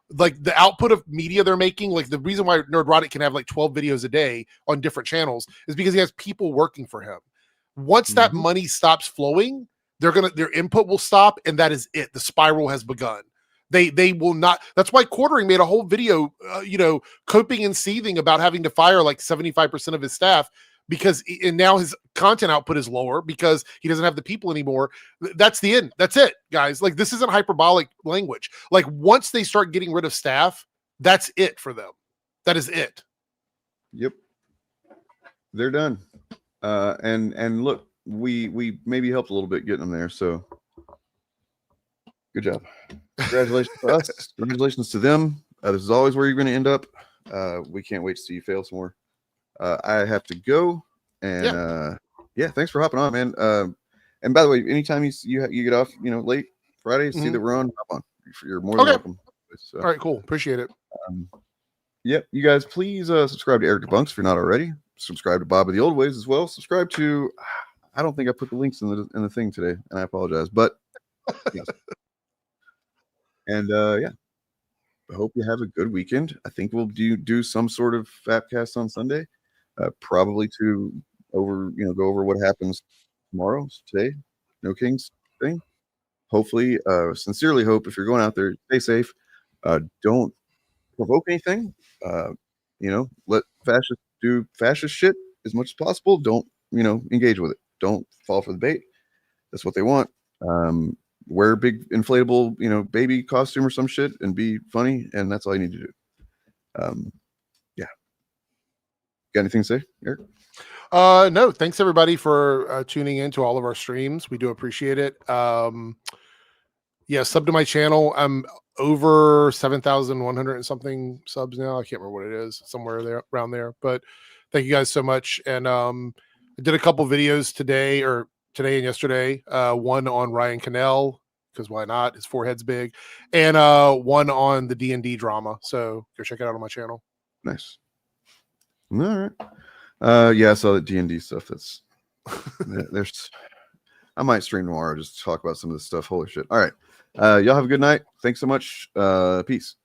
Like the output of media they're making, like the reason why Nerdrotic can have like 12 videos a day on different channels is because he has people working for him. Once that money stops flowing, their input will stop, and that is it. The spiral has begun. They will not. That's why Quartering made a whole video, coping and seething about having to fire like 75% of his staff and now his content output is lower because he doesn't have the people anymore. That's the end. That's it, guys. Like, this isn't hyperbolic language. Like, once they start getting rid of staff, that's it for them. That is it. Yep. They're done. And look, we maybe helped a little bit getting them there. So good job. Congratulations to us. Congratulations to them. This is always where you're going to end up. We can't wait to see you fail some more. I have to go, and thanks for hopping on, man. And by the way, anytime you get off, late Friday, see that we're on, hop on. You're more than welcome. So, all right, cool. Appreciate it. Yep, you guys, please subscribe to Eric DeBunks if you're not already. Subscribe to Bob of the Old Ways as well. Subscribe to, I don't think I put the links in the thing today, and I apologize, but yes. And I hope you have a good weekend. I think we'll do some sort of Fapcast on Sunday, probably to go over what happens tomorrow, today, No Kings thing. Hopefully, sincerely hope if you're going out there, stay safe. Don't provoke anything. Let fascists do fascist shit as much as possible. Don't engage with it. Don't fall for the bait. That's what they want. Wear a big inflatable, baby costume or some shit and be funny, and that's all you need to do. Got anything to say, Eric? No, thanks everybody for tuning in to all of our streams. We do appreciate it. Sub to my channel. I'm over 7,100 and something subs now. I can't remember what it is, somewhere there around there. But thank you guys so much. And I did a couple videos today and yesterday. One on Ryan Cannell, because why not? His forehead's big, and one on the D&D drama. So go check it out on my channel. Nice. All right. I saw the D&D stuff. That's there's. I might stream tomorrow just to talk about some of this stuff. Holy shit! All right, y'all have a good night. Thanks so much. Peace.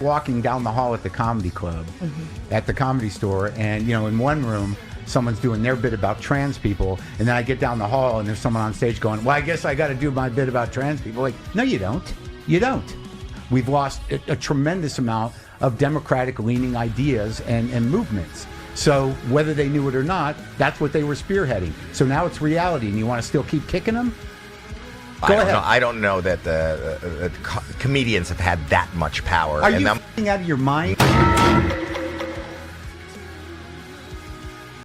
Walking down the hall at the comedy club, at the Comedy Store, and in one room someone's doing their bit about trans people, and then I get down the hall and there's someone on stage going, well, I guess I got to do my bit about trans people. Like, no, you don't. You don't. We've lost a tremendous amount of democratic-leaning ideas and movements. So whether they knew it or not, that's what they were spearheading. So now it's reality, and you want to still keep kicking them? Go ahead. I don't know that the comedians have had that much power. Are you f***ing out of your mind?